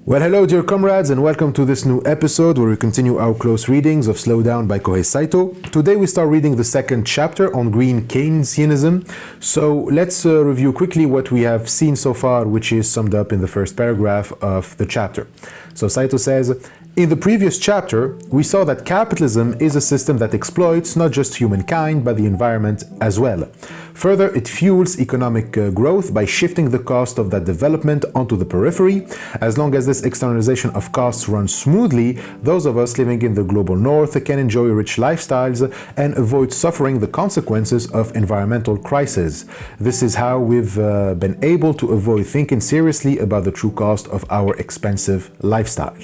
Well, hello dear comrades, and welcome to this new episode where we continue our close readings of Slow Down by Kōhei Saitō. Today we start reading the second chapter on green Keynesianism. So let's review quickly what we have seen so far, which is summed up in the first paragraph of the chapter. So Saito says, in the previous chapter, we saw that capitalism is a system that exploits not just humankind, but the environment as well. Further, it fuels economic growth by shifting the cost of that development onto the periphery. As long as this externalization of costs runs smoothly, those of us living in the global north can enjoy rich lifestyles and avoid suffering the consequences of environmental crises. This is how we've been able to avoid thinking seriously about the true cost of our expensive lifestyle.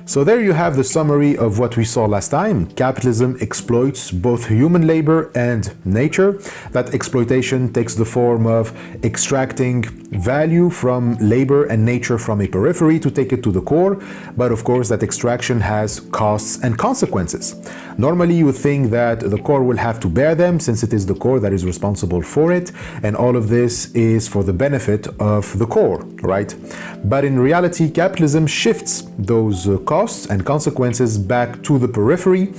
So there you have the summary of what we saw last time. Capitalism exploits both human labor and nature. That exploitation takes the form of extracting value from labor and nature from a periphery to take it to the core. But of course, that extraction has costs and consequences. Normally, you would think that the core will have to bear them, since it is the core that is responsible for it. And all of this is for the benefit of the core, right? But in reality, capitalism shifts those costs and consequences back to the periphery.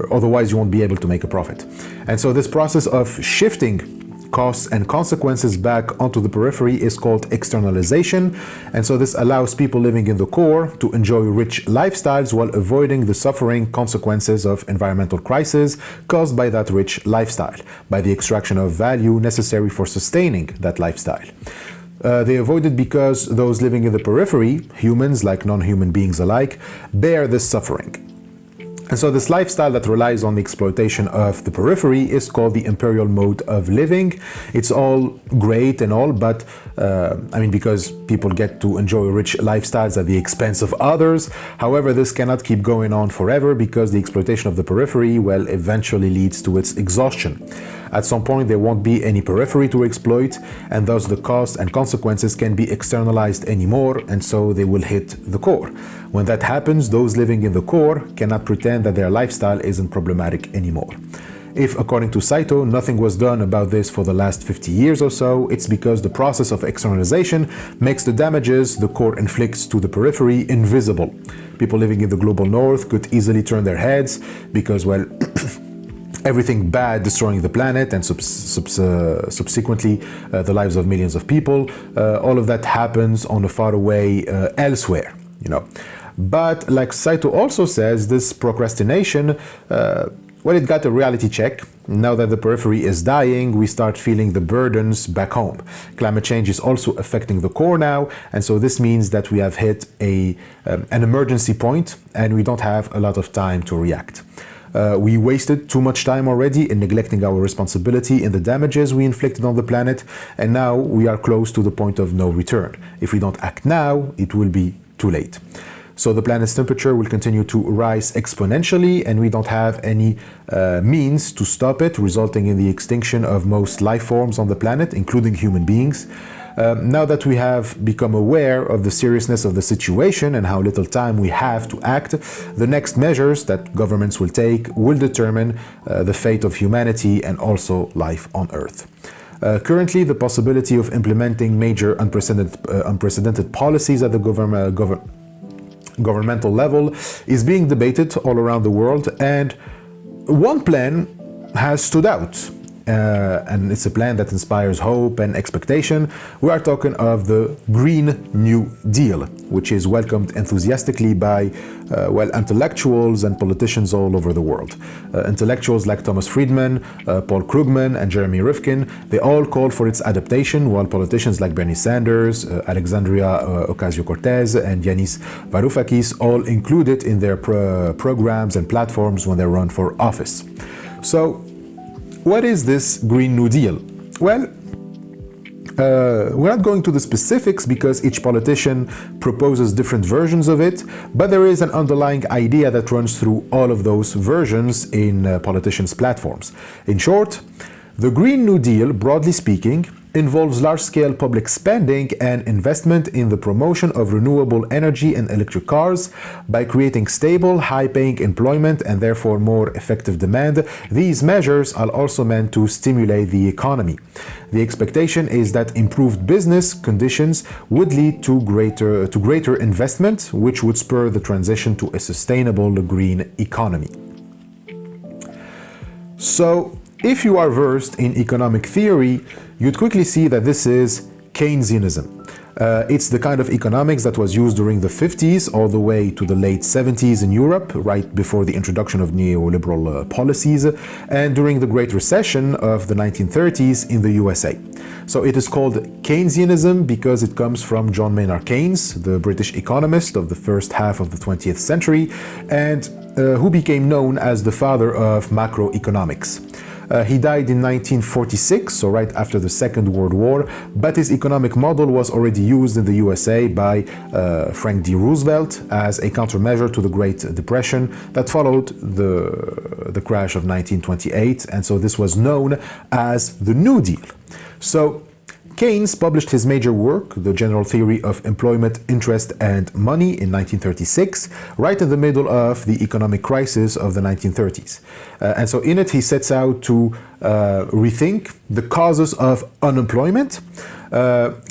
Otherwise you won't be able to make a profit. And so this process of shifting costs and consequences back onto the periphery is called externalization. And so this allows people living in the core to enjoy rich lifestyles while avoiding the suffering consequences of environmental crises caused by that rich lifestyle, by the extraction of value necessary for sustaining that lifestyle. They avoid it because those living in the periphery, humans like non-human beings alike, bear this suffering. And so this lifestyle that relies on the exploitation of the periphery is called the imperial mode of living. It's all great and all, but because people get to enjoy rich lifestyles at the expense of others. However, this cannot keep going on forever because the exploitation of the periphery, well, eventually leads to its exhaustion. At some point, there won't be any periphery to exploit, and thus the costs and consequences can be externalized anymore, and so they will hit the core. When that happens, those living in the core cannot pretend that their lifestyle isn't problematic anymore. If, according to Saito, nothing was done about this for the last 50 years or so, it's because the process of externalization makes the damages the core inflicts to the periphery invisible. People living in the global north could easily turn their heads because, well, everything bad destroying the planet and subsequently the lives of millions of people, all of that happens on a far away elsewhere, you know. But like Saito also says, this procrastination, well, it got a reality check. Now that the periphery is dying, we start feeling the burdens back home. Climate change is also affecting the core now, and so this means that we have hit an emergency point and we don't have a lot of time to react. We wasted too much time already in neglecting our responsibility in the damages we inflicted on the planet, and now we are close to the point of no return. If we don't act now, it will be too late. So the planet's temperature will continue to rise exponentially, and we don't have any means to stop it, resulting in the extinction of most life forms on the planet, including human beings. Now that we have become aware of the seriousness of the situation and how little time we have to act, the next measures that governments will take will determine the fate of humanity and also life on Earth. Currently, the possibility of implementing major unprecedented policies at the governmental level is being debated all around the world, and one plan has stood out. And it's a plan that inspires hope and expectation. We are talking of the Green New Deal, which is welcomed enthusiastically by intellectuals and politicians all over the world. Intellectuals like Thomas Friedman, Paul Krugman, and Jeremy Rifkin, they all call for its adaptation, while politicians like Bernie Sanders, Alexandria Ocasio-Cortez, and Yanis Varoufakis all include it in their programs and platforms when they run for office. So, what is this Green New Deal? Well, we're not going to the specifics because each politician proposes different versions of it, but there is an underlying idea that runs through all of those versions in politicians' platforms. In short, the Green New Deal, broadly speaking, involves large-scale public spending and investment in the promotion of renewable energy and electric cars. By creating stable, high-paying employment and therefore more effective demand, these measures are also meant to stimulate the economy. The expectation is that improved business conditions would lead to greater investment, which would spur the transition to a sustainable green economy. So, if you are versed in economic theory, you'd quickly see that this is Keynesianism. It's the kind of economics that was used during the 50s all the way to the late 70s in Europe, right before the introduction of neoliberal policies, and during the Great Recession of the 1930s in the USA. So it is called Keynesianism because it comes from John Maynard Keynes, the British economist of the first half of the 20th century, and who became known as the father of macroeconomics. He died in 1946, so right after the Second World War, but his economic model was already used in the USA by Frank D. Roosevelt as a countermeasure to the Great Depression that followed the crash of 1928, and so this was known as the New Deal. So Keynes published his major work, The General Theory of Employment, Interest and Money, in 1936, right in the middle of the economic crisis of the 1930s. And so in it, he sets out to rethink the causes of unemployment.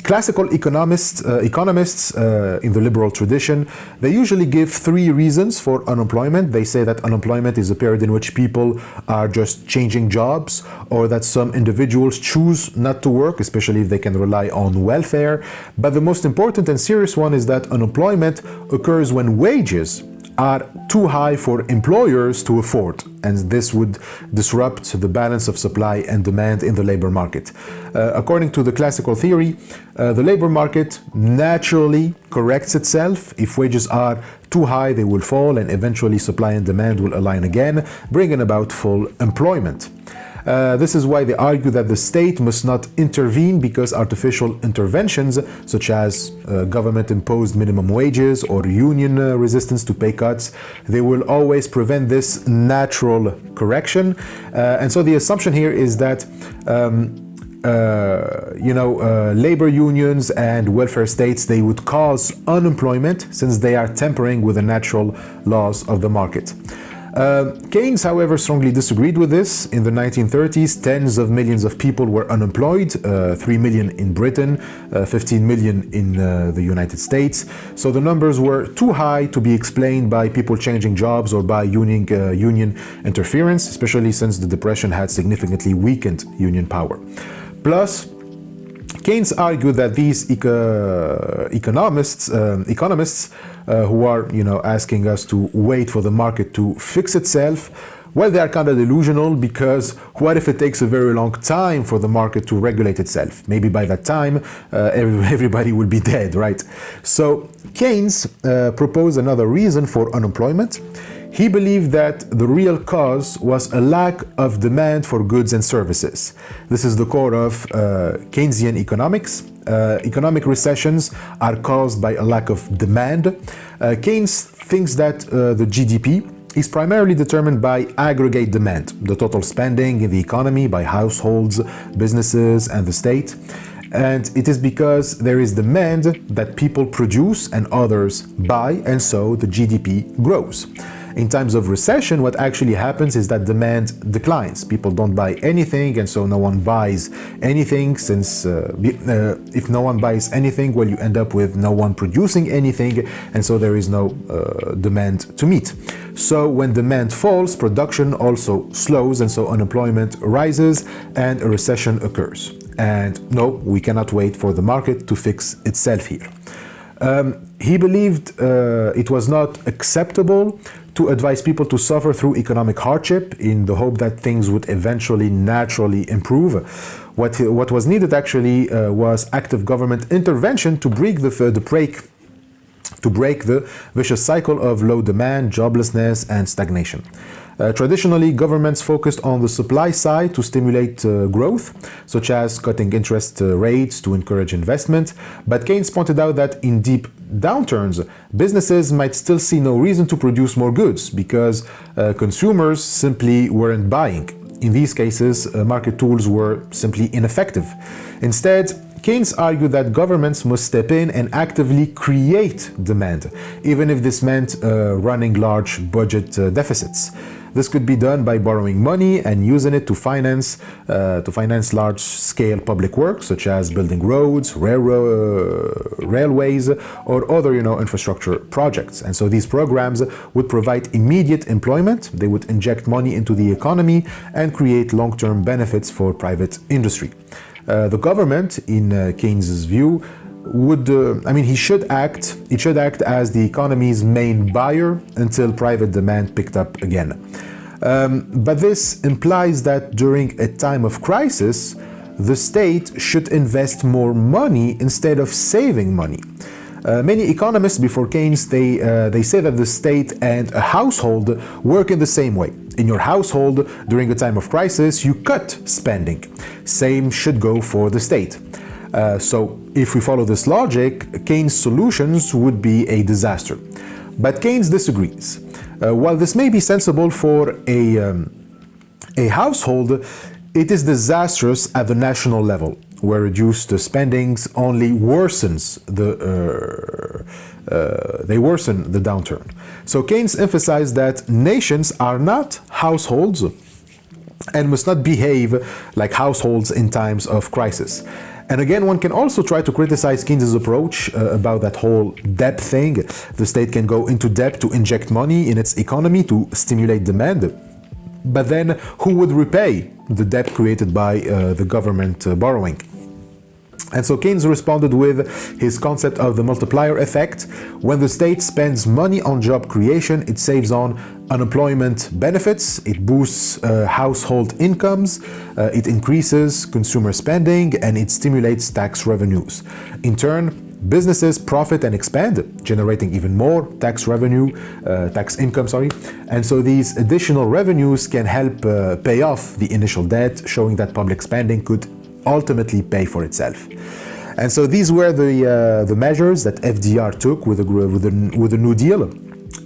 Classical economists in the liberal tradition, they usually give three reasons for unemployment. They say that unemployment is a period in which people are just changing jobs, or that some individuals choose not to work, especially if they can rely on welfare. But the most important and serious one is that unemployment occurs when wages are too high for employers to afford, and this would disrupt the balance of supply and demand in the labor market. According to the classical theory, the labor market naturally corrects itself. If wages are too high, they will fall, and eventually supply and demand will align again, bringing about full employment. This is why they argue that the state must not intervene, because artificial interventions such as government-imposed minimum wages or union resistance to pay cuts, they will always prevent this natural correction. And so the assumption here is that labor unions and welfare states, they would cause unemployment since they are tampering with the natural laws of the market. Keynes, however, strongly disagreed with this. In the 1930s, tens of millions of people were unemployed, 3 million in Britain, 15 million in the United States. So the numbers were too high to be explained by people changing jobs or by union interference, especially since the Depression had significantly weakened union power. Plus, Keynes argued that these economists who are, asking us to wait for the market to fix itself, well, they are kind of delusional, because what if it takes a very long time for the market to regulate itself? Maybe by that time, everybody will be dead, right? So Keynes proposed another reason for unemployment. He believed that the real cause was a lack of demand for goods and services. This is the core of Keynesian economics. Economic recessions are caused by a lack of demand. Keynes thinks that the GDP is primarily determined by aggregate demand, the total spending in the economy by households, businesses, and the state. And it is because there is demand that people produce and others buy, and so the GDP grows. In times of recession, what actually happens is that demand declines. People don't buy anything, and so no one buys anything. Since if no one buys anything, well, you end up with no one producing anything, and so there is no demand to meet. So when demand falls, production also slows, and so unemployment rises and a recession occurs. And no, we cannot wait for the market to fix itself here. He believed it was not acceptable to advise people to suffer through economic hardship in the hope that things would eventually naturally improve. What was needed actually was active government intervention to break the vicious cycle of low demand, joblessness, and stagnation. Traditionally, governments focused on the supply side to stimulate growth, such as cutting interest rates to encourage investment. But Keynes pointed out that in deep downturns, businesses might still see no reason to produce more goods because consumers simply weren't buying. In these cases, market tools were simply ineffective. Instead, Keynes argued that governments must step in and actively create demand, even if this meant running large budget deficits. This could be done by borrowing money and using it to finance large-scale public works, such as building roads, railways, or other, infrastructure projects. And so these programs would provide immediate employment. They would inject money into the economy and create long-term benefits for private industry. The government, in Keynes's view, it should act as the economy's main buyer until private demand picked up again. But this implies that during a time of crisis, the state should invest more money instead of saving money. Many economists before Keynes, they say that the state and a household work in the same way. In your household, during a time of crisis, you cut spending. Same should go for the state. So if we follow this logic, Keynes' solutions would be a disaster. But Keynes disagrees. While this may be sensible for a household, it is disastrous at the national level, where reduced spendings only worsen the downturn. So Keynes emphasized that nations are not households and must not behave like households in times of crisis. And again, one can also try to criticize Keynes' approach about that whole debt thing. The state can go into debt to inject money in its economy to stimulate demand. But then who would repay the debt created by the government borrowing? And so Keynes responded with his concept of the multiplier effect. When the state spends money on job creation, it saves on unemployment benefits, it boosts household incomes, it increases consumer spending, and it stimulates tax revenues. In turn, businesses profit and expand, generating even more tax income. And so these additional revenues can help pay off the initial debt, showing that public spending could ultimately pay for itself. And so these were the measures that FDR took with the New Deal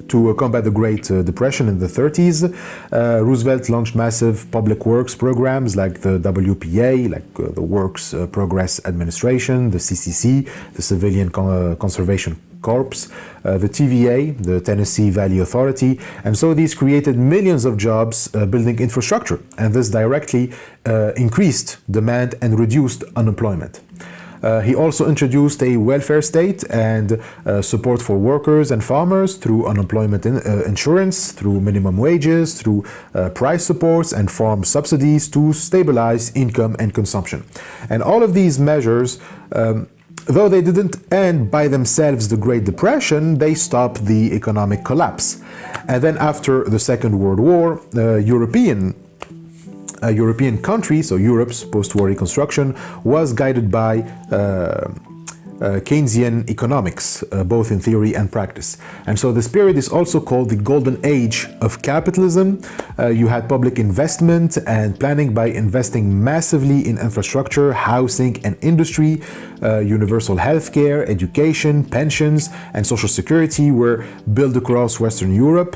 to combat the Great Depression in the 30s. Roosevelt launched massive public works programs like the WPA, like the Works Progress Administration, the CCC, the Civilian Conservation Corps, the TVA, the Tennessee Valley Authority, and so these created millions of jobs building infrastructure, and this directly increased demand and reduced unemployment. He also introduced a welfare state and support for workers and farmers through unemployment insurance, through minimum wages, through price supports and farm subsidies to stabilize income and consumption. And all of these measures, though they didn't end by themselves the Great Depression, they stopped the economic collapse. And then after the Second World War, European country, so Europe's post-war reconstruction, was guided by Keynesian economics, both in theory and practice. And so this period is also called the golden age of capitalism. You had public investment and planning by investing massively in infrastructure, housing, and industry. Universal healthcare, education, pensions, and social security were built across Western Europe.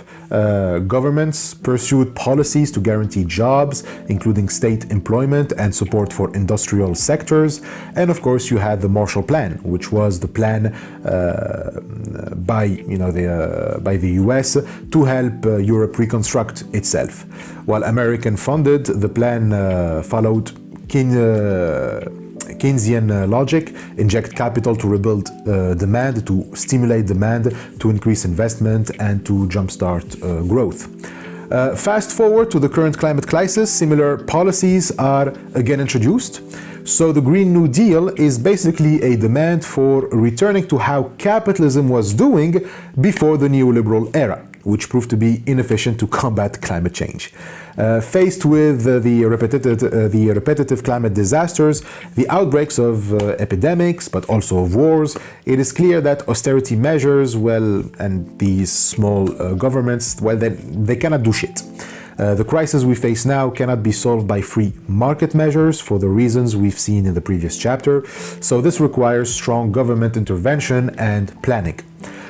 Governments pursued policies to guarantee jobs, including state employment and support for industrial sectors. And of course, you had the Marshall Plan, which was the plan by the US to help Europe reconstruct itself. While American funded, the plan followed Keynesian logic: inject capital to rebuild demand, to stimulate demand, to increase investment, and to jumpstart growth. Fast forward to the current climate crisis, similar policies are again introduced. So the Green New Deal is basically a demand for returning to how capitalism was doing before the neoliberal era, which proved to be inefficient to combat climate change. Faced with the repetitive climate disasters, the outbreaks of epidemics, but also of wars, it is clear that austerity measures, and these small governments, they cannot do shit. The crisis we face now cannot be solved by free market measures for the reasons we've seen in the previous chapter, so this requires strong government intervention and planning.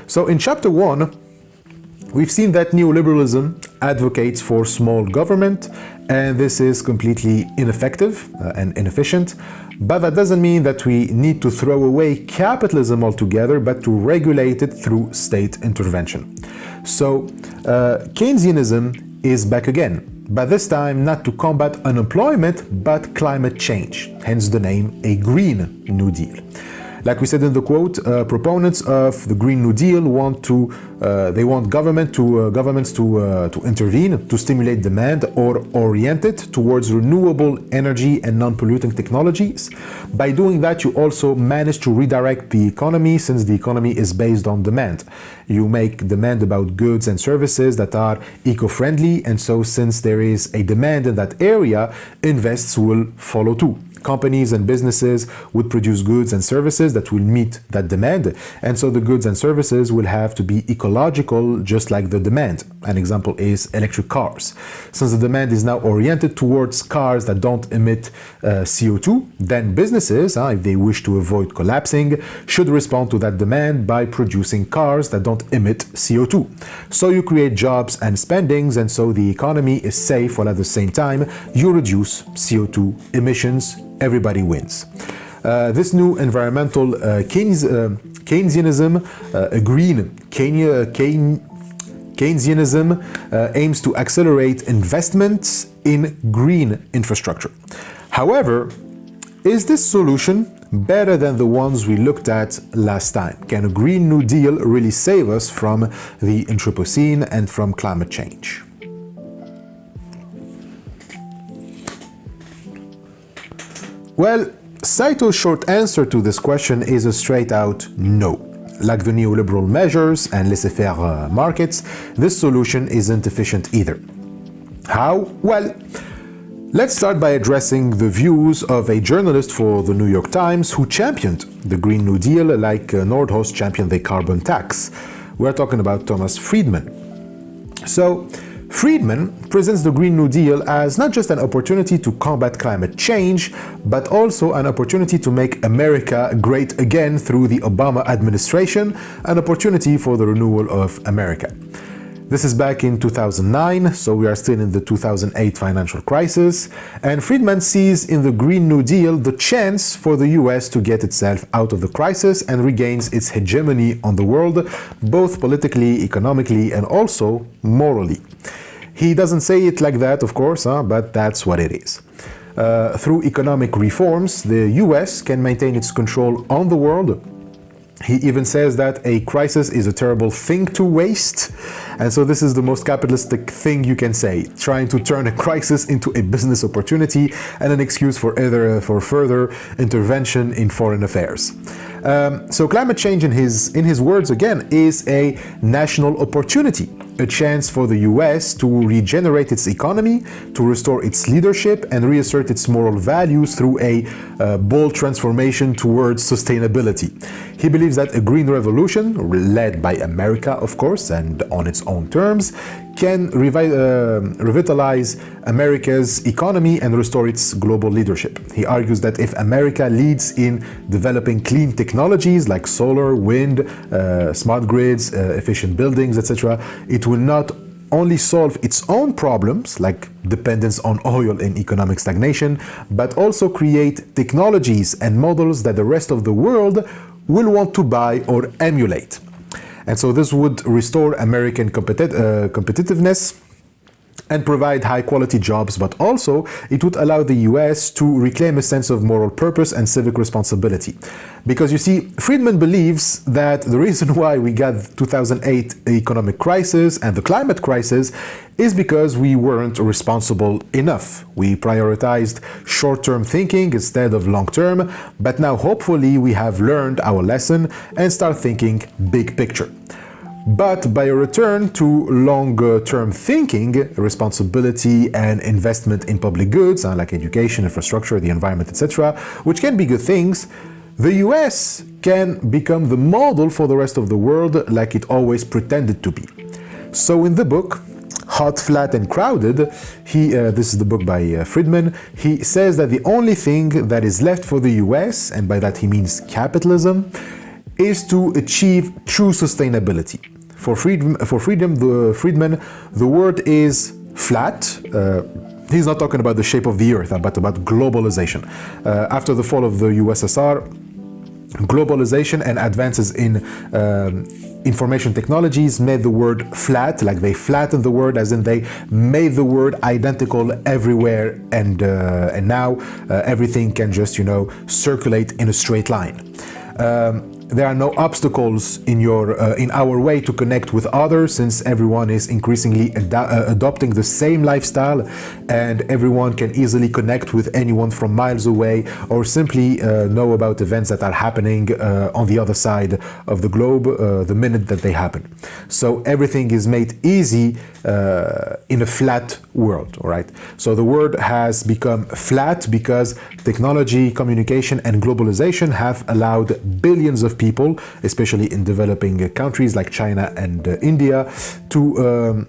So in chapter 1, we've seen that neoliberalism advocates for small government, and this is completely ineffective and inefficient. But that doesn't mean that we need to throw away capitalism altogether, but to regulate it through state intervention. So Keynesianism is back again, but this time not to combat unemployment, but climate change, hence the name a Green New Deal. Like we said in the quote, proponents of the Green New Deal want governments to intervene to stimulate demand or orient it towards renewable energy and non-polluting technologies. By doing that, you also manage to redirect the economy, since the economy is based on demand. You make demand about goods and services that are eco-friendly, and so since there is a demand in that area, invests will follow too. Companies and businesses would produce goods and services that will meet that demand, and so the goods and services will have to be ecological, just like the demand. An example is electric cars. Since the demand is now oriented towards cars that don't emit CO2, then businesses, if they wish to avoid collapsing, should respond to that demand by producing cars that don't emit CO2. So you create jobs and spendings, and so the economy is safe, while at the same time you reduce CO2 emissions. Everybody wins. This new environmental Keynesianism, a green Keynesianism, aims to accelerate investments in green infrastructure. However, is this solution better than the ones we looked at last time? Can a Green New Deal really save us from the Anthropocene and from climate change? Well, Saito's short answer to this question is a straight-out no. Like the neoliberal measures and laissez-faire markets, this solution isn't efficient either. How? Well, let's start by addressing the views of a journalist for the New York Times who championed the Green New Deal like Nordhaus championed the carbon tax. We're talking about Thomas Friedman. So, Friedman presents the Green New Deal as not just an opportunity to combat climate change, but also an opportunity to make America great again through the Obama administration, an opportunity for the renewal of America. This is back in 2009, so we are still in the 2008 financial crisis, and Friedman sees in the Green New Deal the chance for the US to get itself out of the crisis and regains its hegemony on the world, both politically, economically, and also morally. He doesn't say it like that, of course, but that's what it is. Through economic reforms, the US can maintain its control on the world. He even says that a crisis is a terrible thing to waste. And so this is the most capitalistic thing you can say, trying to turn a crisis into a business opportunity and an excuse for further intervention in foreign affairs. So climate change, in his words again, is a national opportunity, a chance for the US to regenerate its economy, to restore its leadership, and reassert its moral values through a bold transformation towards sustainability. He believes that a green revolution, led by America, of course, and on its own terms, can revitalize America's economy and restore its global leadership. He argues that if America leads in developing clean technologies like solar, wind, smart grids, efficient buildings, etc., it will not only solve its own problems, like dependence on oil and economic stagnation, but also create technologies and models that the rest of the world will want to buy or emulate. And so this would restore American competitiveness and provide high-quality jobs, but also it would allow the US to reclaim a sense of moral purpose and civic responsibility. Because you see, Friedman believes that the reason why we got the 2008 economic crisis and the climate crisis is because we weren't responsible enough. We prioritized short-term thinking instead of long-term, but now hopefully we have learned our lesson and start thinking big picture. But by a return to longer-term thinking, responsibility and investment in public goods, like education, infrastructure, the environment, etc., which can be good things, the US can become the model for the rest of the world like it always pretended to be. So in the book, Hot, Flat and Crowded, this is the book by Friedman, he says that the only thing that is left for the US, and by that he means capitalism, is to achieve true sustainability. Friedman, the word is flat. He's not talking about the shape of the earth, but about globalization. After the fall of the USSR, globalization and advances in information technologies made the word flat, like they flattened the word, as in they made the word identical everywhere, and now everything can just, circulate in a straight line. There are no obstacles in our way to connect with others, since everyone is increasingly adopting the same lifestyle, and everyone can easily connect with anyone from miles away, or simply know about events that are happening on the other side of the globe the minute that they happen. So everything is made easy in a flat world, all right? So the word has become flat because technology, communication, and globalization have allowed billions of people, especially in developing countries like China and India, to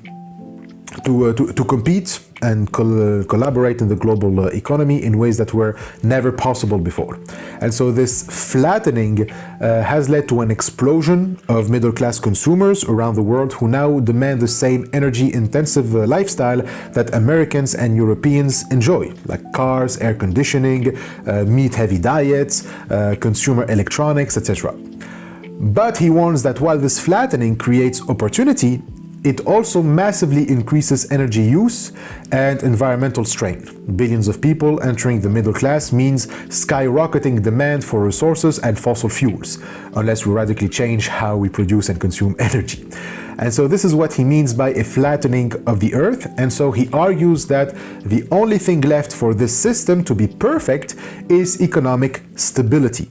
compete and collaborate in the global economy in ways that were never possible before. And so this flattening has led to an explosion of middle-class consumers around the world who now demand the same energy-intensive lifestyle that Americans and Europeans enjoy, like cars, air conditioning, meat-heavy diets, consumer electronics, etc. But he warns that while this flattening creates opportunity, it also massively increases energy use and environmental strain. Billions of people entering the middle class means skyrocketing demand for resources and fossil fuels, unless we radically change how we produce and consume energy. And so this is what he means by a flattening of the earth. And so he argues that the only thing left for this system to be perfect is economic stability.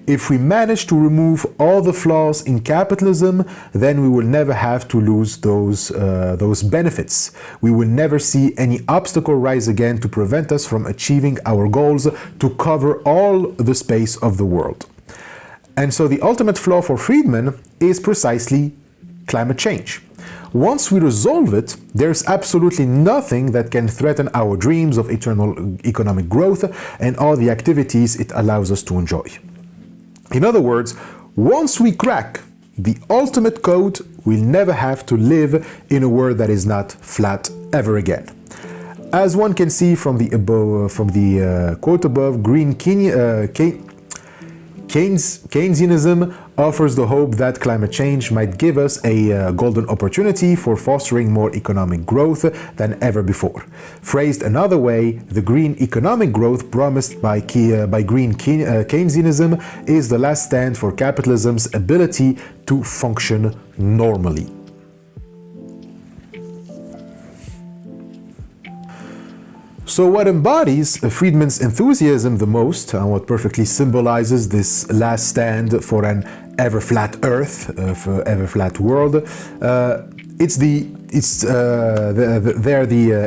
If we manage to remove all the flaws in capitalism, then we will never have to lose those benefits. We will never see any obstacle rise again to prevent us from achieving our goals to cover all the space of the world. And so the ultimate flaw for Friedman is precisely climate change. Once we resolve it, there's absolutely nothing that can threaten our dreams of eternal economic growth and all the activities it allows us to enjoy. In other words, once we crack the ultimate code, we'll never have to live in a world that is not flat ever again. As one can see from the quote above, Keynesianism offers the hope that climate change might give us a golden opportunity for fostering more economic growth than ever before. Phrased another way, the green economic growth promised by green Keynesianism is the last stand for capitalism's ability to function normally. So what embodies Friedman's enthusiasm the most, and what perfectly symbolizes this last stand for an ever-flat earth, for ever-flat world, it's the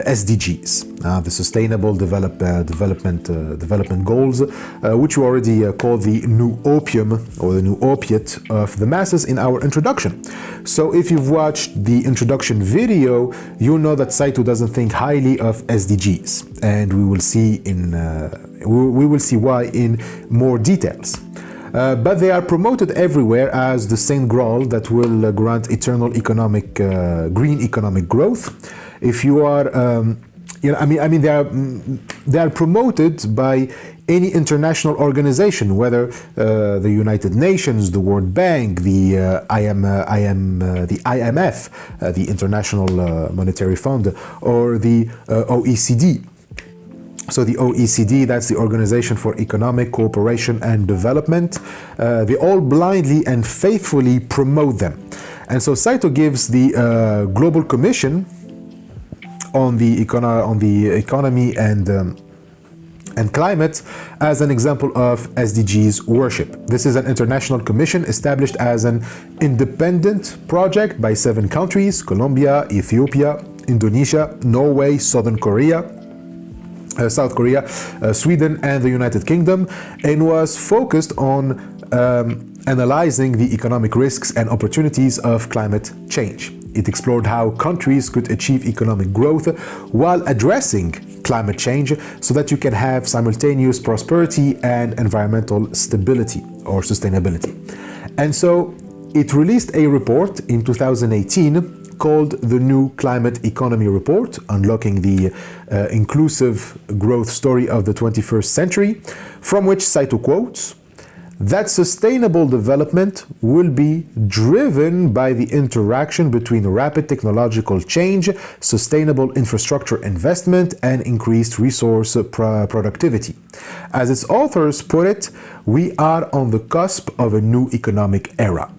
SDGs, the Sustainable Development Goals, which we already called the new opium or the new opiate of the masses in our introduction. So if you've watched the introduction video, you know that Saito doesn't think highly of SDGs, and we will see why in more details. But they are promoted everywhere as the Saint Grail that will grant eternal green economic growth. If you are, they are promoted by any international organization, whether the United Nations, the World Bank, the IMF, the International Monetary Fund, or the OECD. So the OECD, that's the Organization for Economic Cooperation and Development, they all blindly and faithfully promote them. And so Saito gives the Global Commission on the economy and climate as an example of SDGs worship. This is an international commission established as an independent project by 7 countries: Colombia, Ethiopia, Indonesia, Norway, South Korea, Sweden, and the United Kingdom, and was focused on analyzing the economic risks and opportunities of climate change. It explored how countries could achieve economic growth while addressing climate change so that you can have simultaneous prosperity and environmental stability or sustainability. And so it released a report in 2018 called the New Climate Economy Report, Unlocking the Inclusive Growth Story of the 21st Century, from which Saito quotes, that sustainable development will be driven by the interaction between rapid technological change, sustainable infrastructure investment, and increased resource productivity. As its authors put it, we are on the cusp of a new economic era.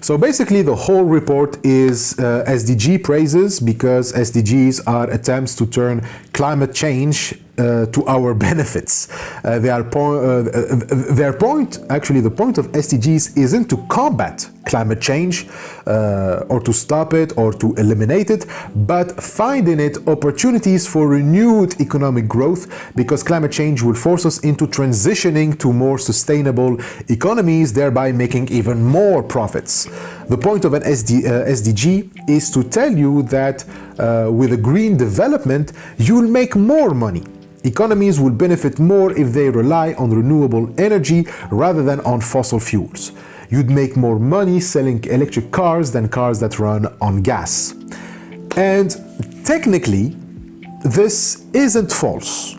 So basically the whole report is SDG praises, because SDGs are attempts to turn climate change to our benefits. The point of SDGs isn't to combat climate change or to stop it or to eliminate it, but find in it opportunities for renewed economic growth, because climate change will force us into transitioning to more sustainable economies, thereby making even more profits. The point of an SDG is to tell you that with a green development, you'll make more money. Economies will benefit more if they rely on renewable energy rather than on fossil fuels. You'd make more money selling electric cars than cars that run on gas. And technically, this isn't false.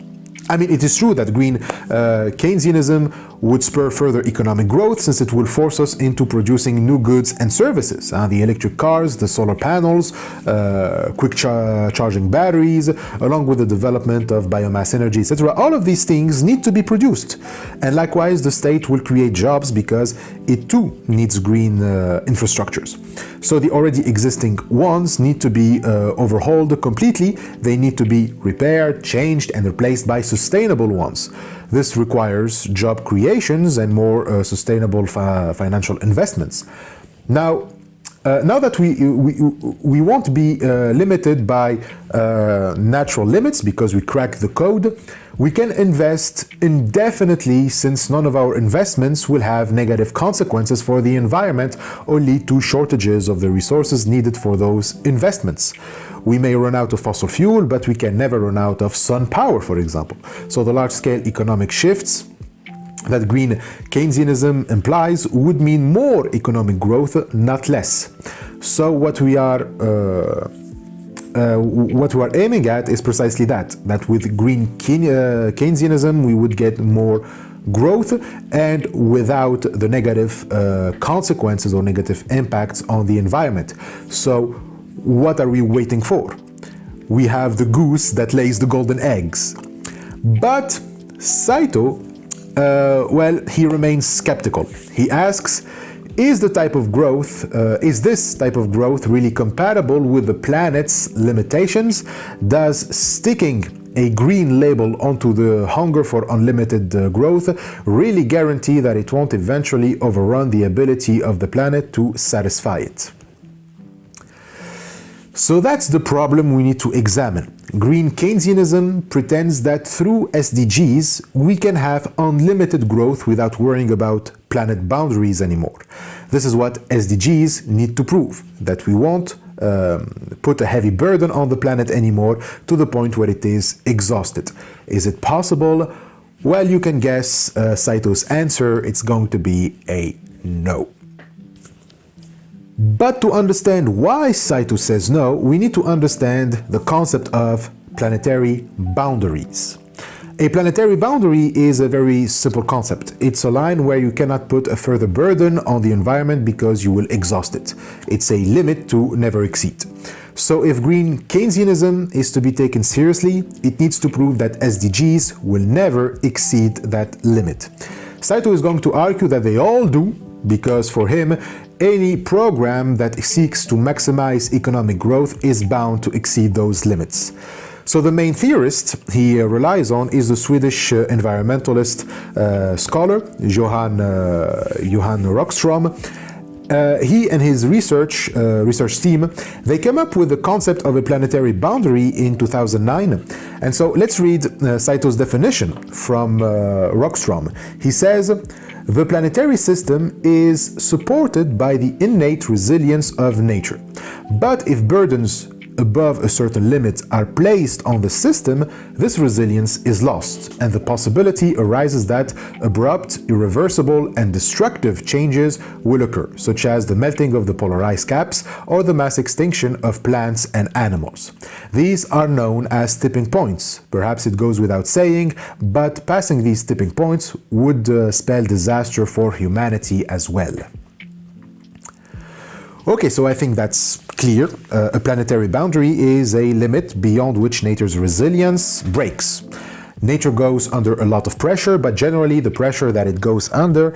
I mean, it is true that green Keynesianism would spur further economic growth, since it will force us into producing new goods and services. The electric cars, the solar panels, quick charging batteries, along with the development of biomass energy, etc. All of these things need to be produced. And likewise, the state will create jobs because it too needs green infrastructures. So the already existing ones need to be overhauled completely. They need to be repaired, changed, and replaced by sustainable ones. This requires job creations and more sustainable financial investments. Now that we won't be limited by natural limits because we crack the code, we can invest indefinitely, since none of our investments will have negative consequences for the environment or lead to shortages of the resources needed for those investments. We may run out of fossil fuel, but we can never run out of sun power, for example. So the large-scale economic shifts that green Keynesianism implies would mean more economic growth, not less. So what we are aiming at is precisely that with green Keynesianism we would get more growth and without the negative consequences or negative impacts on the environment. So what are we waiting for? We have the goose that lays the golden eggs. But Saito, well, he remains skeptical. He asks, is this type of growth really compatible with the planet's limitations? Does sticking a green label onto the hunger for unlimited growth really guarantee that it won't eventually overrun the ability of the planet to satisfy it? So that's the problem we need to examine. Green Keynesianism pretends that through SDGs we can have unlimited growth without worrying about planet boundaries anymore. This is what SDGs need to prove, that we won't put a heavy burden on the planet anymore to the point where it is exhausted. Is it possible? Well, you can guess Saito's answer. It's going to be a no. But to understand why Saito says no, we need to understand the concept of planetary boundaries. A planetary boundary is a very simple concept. It's a line where you cannot put a further burden on the environment because you will exhaust it. It's a limit to never exceed. So if green Keynesianism is to be taken seriously, it needs to prove that SDGs will never exceed that limit. Saito is going to argue that they all do, because for him, any program that seeks to maximize economic growth is bound to exceed those limits. So the main theorist he relies on is the Swedish environmentalist scholar Johan Rockström. He and his research team, they came up with the concept of a planetary boundary in 2009. And so let's read Saito's definition from Rockström. He says, the planetary system is supported by the innate resilience of nature. But if burdens above a certain limit are placed on the system, this resilience is lost, and the possibility arises that abrupt, irreversible, and destructive changes will occur, such as the melting of the polar ice caps or the mass extinction of plants and animals. These are known as tipping points. Perhaps it goes without saying, but passing these tipping points would spell disaster for humanity as well. Okay, so I think that's clear. A planetary boundary is a limit beyond which nature's resilience breaks. Nature goes under a lot of pressure, but generally the pressure that it goes under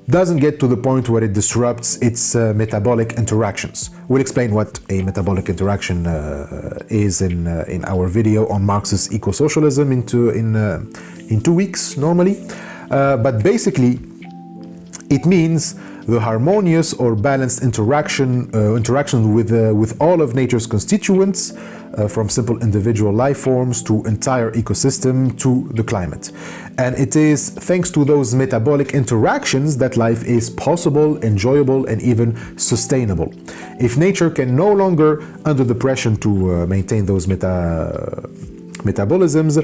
doesn't get to the point where it disrupts its metabolic interactions. We'll explain what a metabolic interaction is in our video on Marx's eco-socialism in 2 weeks normally. But basically, it means the harmonious or balanced interaction with all of nature's constituents, from simple individual life forms to entire ecosystem to the climate. And it is thanks to those metabolic interactions that life is possible, enjoyable, and even sustainable. If nature can no longer, under the pressure to maintain those metabolisms,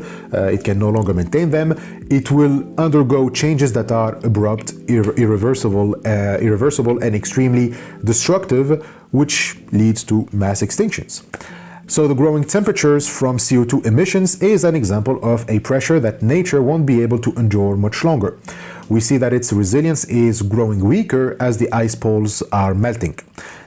it can no longer maintain them, it will undergo changes that are abrupt, irreversible, and extremely destructive, which leads to mass extinctions. So the growing temperatures from CO2 emissions is an example of a pressure that nature won't be able to endure much longer. We see that its resilience is growing weaker as the ice poles are melting.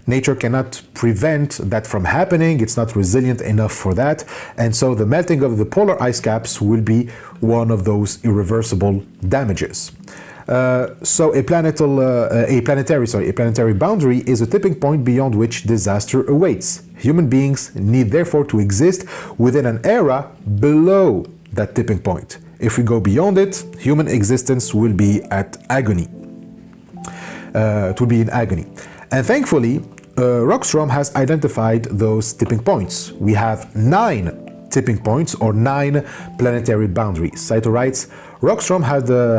Nature cannot prevent that from happening, it's not resilient enough for that, and so the melting of the polar ice caps will be one of those irreversible damages. So a planetary boundary is a tipping point beyond which disaster awaits. Human beings need therefore to exist within an era below that tipping point. If we go beyond it, human existence will be at agony. It will be in agony. And thankfully, Rockstrom has identified those tipping points. We have 9 tipping points or 9 planetary boundaries. Saito writes, Rockstrom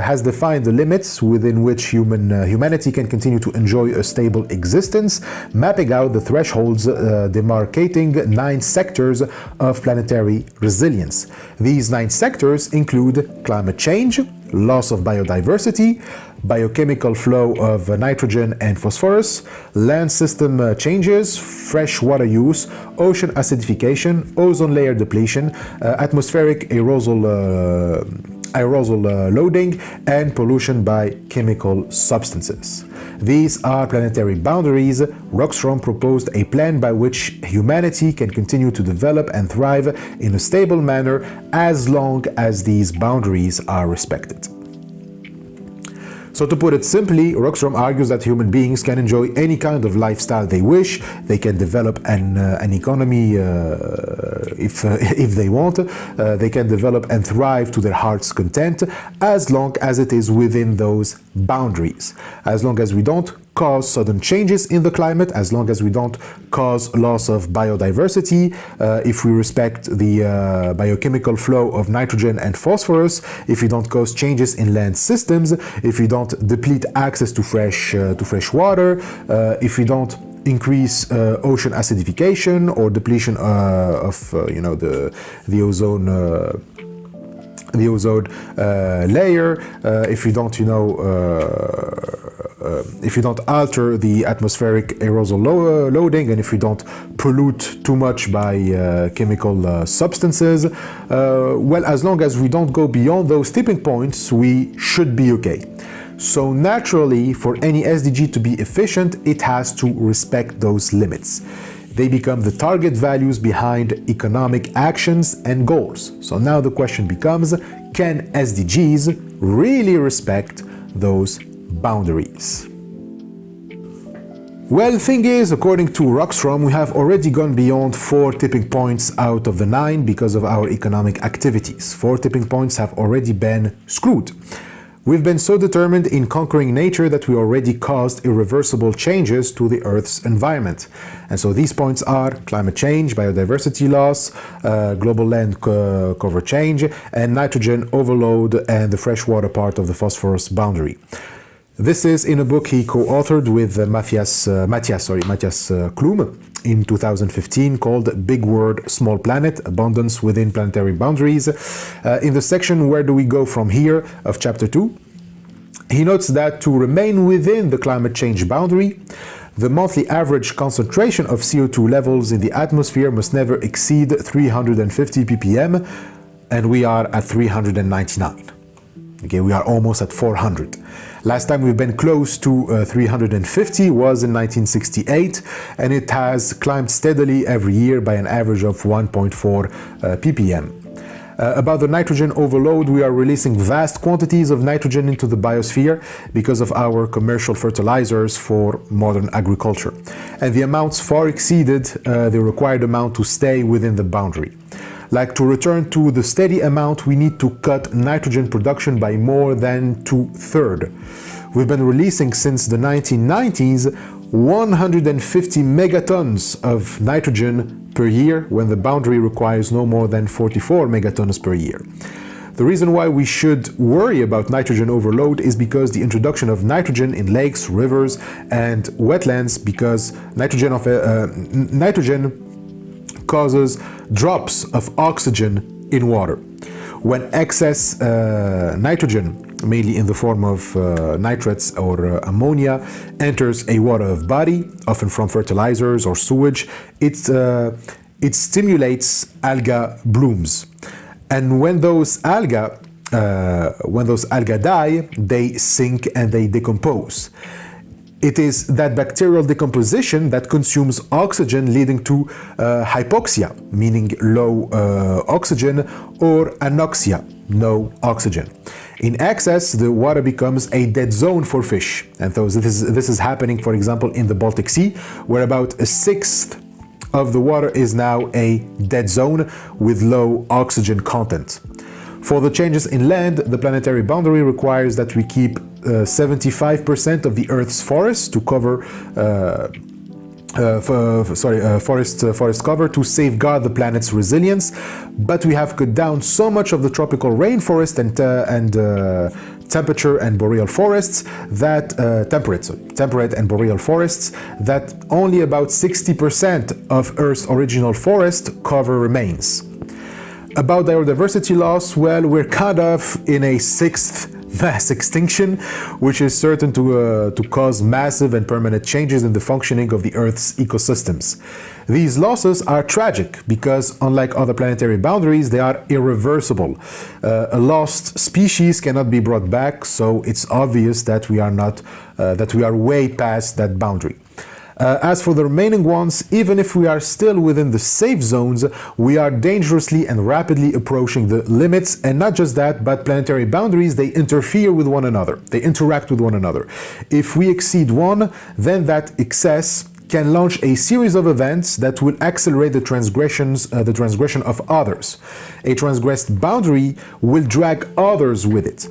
has defined the limits within which humanity can continue to enjoy a stable existence, mapping out the thresholds demarcating 9 sectors of planetary resilience. These 9 sectors include climate change, loss of biodiversity, biochemical flow of nitrogen and phosphorus, land system changes, fresh water use, ocean acidification, ozone layer depletion, atmospheric aerosol loading, and pollution by chemical substances. These are planetary boundaries. Rockstrom proposed a plan by which humanity can continue to develop and thrive in a stable manner as long as these boundaries are respected. So to put it simply, Rockstrom argues that human beings can enjoy any kind of lifestyle they wish. They can develop an economy if they want. They can develop and thrive to their heart's content as long as it is within those boundaries. As long as we don't cause sudden changes in the climate, as long as we don't cause loss of biodiversity, if we respect the biochemical flow of nitrogen and phosphorus, if we don't cause changes in land systems, if we don't deplete access to fresh water, if we don't increase ocean acidification or depletion of the ozone layer, if we don't if you don't alter the atmospheric aerosol loading, and if we don't pollute too much by chemical substances, well, as long as we don't go beyond those tipping points, we should be okay. So naturally, for any SDG to be efficient, it has to respect those limits. They become the target values behind economic actions and goals. So now the question becomes, can SDGs really respect those boundaries? Well, the thing is, according to Rockstrom, we have already gone beyond 4 tipping points out of the 9 because of our economic activities. 4 tipping points have already been screwed. We've been so determined in conquering nature that we already caused irreversible changes to the Earth's environment. And so these points are climate change, biodiversity loss, global land cover change, and nitrogen overload and the freshwater part of the phosphorus boundary. This is in a book he co-authored with Matthias Klum. in 2015 called Big Word, Small Planet, Abundance Within Planetary Boundaries. In the section Where Do We Go From Here of Chapter 2, he notes that to remain within the climate change boundary, the monthly average concentration of CO2 levels in the atmosphere must never exceed 350 ppm, and we are at 399. Okay, we are almost at 400. Last time we've been close to 350 was in 1968, and it has climbed steadily every year by an average of 1.4 ppm. About the nitrogen overload, we are releasing vast quantities of nitrogen into the biosphere because of our commercial fertilizers for modern agriculture. And the amounts far exceeded the required amount to stay within the boundary. Like, to return to the steady amount, we need to cut nitrogen production by more than 2/3. We've been releasing since the 1990s 150 megatons of nitrogen per year when the boundary requires no more than 44 megatons per year. The reason why we should worry about nitrogen overload is because the introduction of nitrogen in lakes, rivers, and wetlands, because nitrogen causes drops of oxygen in water. When excess nitrogen, mainly in the form of nitrates or ammonia, enters a water body, often from fertilizers or sewage, it stimulates alga blooms. And when those alga die, they sink and they decompose. It is that bacterial decomposition that consumes oxygen, leading to hypoxia, meaning low oxygen, or anoxia, no oxygen. In excess, the water becomes a dead zone for fish. And so this is happening, for example, in the Baltic Sea, where about 1/6 of the water is now a dead zone with low oxygen content. For the changes in land, the planetary boundary requires that we keep 75% of the Earth's forests to cover forest cover to safeguard the planet's resilience, but we have cut down so much of the tropical rainforest and temperature and boreal forests that temperate and boreal forests that only about 60% of Earth's original forest cover remains. About biodiversity loss, well, we're kind of in a 6th mass extinction, which is certain to cause massive and permanent changes in the functioning of the Earth's ecosystems. These losses are tragic because, unlike other planetary boundaries, they are irreversible. A lost species cannot be brought back, so it's obvious that we are way past that boundary. As for the remaining ones, even if we are still within the safe zones, we are dangerously and rapidly approaching the limits. And not just that, but planetary boundaries, they interfere with one another. They interact with one another. If we exceed one, then that excess can launch a series of events that will accelerate the transgression of others. A transgressed boundary will drag others with it.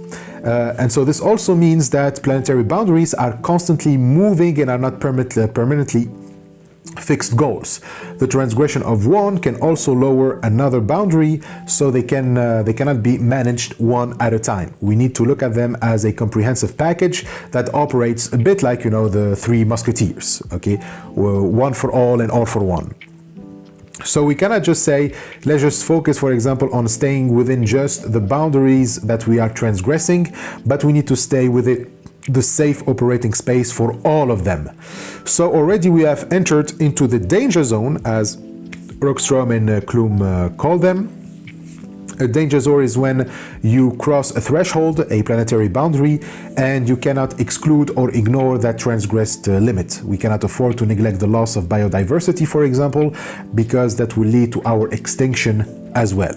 And so this also means that planetary boundaries are constantly moving and are not permanently fixed goals. The transgression of one can also lower another boundary, so they cannot be managed one at a time. We need to look at them as a comprehensive package that operates a bit like, the Three Musketeers, okay? One for all and all for one. So we cannot just say, let's just focus, for example, on staying within just the boundaries that we are transgressing, but we need to stay within the safe operating space for all of them. So already we have entered into the danger zone, as Rockstrom and Klum call them. A danger zone is when you cross a threshold, a planetary boundary, and you cannot exclude or ignore that transgressed limit. We cannot afford to neglect the loss of biodiversity, for example, because that will lead to our extinction as well.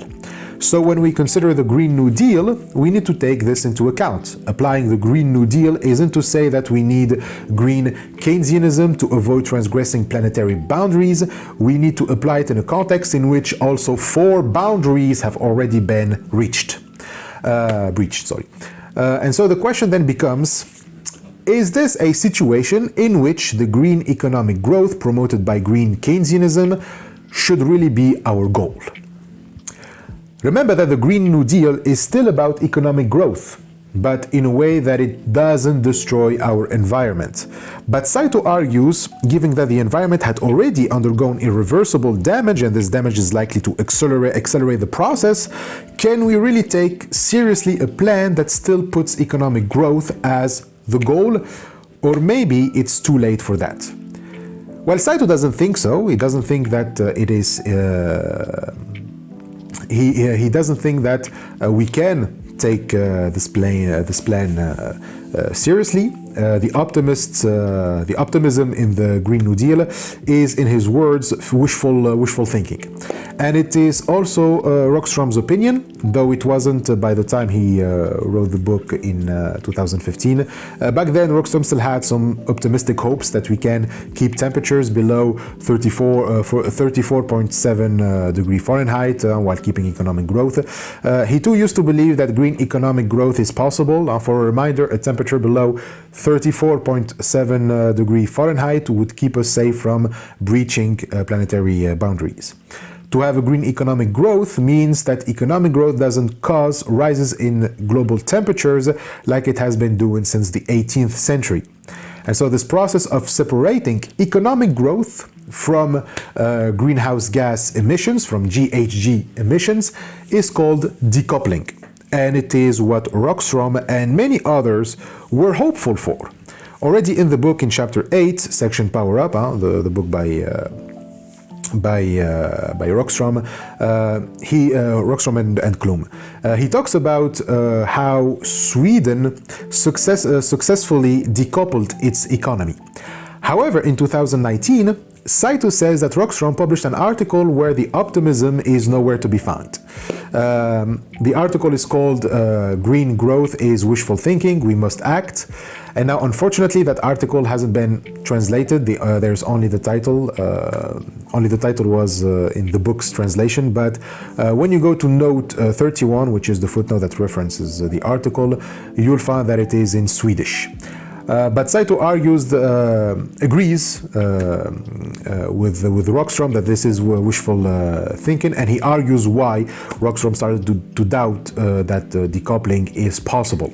So when we consider the Green New Deal, we need to take this into account. Applying the Green New Deal isn't to say that we need green Keynesianism to avoid transgressing planetary boundaries. We need to apply it in a context in which also 4 boundaries have already been breached. And so the question then becomes, is this a situation in which the green economic growth promoted by green Keynesianism should really be our goal? Remember that the Green New Deal is still about economic growth. but in a way that it doesn't destroy our environment. But Saito argues, given that the environment had already undergone irreversible damage and this damage is likely to accelerate the process, can we really take seriously a plan that still puts economic growth as the goal? Or maybe it's too late for that. Well, Saito doesn't think so. He doesn't think that it is... He doesn't think that we can take this plan seriously. The optimism in the Green New Deal is, in his words, wishful thinking. And it is also Rockstrom's opinion, though it wasn't by the time he wrote the book in 2015. Back then, Rockstrom still had some optimistic hopes that we can keep temperatures below 34.7 degree Fahrenheit while keeping economic growth. He too used to believe that green economic growth is possible. For a reminder, a temperature below 34.7 degree Fahrenheit would keep us safe from breaching planetary boundaries. To have a green economic growth means that economic growth doesn't cause rises in global temperatures like it has been doing since the 18th century. And so this process of separating economic growth from greenhouse gas emissions, from GHG emissions, is called decoupling. And it is what Rockstrom and many others were hopeful for. Already in the book in chapter 8, section Power Up, the book by Rockstrom, Rockstrom and Klum. He talks about how Sweden successfully decoupled its economy. However, in 2019, Saito says that Rockstrom published an article where the optimism is nowhere to be found. The article is called Green Growth is Wishful Thinking, We Must Act. And now, unfortunately, that article hasn't been translated. There's only the title. Only the title was in the book's translation. But when you go to note 31, which is the footnote that references the article, you'll find that it is in Swedish. But Saito agrees with Rockstrom that this is wishful thinking, and he argues why Rockstrom started to doubt that decoupling is possible.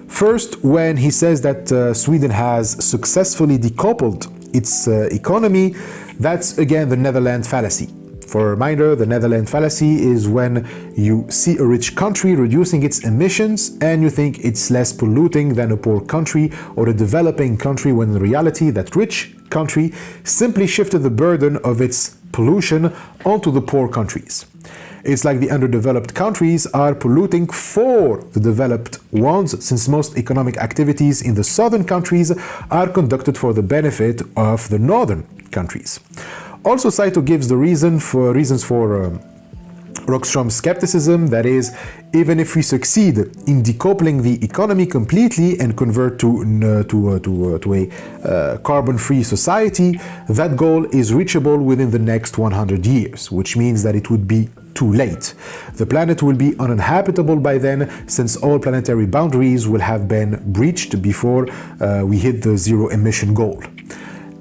First, when he says that Sweden has successfully decoupled its economy, that's again the Netherlands fallacy. For a reminder, the Netherlands fallacy is when you see a rich country reducing its emissions and you think it's less polluting than a poor country or a developing country, when in reality that rich country simply shifted the burden of its pollution onto the poor countries. It's like the underdeveloped countries are polluting for the developed ones, since most economic activities in the southern countries are conducted for the benefit of the northern countries. Also, Saito gives the reasons for Rockstrom's skepticism, that is, even if we succeed in decoupling the economy completely and convert to a carbon-free society, that goal is reachable within the next 100 years, which means that it would be too late. The planet will be uninhabitable by then, since all planetary boundaries will have been breached before we hit the zero emission goal.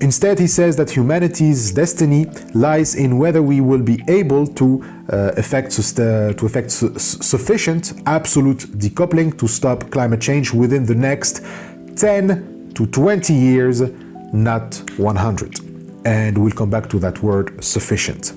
Instead, he says that humanity's destiny lies in whether we will be able to effect sufficient absolute decoupling to stop climate change within the next 10 to 20 years, not 100. And we'll come back to that word, sufficient.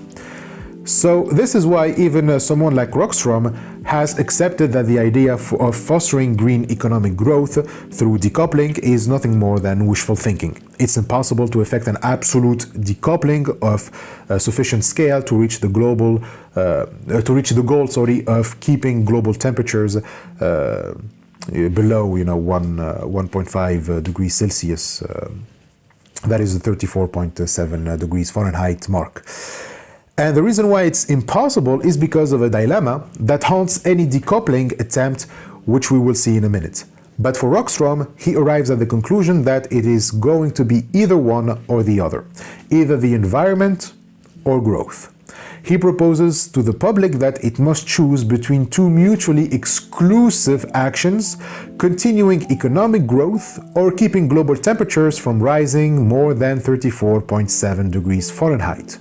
So this is why even someone like Rockstrom has accepted that the idea of fostering green economic growth through decoupling is nothing more than wishful thinking. It's impossible to effect an absolute decoupling of sufficient scale to reach the goal of keeping global temperatures below 1.5 degrees Celsius. That is the 34.7 degrees Fahrenheit mark. And the reason why it's impossible is because of a dilemma that haunts any decoupling attempt, which we will see in a minute. But for Rockstrom, he arrives at the conclusion that it is going to be either one or the other, either the environment or growth. He proposes to the public that it must choose between two mutually exclusive actions: continuing economic growth or keeping global temperatures from rising more than 34.7 degrees Fahrenheit.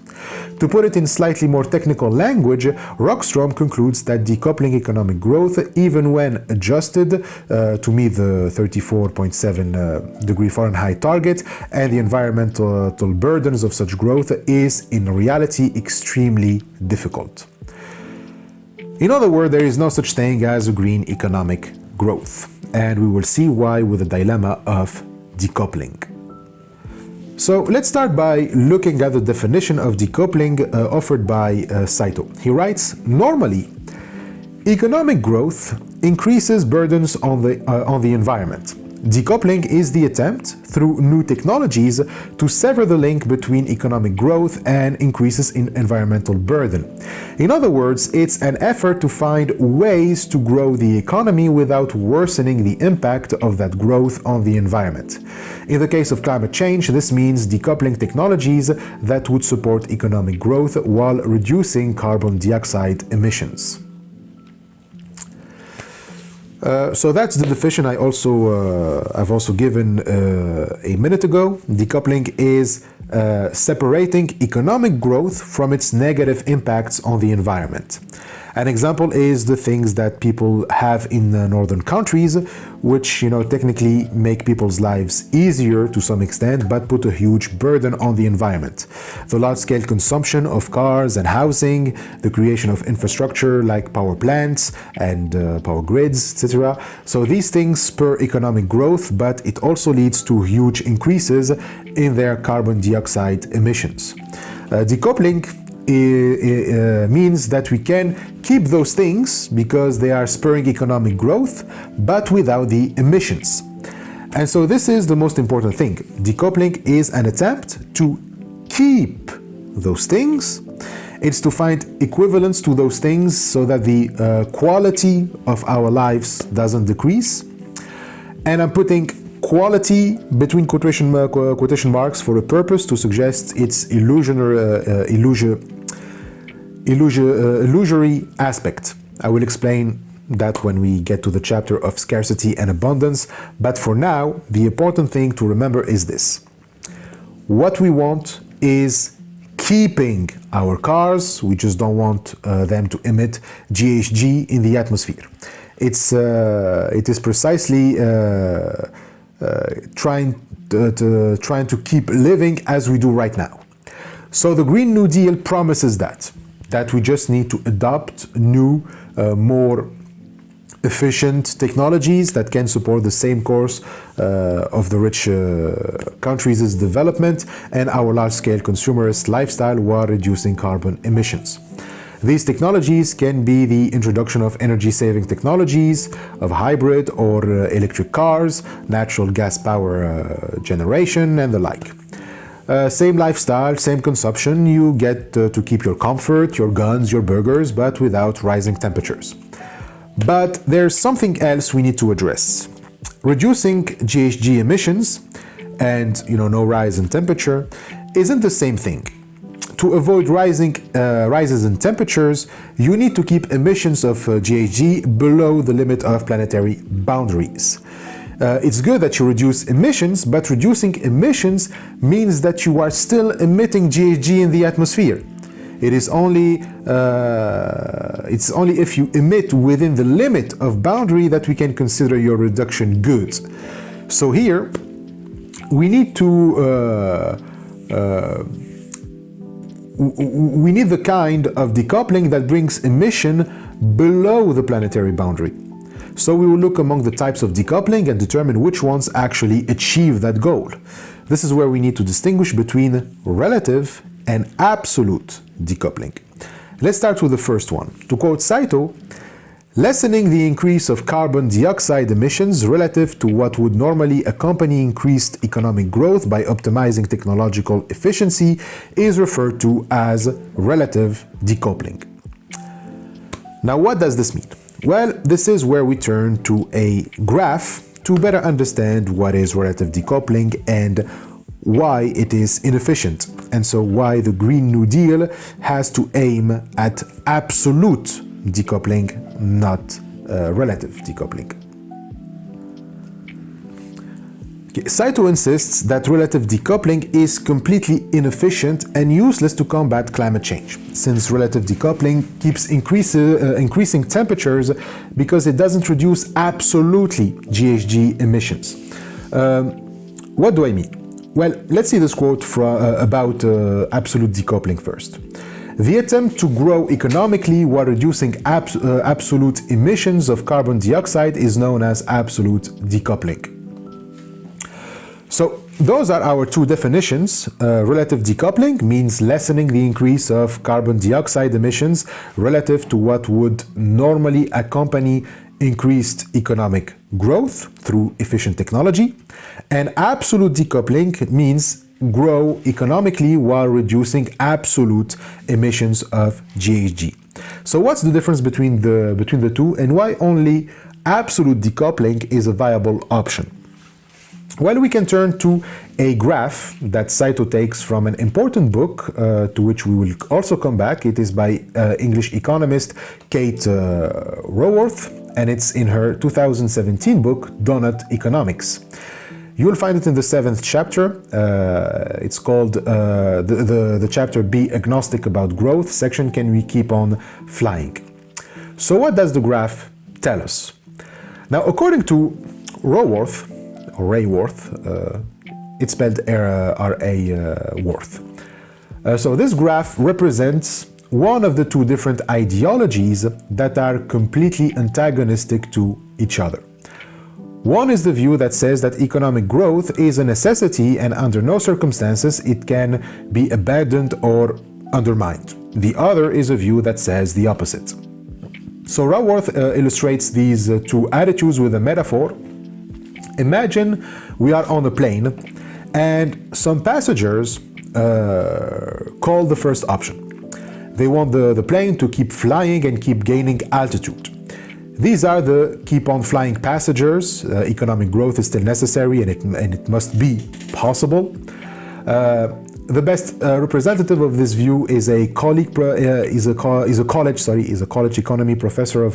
To put it in slightly more technical language, Rockstrom concludes that decoupling economic growth, even when adjusted to meet the 34.7 degree Fahrenheit target and the environmental burdens of such growth, is in reality extremely difficult. In other words, there is no such thing as a green economic growth, and we will see why with the dilemma of decoupling. So let's start by looking at the definition of decoupling offered by Saito. He writes, normally, economic growth increases burdens on the environment. Decoupling is the attempt, through new technologies, to sever the link between economic growth and increases in environmental burden. In other words, it's an effort to find ways to grow the economy without worsening the impact of that growth on the environment. In the case of climate change, this means decoupling technologies that would support economic growth while reducing carbon dioxide emissions. So that's the definition I've also given a minute ago. Decoupling is separating economic growth from its negative impacts on the environment. An example is the things that people have in northern countries, which technically make people's lives easier to some extent, but put a huge burden on the environment. The large-scale consumption of cars and housing, the creation of infrastructure like power plants and power grids, etc. So these things spur economic growth, but it also leads to huge increases in their carbon dioxide emissions. Decoupling means that we can keep those things because they are spurring economic growth, but without the emissions. And so this is the most important thing. Decoupling is an attempt to keep those things. It's to find equivalence to those things so that the quality of our lives doesn't decrease. And I'm putting quality between quotation marks for a purpose to suggest its illusory aspect. I will explain that when we get to the chapter of scarcity and abundance, but for now, the important thing to remember is this. What we want is keeping our cars. We just don't want them to emit GHG in the atmosphere. It is precisely trying to keep living as we do right now. So the Green New Deal promises that we just need to adopt new, more efficient technologies that can support the same course of the rich countries' development and our large-scale consumerist lifestyle while reducing carbon emissions. These technologies can be the introduction of energy-saving technologies, of hybrid or electric cars, natural gas power generation, and the like. Same lifestyle, same consumption, you get to keep your comfort, your guns, your burgers, but without rising temperatures. But there's something else we need to address. Reducing GHG emissions and no rise in temperature isn't the same thing. To avoid rises in temperatures, you need to keep emissions of GHG below the limit of planetary boundaries. It's good that you reduce emissions, but reducing emissions means that you are still emitting GHG in the atmosphere. It's only if you emit within the limit of boundary that we can consider your reduction good. So here, we need the kind of decoupling that brings emission below the planetary boundary. So we will look among the types of decoupling and determine which ones actually achieve that goal. This is where we need to distinguish between relative and absolute decoupling. Let's start with the first one. To quote Saito, lessening the increase of carbon dioxide emissions relative to what would normally accompany increased economic growth by optimizing technological efficiency is referred to as relative decoupling. Now, what does this mean? Well, this is where we turn to a graph to better understand what is relative decoupling and why it is inefficient, and so why the Green New Deal has to aim at absolute decoupling, not relative decoupling. Saito insists that relative decoupling is completely inefficient and useless to combat climate change, since relative decoupling keeps increasing temperatures because it doesn't reduce absolutely GHG emissions. What do I mean? Well, let's see this quote about absolute decoupling first. The attempt to grow economically while reducing absolute emissions of carbon dioxide is known as absolute decoupling. So those are our two definitions. Relative decoupling means lessening the increase of carbon dioxide emissions relative to what would normally accompany increased economic growth through efficient technology. And absolute decoupling means grow economically while reducing absolute emissions of GHG. So what's the difference between the two, and why only absolute decoupling is a viable option? Well, we can turn to a graph that Saito takes from an important book to which we will also come back. It is by English economist Kate Raworth, and it's in her 2017 book, Donut Economics. You'll find it in the 7th chapter. It's called the chapter Be Agnostic About Growth section, Can We Keep On Flying? So what does the graph tell us? Now, according to Raworth, it's spelled R-A Worth. So this graph represents one of the two different ideologies that are completely antagonistic to each other. One is the view that says that economic growth is a necessity and under no circumstances it can be abandoned or undermined. The other is a view that says the opposite. So Raworth illustrates these two attitudes with a metaphor. Imagine we are on a plane and some passengers call the first option. They want the plane to keep flying and keep gaining altitude. These are the keep on flying passengers. Economic growth is still necessary and it must be possible. The best representative of this view is a college economy professor of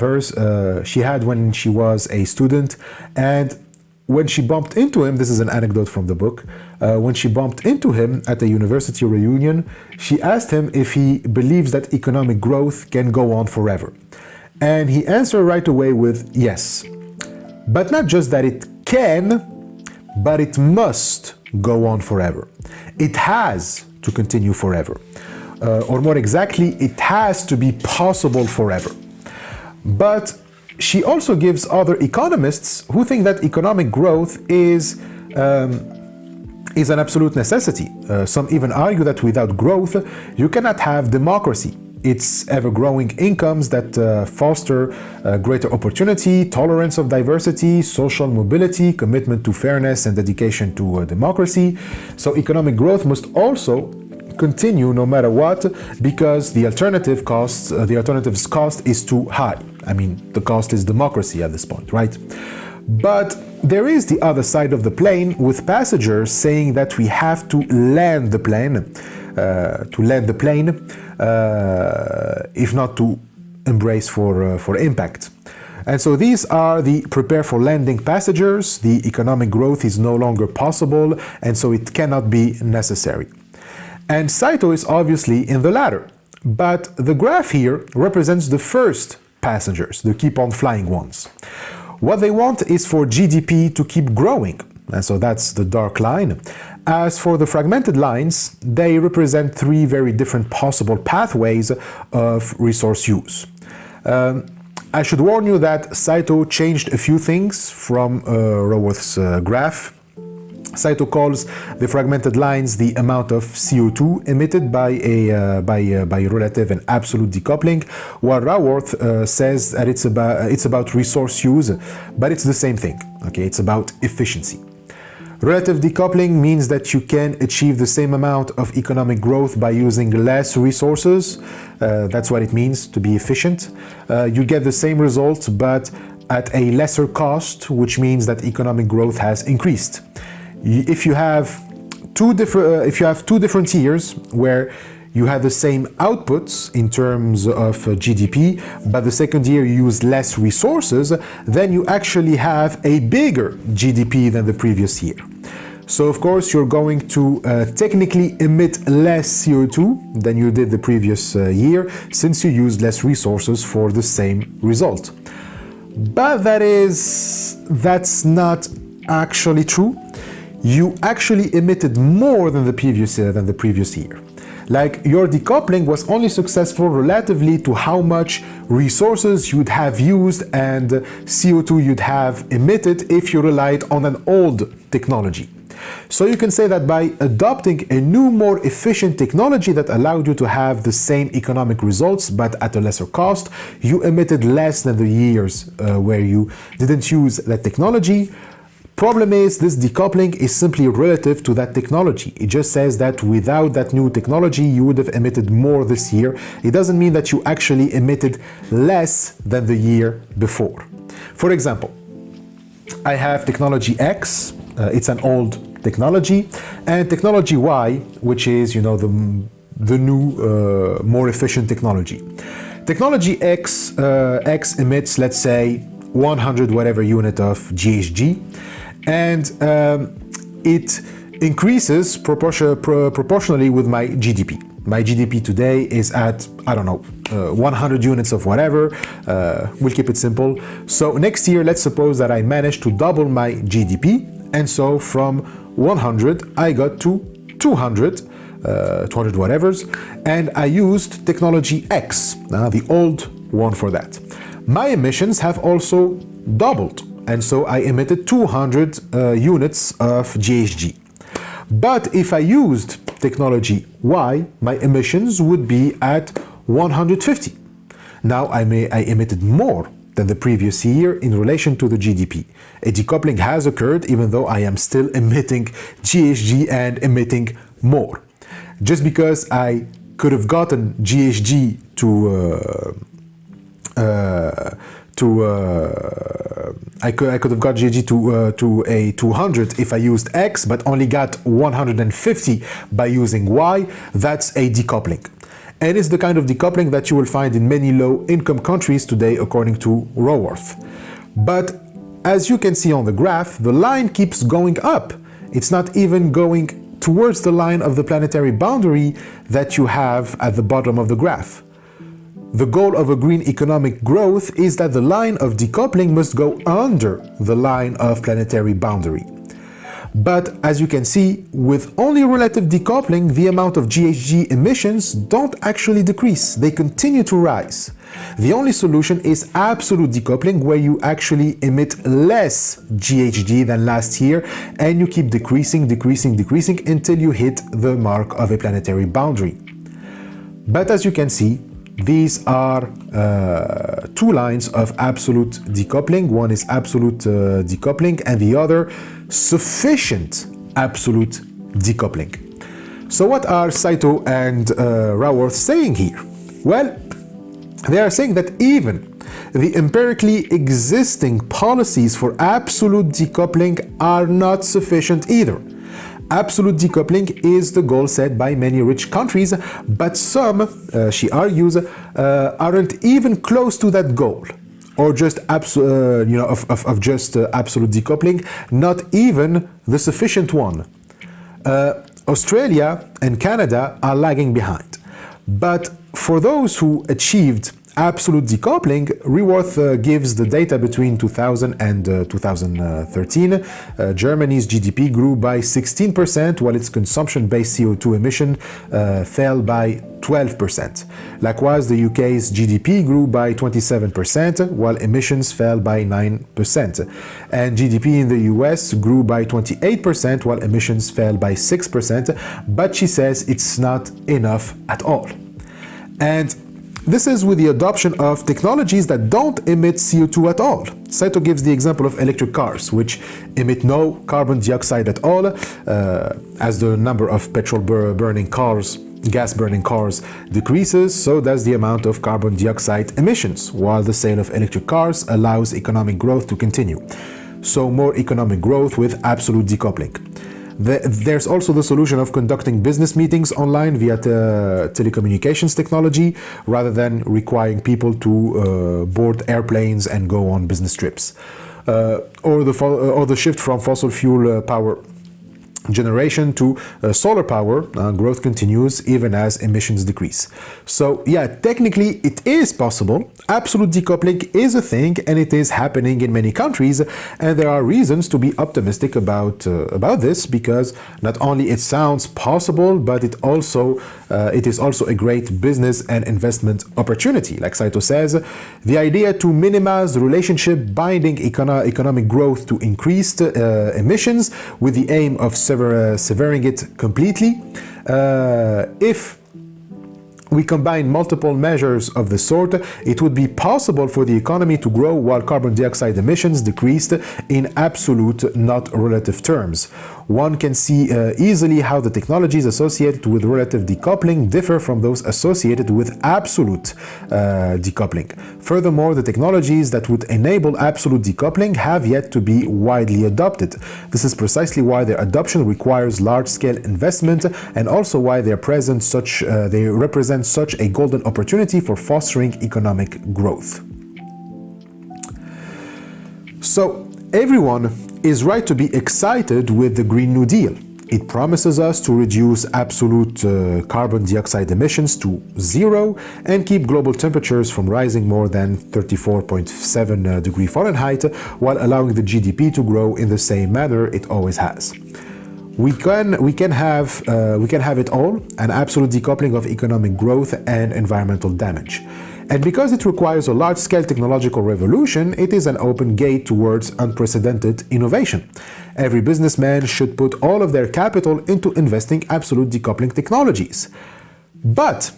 hers. She had when she was a student, and when she bumped into him, this is an anecdote from the book, when she bumped into him at a university reunion, she asked him if he believes that economic growth can go on forever. And he answered right away with yes. But not just that it can, but it must go on forever. It has to continue forever. Or more exactly, it has to be possible forever. But she also gives other economists who think that economic growth is an absolute necessity. Some even argue that without growth, you cannot have democracy. It's ever-growing incomes that foster greater opportunity, tolerance of diversity, social mobility, commitment to fairness, and dedication to democracy. So economic growth must also continue no matter what, because the alternative's cost is too high. I mean, the cost is democracy at this point, right? But there is the other side of the plane, with passengers saying that we have to land the plane, if not to embrace for impact. And so these are the prepare for landing passengers. The economic growth is no longer possible, and so it cannot be necessary. And Saito is obviously in the latter. But the graph here represents the first passengers, the keep on flying ones. What they want is for GDP to keep growing, and so that's the dark line. As for the fragmented lines, they represent three very different possible pathways of resource use. I should warn you that Saito changed a few things from Raworth's graph. Saito calls the fragmented lines the amount of CO2 emitted by relative and absolute decoupling, while Raworth says that it's about resource use, but it's the same thing. Okay, it's about efficiency. Relative decoupling means that you can achieve the same amount of economic growth by using less resources. That's what it means to be efficient. You get the same results, but at a lesser cost, which means that economic growth has increased. If you have two different years where you had the same outputs in terms of GDP, but the second year you used less resources, then you actually have a bigger GDP than the previous year. So of course you're going to technically emit less CO2 than you did the previous year, since you used less resources for the same result. But that's not actually true. You actually emitted more than the previous year. Like, your decoupling was only successful relatively to how much resources you'd have used and CO2 you'd have emitted if you relied on an old technology. So you can say that by adopting a new, more efficient technology that allowed you to have the same economic results but at a lesser cost, you emitted less than the years where you didn't use that technology. Problem is, this decoupling is simply relative to that technology. It just says that without that new technology, you would have emitted more this year. It doesn't mean that you actually emitted less than the year before. For example, I have technology X, it's an old technology, and technology Y, which is, the new, more efficient technology. Technology X emits, let's say, 100 whatever unit of GHG, and it increases proportionally with my GDP. My GDP today is at, 100 units of whatever. We'll keep it simple. So next year, let's suppose that I managed to double my GDP, and so from 100 I got to 200 whatevers, and I used technology X, the old one for that. My emissions have also doubled, and so I emitted 200 units of GHG. But if I used technology Y, my emissions would be at 150. Now I emitted more than the previous year in relation to the GDP. A decoupling has occurred, even though I am still emitting GHG and emitting more. Just because I could have gotten GHG I could have got GHG to a 200 if I used X, but only got 150 by using Y. That's a decoupling. And it's the kind of decoupling that you will find in many low-income countries today, according to Raworth. But as you can see on the graph, the line keeps going up. It's not even going towards the line of the planetary boundary that you have at the bottom of the graph. The goal of a green economic growth is that the line of decoupling must go under the line of planetary boundary. But as you can see, with only relative decoupling, the amount of GHG emissions don't actually decrease, they continue to rise. The only solution is absolute decoupling, where you actually emit less GHG than last year, and you keep decreasing until you hit the mark of a planetary boundary. But as you can see, these are two lines of absolute decoupling. One is absolute decoupling, and the other sufficient absolute decoupling. So what are Saito and Raworth saying here? Well, they are saying that even the empirically existing policies for absolute decoupling are not sufficient either. Absolute decoupling is the goal set by many rich countries, but some, she argues, aren't even close to that goal, or just absolute decoupling, not even the sufficient one. Australia and Canada are lagging behind, but for those who achieved absolute decoupling, Raworth gives the data between 2000 and 2013. Germany's GDP grew by 16%, while its consumption-based CO2 emission fell by 12%. Likewise, the UK's GDP grew by 27%, while emissions fell by 9%. And GDP in the US grew by 28%, while emissions fell by 6%, but she says it's not enough at all. And this is with the adoption of technologies that don't emit CO2 at all. Saito gives the example of electric cars, which emit no carbon dioxide at all. As the number of petrol-burning cars, gas-burning cars decreases, so does the amount of carbon dioxide emissions, while the sale of electric cars allows economic growth to continue. So more economic growth with absolute decoupling. There's also the solution of conducting business meetings online via telecommunications technology, rather than requiring people to board airplanes and go on business trips. Or the shift from fossil fuel power generation to solar power. Growth continues even as emissions decrease. So yeah, technically it is possible. Absolute decoupling is a thing, and it is happening in many countries, and there are reasons to be optimistic about this, because not only it sounds possible, but it is also a great business and investment opportunity. Like Saito says, the idea to minimize the relationship binding economic growth to increased emissions with the aim of severing it completely. If we combine multiple measures of the sort, it would be possible for the economy to grow while carbon dioxide emissions decreased in absolute, not relative terms. One can see easily how the technologies associated with relative decoupling differ from those associated with absolute decoupling. Furthermore, the technologies that would enable absolute decoupling have yet to be widely adopted. This is precisely why their adoption requires large-scale investment, and also why they represent such a golden opportunity for fostering economic growth. So, everyone is right to be excited with the Green New Deal. It promises us to reduce absolute carbon dioxide emissions to zero and keep global temperatures from rising more than 34.7 degrees Fahrenheit, while allowing the GDP to grow in the same manner it always has. We can have it all: an absolute decoupling of economic growth and environmental damage. And because it requires a large-scale technological revolution, it is an open gate towards unprecedented innovation. Every businessman should put all of their capital into investing absolute decoupling technologies. But,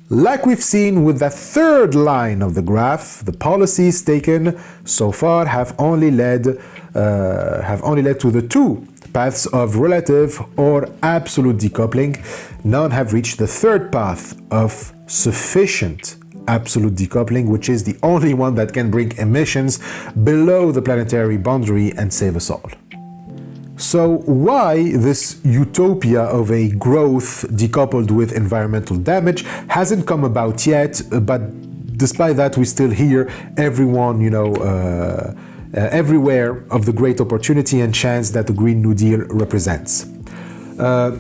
like we've seen with the third line of the graph, the policies taken so far have only led to the two paths of relative or absolute decoupling. None have reached the third path of sufficient absolute decoupling, which is the only one that can bring emissions below the planetary boundary and save us all. So why this utopia of a growth decoupled with environmental damage hasn't come about yet, but despite that we still hear everyone, everywhere of the great opportunity and chance that the Green New Deal represents.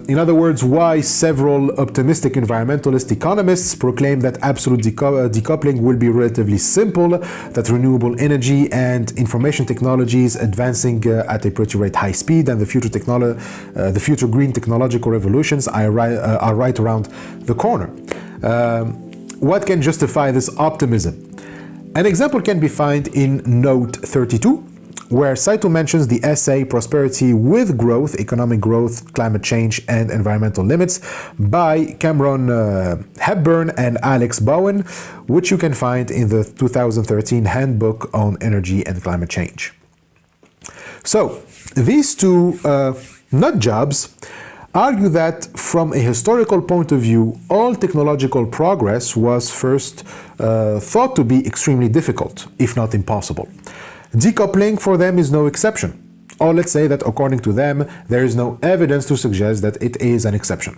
In other words, why several optimistic environmentalist economists proclaim that absolute decoupling will be relatively simple, that renewable energy and information technologies advancing at a pretty high speed, and the future green technological revolutions are right around the corner. What can justify this optimism? An example can be found in note 32, where Saito mentions the essay Prosperity with Growth, Economic Growth, Climate Change and Environmental Limits by Cameron Hepburn and Alex Bowen, which you can find in the 2013 Handbook on Energy and Climate Change. So, these two nut jobs argue that from a historical point of view, all technological progress was first thought to be extremely difficult, if not impossible. Decoupling for them is no exception, or let's say that according to them, there is no evidence to suggest that it is an exception.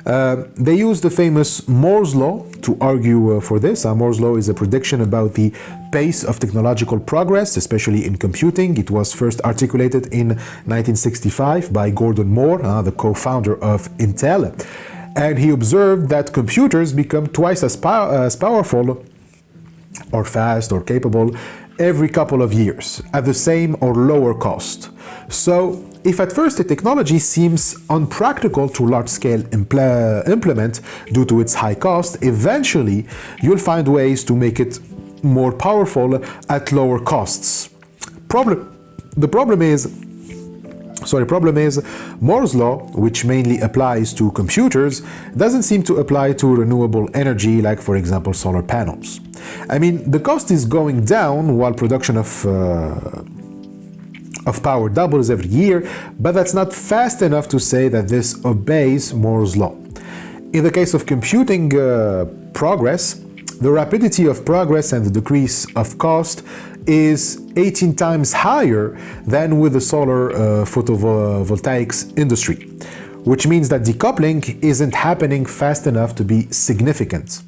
They use the famous Moore's Law to argue for this. Moore's Law is a prediction about the pace of technological progress, especially in computing. It was first articulated in 1965 by Gordon Moore, the co-founder of Intel. And he observed that computers become twice as powerful or fast or capable every couple of years at the same or lower cost. So if at first the technology seems unpractical to large-scale implement due to its high cost, eventually you'll find ways to make it more powerful at lower costs. The problem is Moore's Law, which mainly applies to computers, doesn't seem to apply to renewable energy, like for example solar panels. I mean, the cost is going down while production of power doubles every year, but that's not fast enough to say that this obeys Moore's Law. In the case of computing progress, the rapidity of progress and the decrease of cost is 18 times higher than with the solar photovoltaics industry, which means that decoupling isn't happening fast enough to be significant.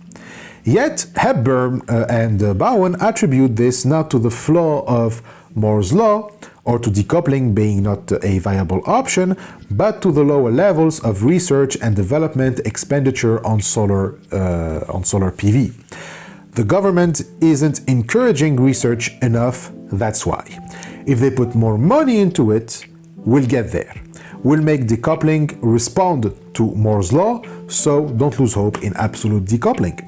Yet Hepburn and Bowen attribute this not to the flaw of Moore's law or to decoupling being not a viable option, but to the lower levels of research and development expenditure on solar PV. The government isn't encouraging research enough, that's why. If they put more money into it, we'll get there. We'll make decoupling respond to Moore's law, so don't lose hope in absolute decoupling.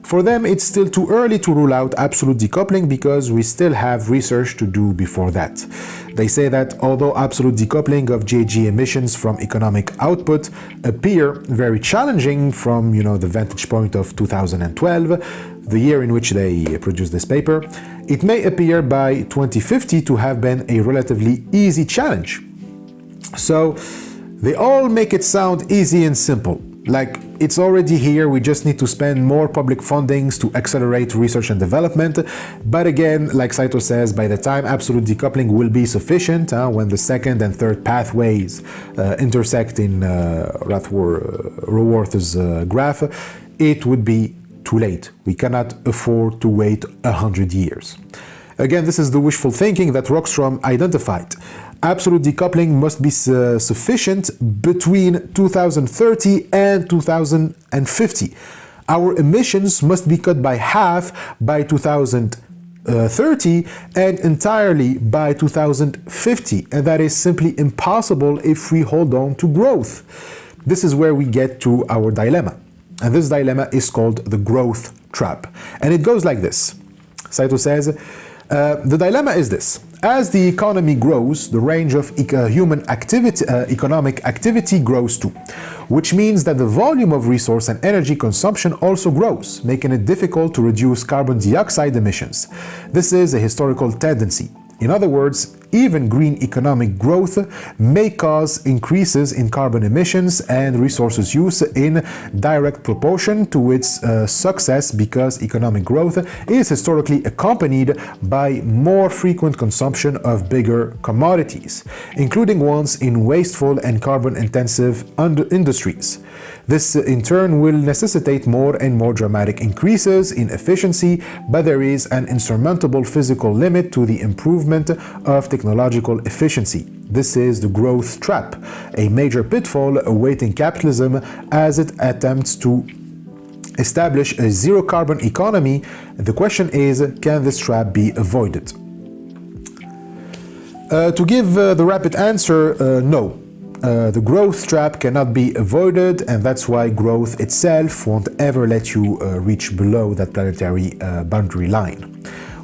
For them, it's still too early to rule out absolute decoupling because we still have research to do before that. They say that although absolute decoupling of GHG emissions from economic output appear very challenging from, the vantage point of 2012, the year in which they produced this paper, it may appear by 2050 to have been a relatively easy challenge. So they all make it sound easy and simple. Like, it's already here, we just need to spend more public fundings to accelerate research and development. But again, like Saito says, by the time absolute decoupling will be sufficient, when the second and third pathways intersect in Raworth's graph, it would be too late. We cannot afford to wait 100 years. Again, this is the wishful thinking that Rockstrom identified. Absolute decoupling must be sufficient between 2030 and 2050. Our emissions must be cut by half by 2030 and entirely by 2050, and that is simply impossible if we hold on to growth. This is where we get to our dilemma, and this dilemma is called the growth trap, and it goes like this. Saito says, the dilemma is this. As the economy grows, the range of human activity, economic activity grows too, which means that the volume of resource and energy consumption also grows, making it difficult to reduce carbon dioxide emissions. This is a historical tendency. In other words, even green economic growth may cause increases in carbon emissions and resources use in direct proportion to its success, because economic growth is historically accompanied by more frequent consumption of bigger commodities, including ones in wasteful and carbon-intensive industries. This in turn will necessitate more and more dramatic increases in efficiency, but there is an insurmountable physical limit to the improvement of technological efficiency. This is the growth trap, a major pitfall awaiting capitalism as it attempts to establish a zero-carbon economy. The question is, can this trap be avoided? To give the rapid answer, no. The growth trap cannot be avoided, and that's why growth itself won't ever let you reach below that planetary boundary line.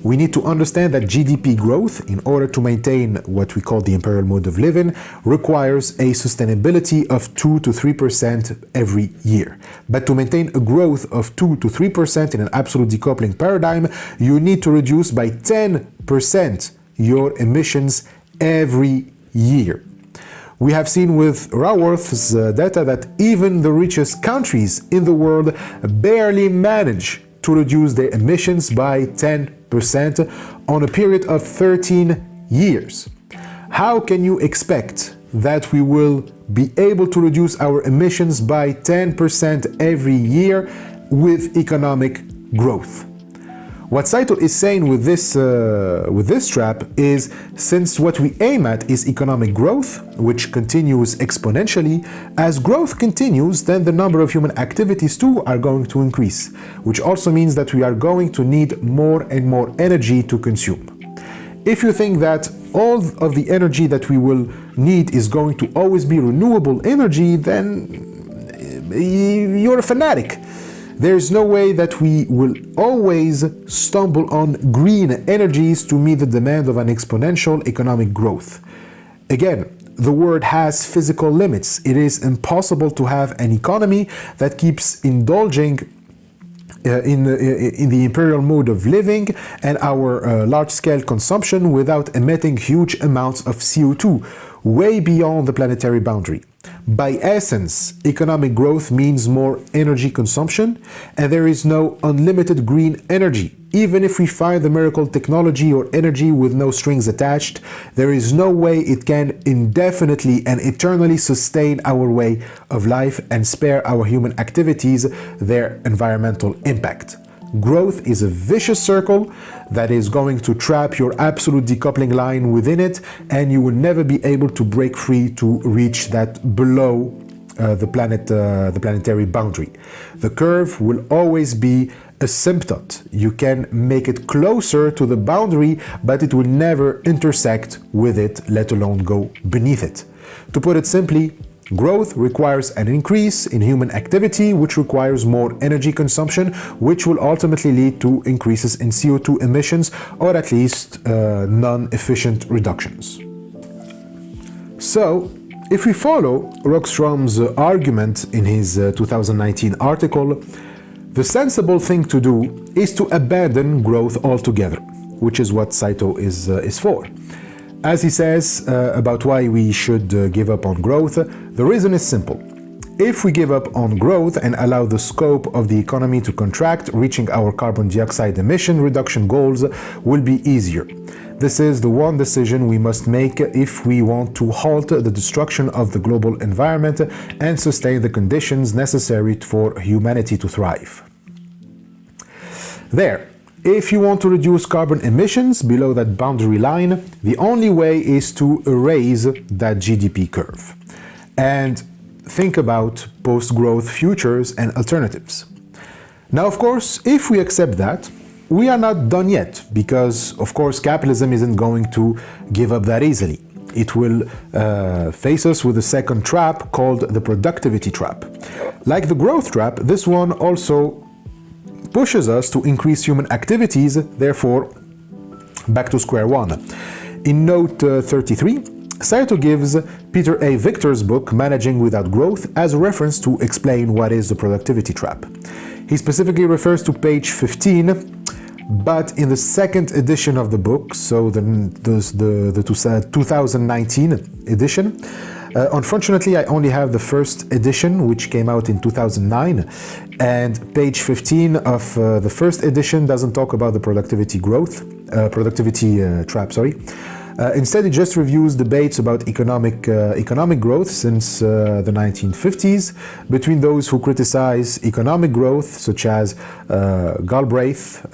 We need to understand that GDP growth, in order to maintain what we call the imperial mode of living, requires a sustainability of 2 to 3% every year. But to maintain a growth of 2 to 3% in an absolute decoupling paradigm, you need to reduce by 10% your emissions every year. We have seen with Raworth's data that even the richest countries in the world barely manage to reduce their emissions by 10% on a period of 13 years. How can you expect that we will be able to reduce our emissions by 10% every year with economic growth? What Saito is saying with this trap is, since what we aim at is economic growth, which continues exponentially, as growth continues, then the number of human activities too are going to increase, which also means that we are going to need more and more energy to consume. If you think that all of the energy that we will need is going to always be renewable energy, then you're a fanatic. There's no way that we will always stumble on green energies to meet the demand of an exponential economic growth. Again, the world has physical limits. It is impossible to have an economy that keeps indulging in the imperial mode of living and our large-scale consumption without emitting huge amounts of CO2, way beyond the planetary boundary. By essence, economic growth means more energy consumption, and there is no unlimited green energy. Even if we find the miracle technology or energy with no strings attached, there is no way it can indefinitely and eternally sustain our way of life and spare our human activities their environmental impact. Growth is a vicious circle that is going to trap your absolute decoupling line within it, and you will never be able to break free to reach that below the planetary boundary. The curve will always be asymptote. You can make it closer to the boundary, but it will never intersect with it, let alone go beneath it. To put it simply, growth requires an increase in human activity, which requires more energy consumption, which will ultimately lead to increases in CO2 emissions, or at least non-efficient reductions. So, if we follow Rockstrom's argument in his 2019 article, the sensible thing to do is to abandon growth altogether, which is what Saito is for. As he says about why we should give up on growth, the reason is simple. If we give up on growth and allow the scope of the economy to contract, reaching our carbon dioxide emission reduction goals will be easier. This is the one decision we must make if we want to halt the destruction of the global environment and sustain the conditions necessary for humanity to thrive. There. If you want to reduce carbon emissions below that boundary line, the only way is to erase that GDP curve and think about post-growth futures and alternatives. Now, of course, if we accept that, we are not done yet, because, of course, capitalism isn't going to give up that easily. It will face us with a second trap called the productivity trap. Like the growth trap, this one also pushes us to increase human activities, therefore back to square one. In note 33, Saito gives Peter A. Victor's book Managing Without Growth as a reference to explain what is the productivity trap. He specifically refers to page 15, but in the second edition of the book, so the 2019 edition, unfortunately, I only have the first edition, which came out in 2009, and page 15 of the first edition doesn't talk about the productivity trap. Instead, it just reviews debates about economic growth since the 1950s between those who criticize economic growth, such as Galbraith,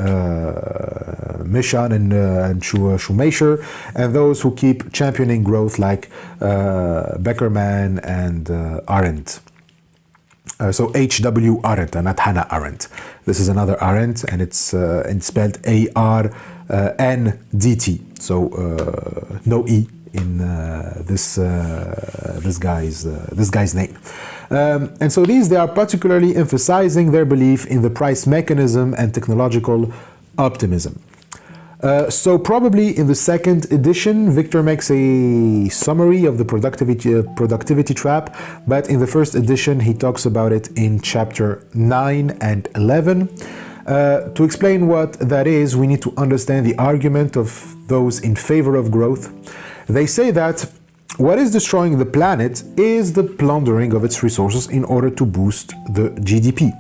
Mission, and Schumacher, and those who keep championing growth like Beckerman and Arendt. So H.W. Arendt, not Hannah Arendt. This is another Arendt, and it's spelled A-R-N-D-T. So no E in this guy's name. And so they are particularly emphasizing their belief in the price mechanism and technological optimism. So probably in the second edition, Victor makes a summary of the productivity trap, but in the first edition, he talks about it in chapter 9 and 11. To explain what that is, we need to understand the argument of those in favor of growth. They say that what is destroying the planet is the plundering of its resources in order to boost the GDP.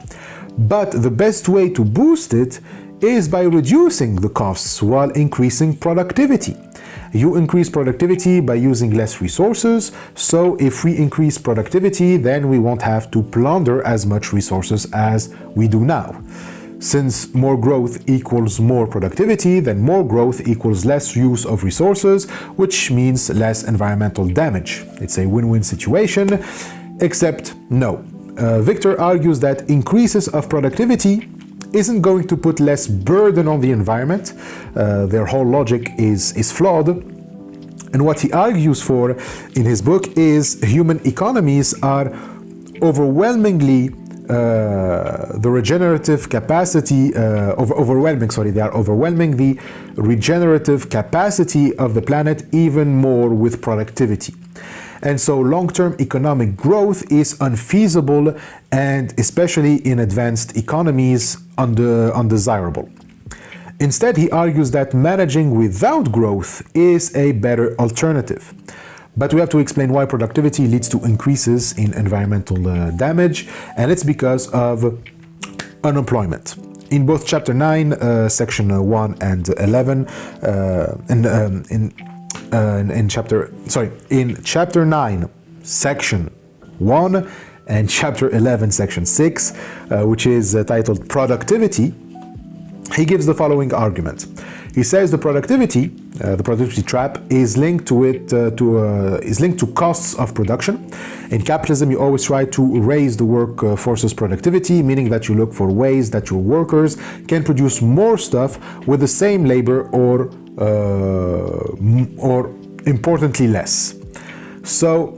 But the best way to boost it is by reducing the costs while increasing productivity. You increase productivity by using less resources, so if we increase productivity, then we won't have to plunder as much resources as we do now. Since more growth equals more productivity, then more growth equals less use of resources, which means less environmental damage. It's a win-win situation, except no. Victor argues that increases of productivity isn't going to put less burden on the environment. Their whole logic is flawed. And what he argues for in his book is human economies are overwhelmingly the regenerative capacity, they are overwhelming the regenerative capacity of the planet even more with productivity. And so long-term economic growth is unfeasible and especially in advanced economies undesirable. Instead, he argues that managing without growth is a better alternative. But we have to explain why productivity leads to increases in environmental damage, and it's because of unemployment. in both chapter 9, section 1 and 11, in chapter 9, section 1 and chapter 11, section 6, which is titled Productivity, he gives the following argument. He says the productivity trap is linked to costs of production. In capitalism, you always try to raise the workforce's productivity, meaning that you look for ways that your workers can produce more stuff with the same labor or importantly less. So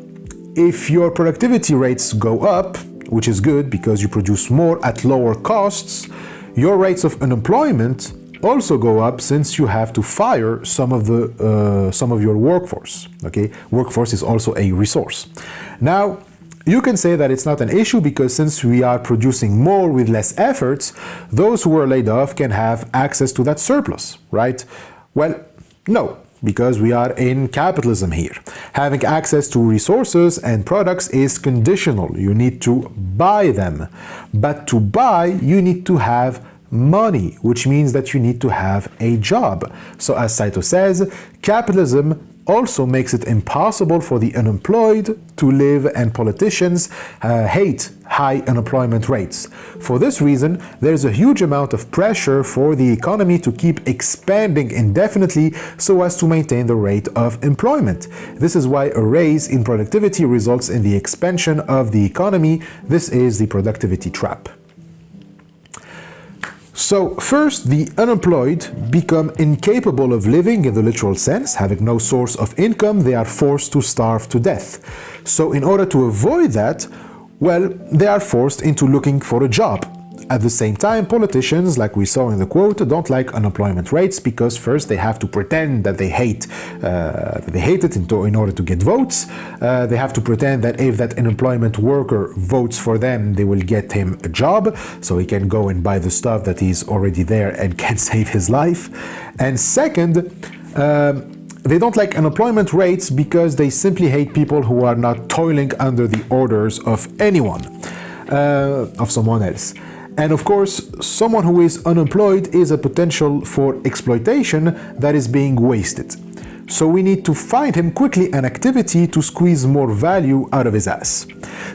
if your productivity rates go up, which is good because you produce more at lower costs, your rates of unemployment also go up since you have to fire some of your workforce. Okay, workforce is also a resource. Now, you can say that it's not an issue because since we are producing more with less efforts, those who are laid off can have access to that surplus, right? Well, no, because we are in capitalism here. Having access to resources and products is conditional. You need to buy them. But to buy, you need to have money, which means that you need to have a job. So as Saito says, capitalism also makes it impossible for the unemployed to live, and politicians hate high unemployment rates. For this reason, there's a huge amount of pressure for the economy to keep expanding indefinitely so as to maintain the rate of employment. This is why a raise in productivity results in the expansion of the economy. This is the productivity trap. So first, the unemployed become incapable of living in the literal sense. Having no source of income, they are forced to starve to death. So in order to avoid that, well, they are forced into looking for a job. At the same time, politicians, like we saw in the quote, don't like unemployment rates because first they have to pretend that they hate it in order to get votes. They have to pretend that if that unemployment worker votes for them, they will get him a job, so he can go and buy the stuff that is already there and can save his life. And second, they don't like unemployment rates because they simply hate people who are not toiling under the orders of anyone, of someone else. And of course, someone who is unemployed is a potential for exploitation that is being wasted. So we need to find him quickly an activity to squeeze more value out of his ass.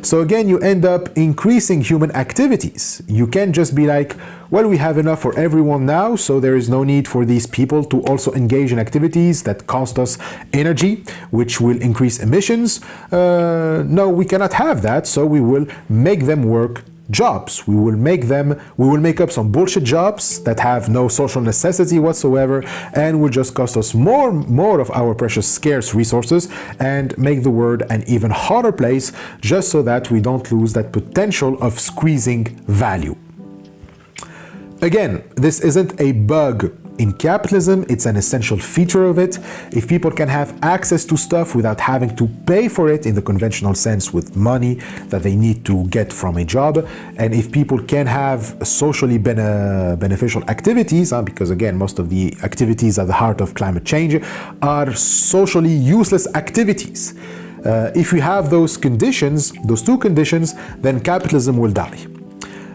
So again, you end up increasing human activities. You can't just be like, well, we have enough for everyone now, so there is no need for these people to also engage in activities that cost us energy, which will increase emissions. No, we cannot have that, so we will make them work jobs. We will make up some bullshit jobs that have no social necessity whatsoever and will just cost us more of our precious scarce resources and make the world an even harder place, just so that we don't lose that potential of squeezing value. Again, this isn't a bug in capitalism, it's an essential feature of it. If people can have access to stuff without having to pay for it in the conventional sense with money that they need to get from a job, and if people can have socially beneficial activities, because again, most of the activities at the heart of climate change are socially useless activities. If we have those conditions, those two conditions, then capitalism will die.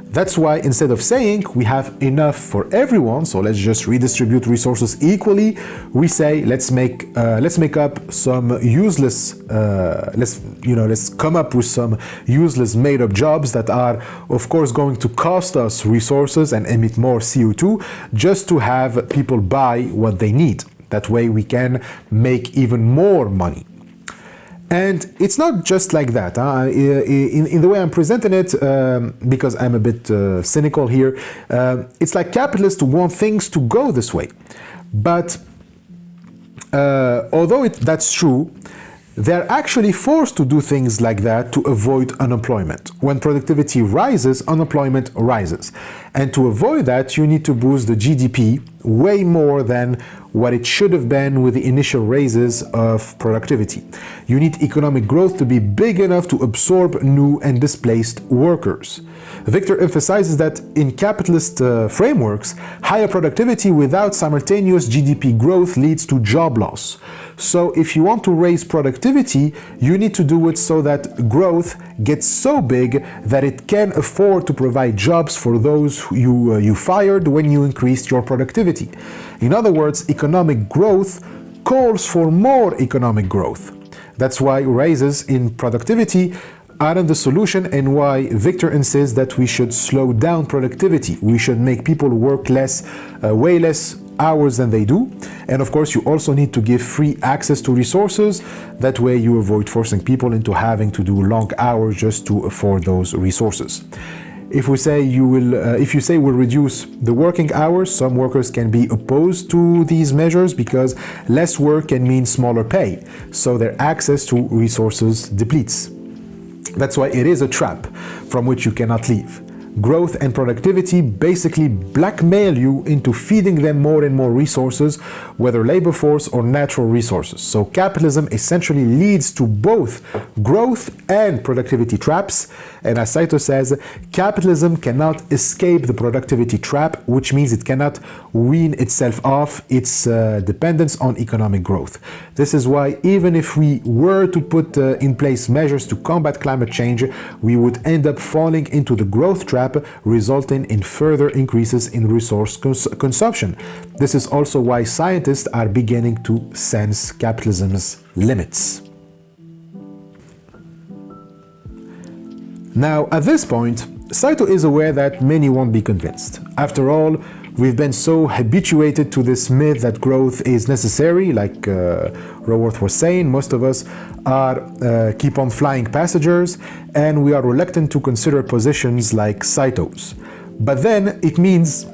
That's why instead of saying we have enough for everyone, so let's just redistribute resources equally, we say let's make up some useless, let's come up with some useless made-up jobs that are, of course, going to cost us resources and emit more CO2, just to have people buy what they need. That way we can make even more money. And it's not just like that. In the way I'm presenting it, because I'm a bit cynical here, it's like capitalists want things to go this way. But although that's true, they're actually forced to do things like that to avoid unemployment. When productivity rises, unemployment rises. And to avoid that, you need to boost the GDP, way more than what it should have been with the initial raises of productivity. You need economic growth to be big enough to absorb new and displaced workers. Victor emphasizes that in capitalist frameworks, higher productivity without simultaneous GDP growth leads to job loss. So if you want to raise productivity, you need to do it so that growth gets so big that it can afford to provide jobs for those you fired when you increased your productivity. In other words, economic growth calls for more economic growth. That's why raises in productivity aren't the solution, and why Victor insists that we should slow down productivity. We should make people work less, way less hours than they do. And of course, you also need to give free access to resources. That way you avoid forcing people into having to do long hours just to afford those resources. If we say if you say we'll reduce the working hours, some workers can be opposed to these measures because less work can mean smaller pay, so their access to resources depletes. That's why it is a trap from which you cannot leave. Growth and productivity basically blackmail you into feeding them more and more resources, whether labor force or natural resources. So capitalism essentially leads to both growth and productivity traps. And as Saito says, capitalism cannot escape the productivity trap, which means it cannot wean itself off its dependence on economic growth. This is why even if we were to put in place measures to combat climate change, we would end up falling into the growth trap, resulting in further increases in resource consumption. This is also why scientists are beginning to sense capitalism's limits. Now, at this point, Saito is aware that many won't be convinced. After all, we've been so habituated to this myth that growth is necessary, like Raworth was saying. Most of us are keep on flying passengers, and we are reluctant to consider positions like Saito's. But then it means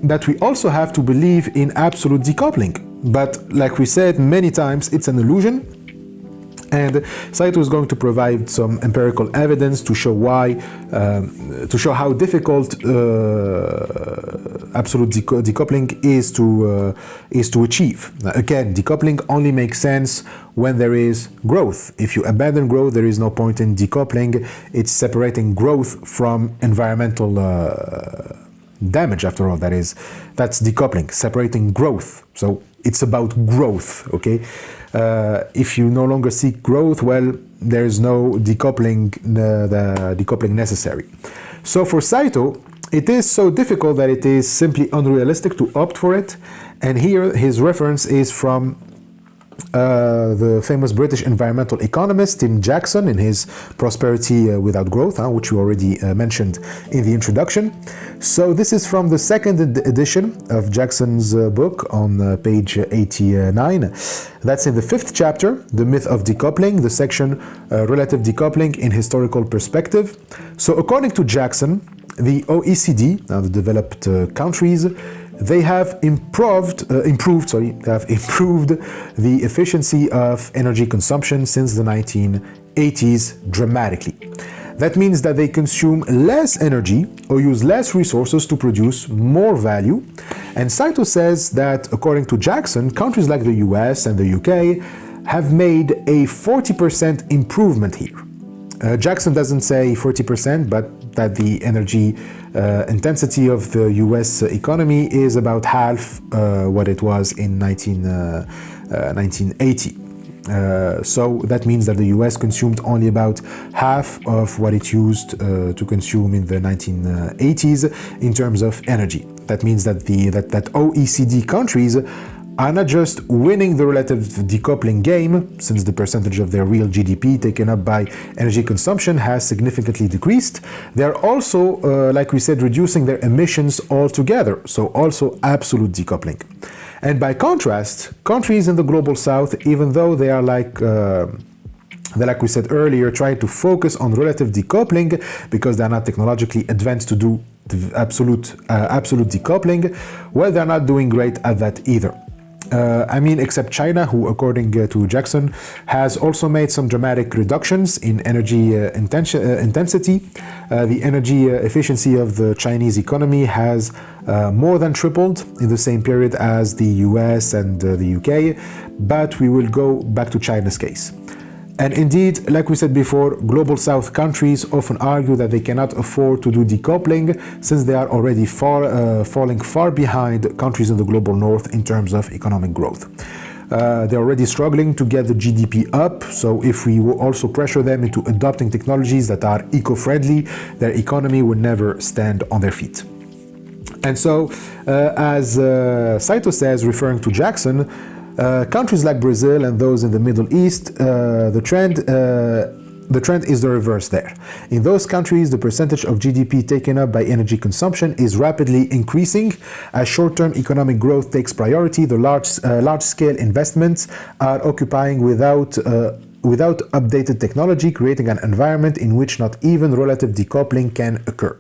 that we also have to believe in absolute decoupling. But like we said many times, it's an illusion. And Saito is going to provide some empirical evidence to show why, to show how difficult absolute decoupling is to achieve. Again, decoupling only makes sense when there is growth. If you abandon growth, there is no point in decoupling. It's separating growth from environmental damage. After all, that's decoupling, separating growth. So it's about growth, okay? If you no longer seek growth, well, there's no decoupling, the decoupling necessary. So for Saito, it is so difficult that it is simply unrealistic to opt for it. And here his reference is from the famous British environmental economist Tim Jackson in his Prosperity Without Growth, which we already mentioned in the introduction. So this is from the second edition of Jackson's book on page 89. That's in the 5th chapter, The Myth of Decoupling, the section Relative Decoupling in Historical Perspective. So according to Jackson, the OECD, the developed countries, they have improved the efficiency of energy consumption since the 1980s dramatically. That means that they consume less energy or use less resources to produce more value. And Saito says that, according to Jackson, countries like the US and the UK have made a 40% improvement here. Jackson doesn't say 40%, but that the energy intensity of the US economy is about half what it was in 1980. So that means that the US consumed only about half of what it used to consume in the 1980s in terms of energy. That means that that OECD countries are not just winning the relative decoupling game, since the percentage of their real GDP taken up by energy consumption has significantly decreased. They are also, like we said, reducing their emissions altogether, so also absolute decoupling. And by contrast, countries in the global south, even though they are like we said earlier, trying to focus on relative decoupling because they are not technologically advanced to do absolute decoupling, well, they're not doing great at that either. I mean, except China, who, according to Jackson, has also made some dramatic reductions in energy intensity. The energy efficiency of the Chinese economy has more than tripled in the same period as the US and the UK, but we will go back to China's case. And indeed, like we said before, Global South countries often argue that they cannot afford to do decoupling since they are already falling far behind countries in the Global North in terms of economic growth. They're already struggling to get the GDP up, so if we will also pressure them into adopting technologies that are eco-friendly, their economy will never stand on their feet. And so, as Saito says, referring to Jackson, countries like Brazil and those in the Middle East, the trend is the reverse there. In those countries, the percentage of GDP taken up by energy consumption is rapidly increasing. As short-term economic growth takes priority, the large-scale investments are occupying without updated technology, creating an environment in which not even relative decoupling can occur.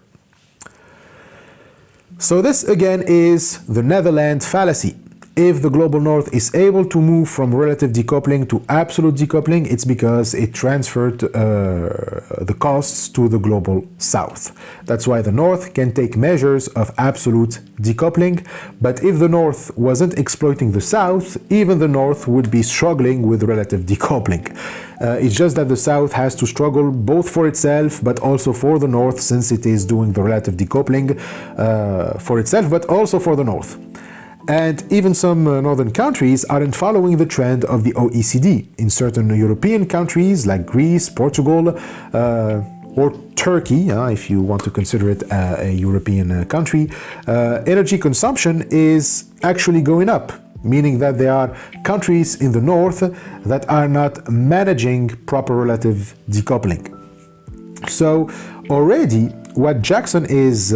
So this again is the Netherlands fallacy. If the Global North is able to move from relative decoupling to absolute decoupling, it's because it transferred the costs to the Global South. That's why the North can take measures of absolute decoupling, but if the North wasn't exploiting the South, even the North would be struggling with relative decoupling. It's just that the South has to struggle both for itself, but also for the North, since it is doing the relative decoupling for itself, but also for the North. And even some northern countries aren't following the trend of the OECD. In certain European countries like Greece, Portugal, or Turkey, if you want to consider it a European country, energy consumption is actually going up, meaning that there are countries in the north that are not managing proper relative decoupling. So already what Jackson is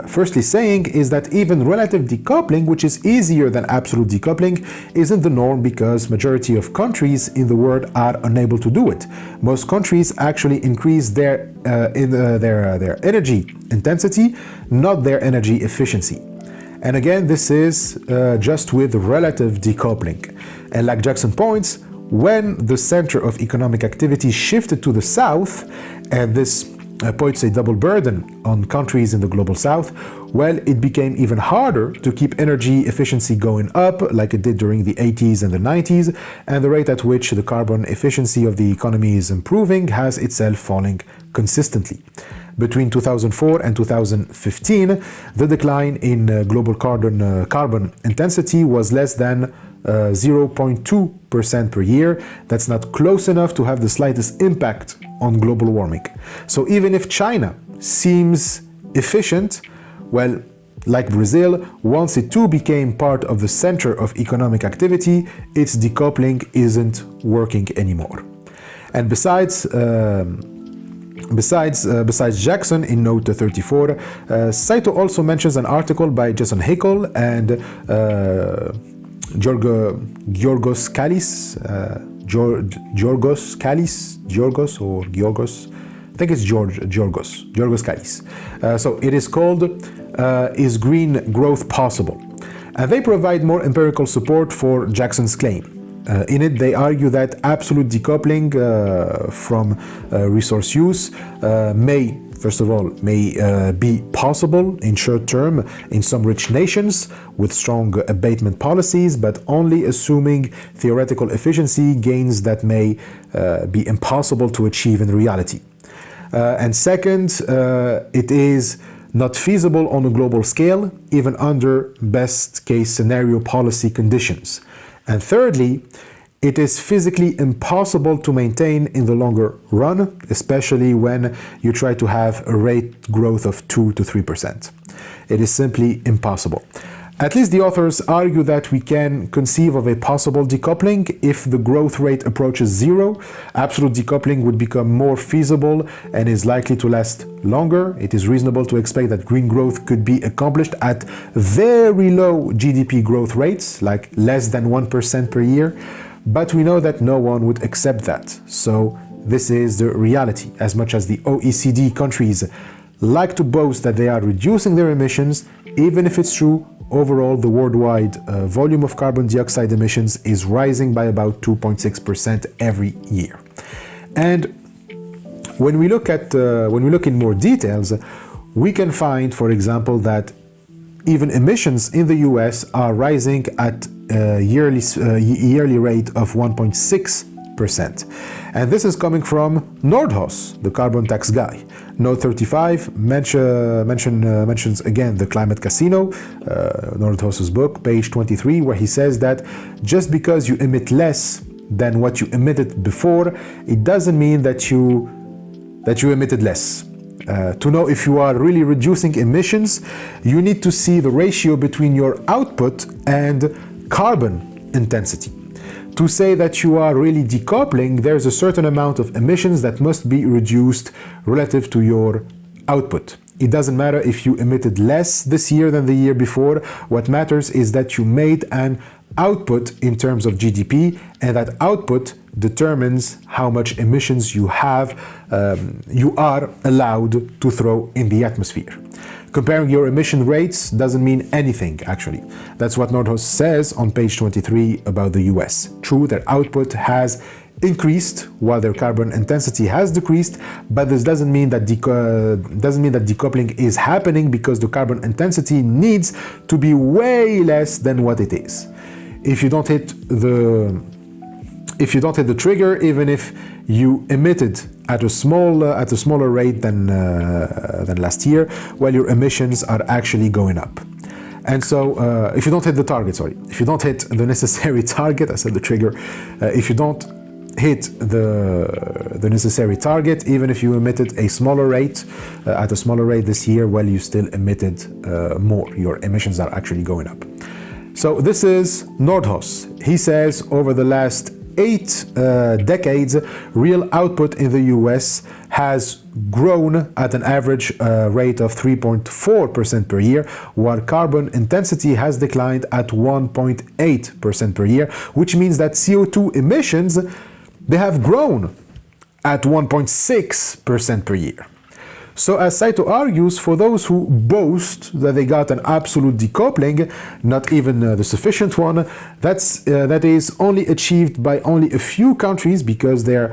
firstly saying is that even relative decoupling, which is easier than absolute decoupling, isn't the norm because majority of countries in the world are unable to do it. Most countries actually increase their energy intensity, not their energy efficiency. And again, this is just with relative decoupling. And like Jackson points, when the center of economic activity shifted to the south, and this puts a double burden on countries in the Global South, well, it became even harder to keep energy efficiency going up like it did during the 80s and the 90s, and the rate at which the carbon efficiency of the economy is improving has itself falling consistently. Between 2004 and 2015, the decline in global carbon intensity was less than 0.2% per year. That's not close enough to have the slightest impact on global warming. So even if China seems efficient, well, like Brazil, once it too became part of the center of economic activity, its decoupling isn't working anymore. And besides Jackson, in note 34, Saito also mentions an article by Jason Hickel and Giorgos Kallis, I think it's Giorgos Kallis. So it is called Is Green Growth Possible? And they provide more empirical support for Jackson's claim. In it, they argue that absolute decoupling from resource use may be possible in short term in some rich nations with strong abatement policies, but only assuming theoretical efficiency gains that may be impossible to achieve in reality. And second, it is not feasible on a global scale, even under best case scenario policy conditions. And thirdly, it is physically impossible to maintain in the longer run, especially when you try to have a rate growth of 2 to 3%. It is simply impossible. At least the authors argue that we can conceive of a possible decoupling if the growth rate approaches zero. Absolute decoupling would become more feasible and is likely to last longer. It is reasonable to expect that green growth could be accomplished at very low GDP growth rates, like less than 1% per year. But we know that no one would accept that. So this is the reality. As much as the OECD countries like to boast that they are reducing their emissions, even if it's true, overall the worldwide volume of carbon dioxide emissions is rising by about 2.6% every year. And when we look in more details, we can find, for example, that even emissions in the US are rising at a yearly rate of 1.6%. And this is coming from Nordhaus, the carbon tax guy. Note 35 mentions again the climate casino, Nordhaus's book, page 23, where he says that just because you emit less than what you emitted before, it doesn't mean that you emitted less. To know if you are really reducing emissions, you need to see the ratio between your output and carbon intensity. To say that you are really decoupling, there's a certain amount of emissions that must be reduced relative to your output. It doesn't matter if you emitted less this year than the year before. What matters is that you made an output in terms of GDP, and that output determines how much emissions you are allowed to throw in the atmosphere. Comparing your emission rates doesn't mean anything, actually. That's what Nordhaus says on page 23 about the US. True, their output has increased while their carbon intensity has decreased, but this doesn't mean that decoupling is happening, because the carbon intensity needs to be way less than what it is. If you don't hit the trigger, even if you emitted at a smaller rate than last year, well, your emissions are actually going up. And so, if you don't hit the target, if you don't hit the necessary target, I said the trigger, if you don't hit the necessary target, even if you emitted a smaller rate, at a smaller rate this year, well, you still emitted more. Your emissions are actually going up. So this is Nordhaus. He says over the last 8 decades, real output in the US has grown at an average rate of 3.4% per year, while carbon intensity has declined at 1.8% per year, which means that CO2 emissions, they have grown at 1.6% per year. So as Saito argues, for those who boast that they got an absolute decoupling, not even the sufficient one, that is only achieved by only a few countries because they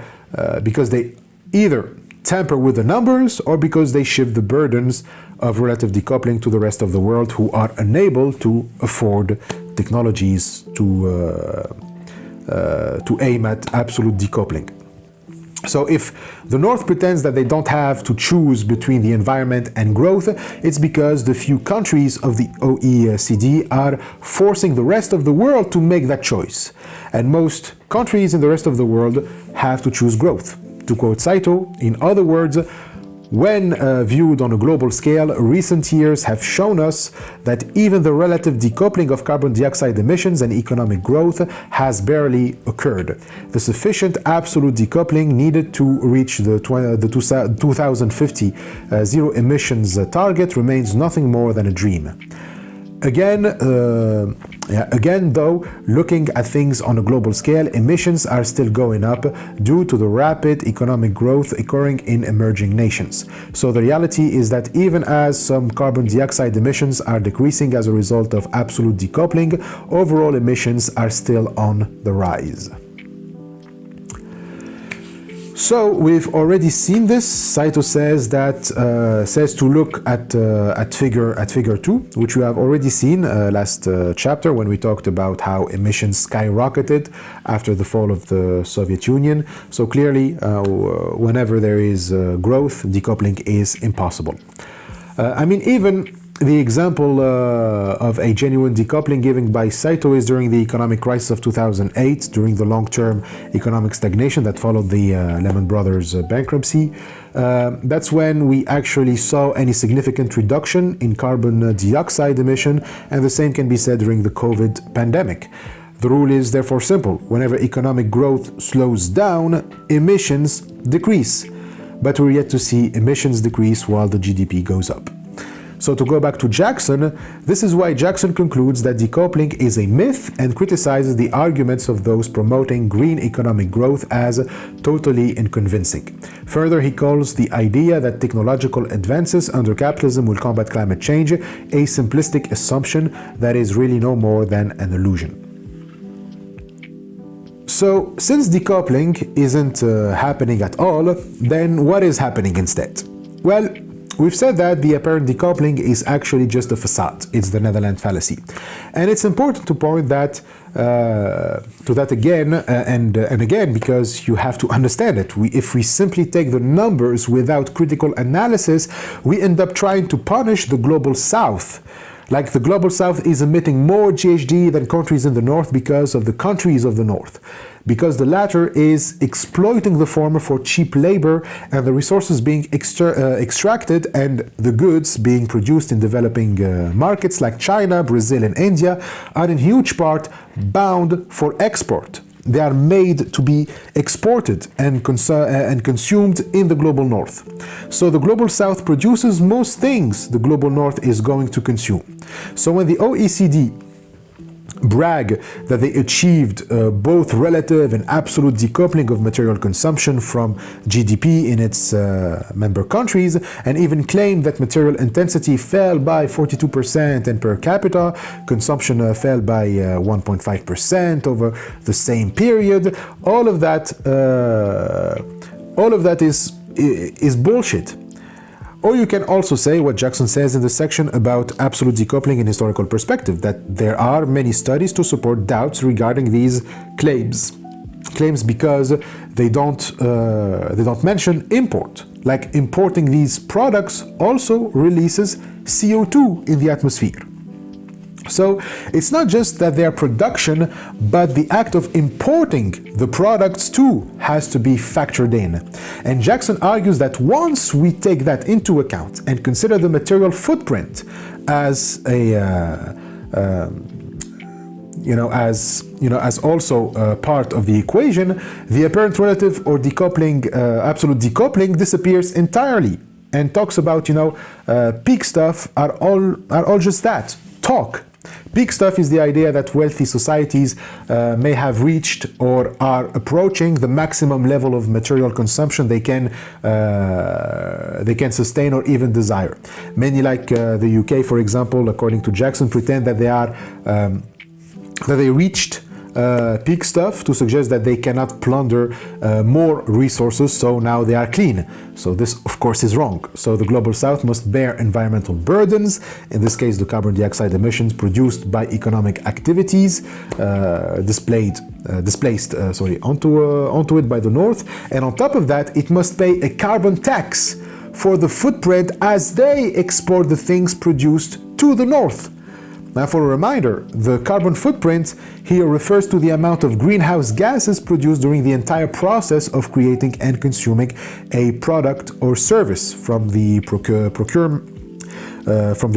either tamper with the numbers or because they shift the burdens of relative decoupling to the rest of the world, who are unable to afford technologies to aim at absolute decoupling. So if the North pretends that they don't have to choose between the environment and growth, it's because the few countries of the OECD are forcing the rest of the world to make that choice. And most countries in the rest of the world have to choose growth. To quote Saito, in other words, when viewed on a global scale, recent years have shown us that even the relative decoupling of carbon dioxide emissions and economic growth has barely occurred. The sufficient absolute decoupling needed to reach the 2050 zero emissions target remains nothing more than a dream. Again, though, looking at things on a global scale, emissions are still going up due to the rapid economic growth occurring in emerging nations. So the reality is that even as some carbon dioxide emissions are decreasing as a result of absolute decoupling, overall emissions are still on the rise. So we've already seen this. Saito says to look at figure 2, which we have already seen last chapter when we talked about how emissions skyrocketed after the fall of the Soviet Union. So clearly, whenever there is growth, decoupling is impossible. Even the example of a genuine decoupling given by Saito is during the economic crisis of 2008, during the long-term economic stagnation that followed the Lehman Brothers bankruptcy. That's when we actually saw any significant reduction in carbon dioxide emission, and the same can be said during the COVID pandemic. The rule is therefore simple. Whenever economic growth slows down, emissions decrease. But we're yet to see emissions decrease while the GDP goes up. So to go back to Jackson, this is why Jackson concludes that decoupling is a myth and criticizes the arguments of those promoting green economic growth as totally unconvincing. Further, he calls the idea that technological advances under capitalism will combat climate change a simplistic assumption that is really no more than an illusion. So, since decoupling isn't happening at all, then what is happening instead? Well, we've said that the apparent decoupling is actually just a facade. It's the Netherlands fallacy. And it's important to point that to that again and again, because you have to understand it. If we simply take the numbers without critical analysis, we end up trying to punish the global south. Like the global south is emitting more GHG than countries in the north because of the countries of the north. Because the latter is exploiting the former for cheap labor and the resources being extracted and the goods being produced in developing markets like China, Brazil and India are in huge part bound for export. They are made to be exported and consumed in the global north. So the global south produces most things the global north is going to consume. So when the OECD brag that they achieved both relative and absolute decoupling of material consumption from GDP in its member countries, and even claim that material intensity fell by 42% and per capita consumption fell by 1.5% over the same period, all of that is bullshit. Or you can also say what Jackson says in the section about absolute decoupling in historical perspective, that there are many studies to support doubts regarding these claims because they don't mention import. Like importing these products also releases CO2 in the atmosphere. So it's not just that their production, but the act of importing the products too has to be factored in. And Jackson argues that once we take that into account and consider the material footprint as as also part of the equation, the apparent relative or decoupling, absolute decoupling disappears entirely, and talks about peak stuff are all just that, talk. Peak stuff is the idea that wealthy societies may have reached or are approaching the maximum level of material consumption they can sustain or even desire. Many, like the UK, for example, according to Jackson, pretend that they reached peak stuff to suggest that they cannot plunder more resources, so now they are clean. So this, of course, is wrong. So the global south must bear environmental burdens, in this case the carbon dioxide emissions produced by economic activities displaced onto it by the north, and on top of that it must pay a carbon tax for the footprint as they export the things produced to the north. Now, for a reminder, the carbon footprint here refers to the amount of greenhouse gases produced during the entire process of creating and consuming a product or service, from the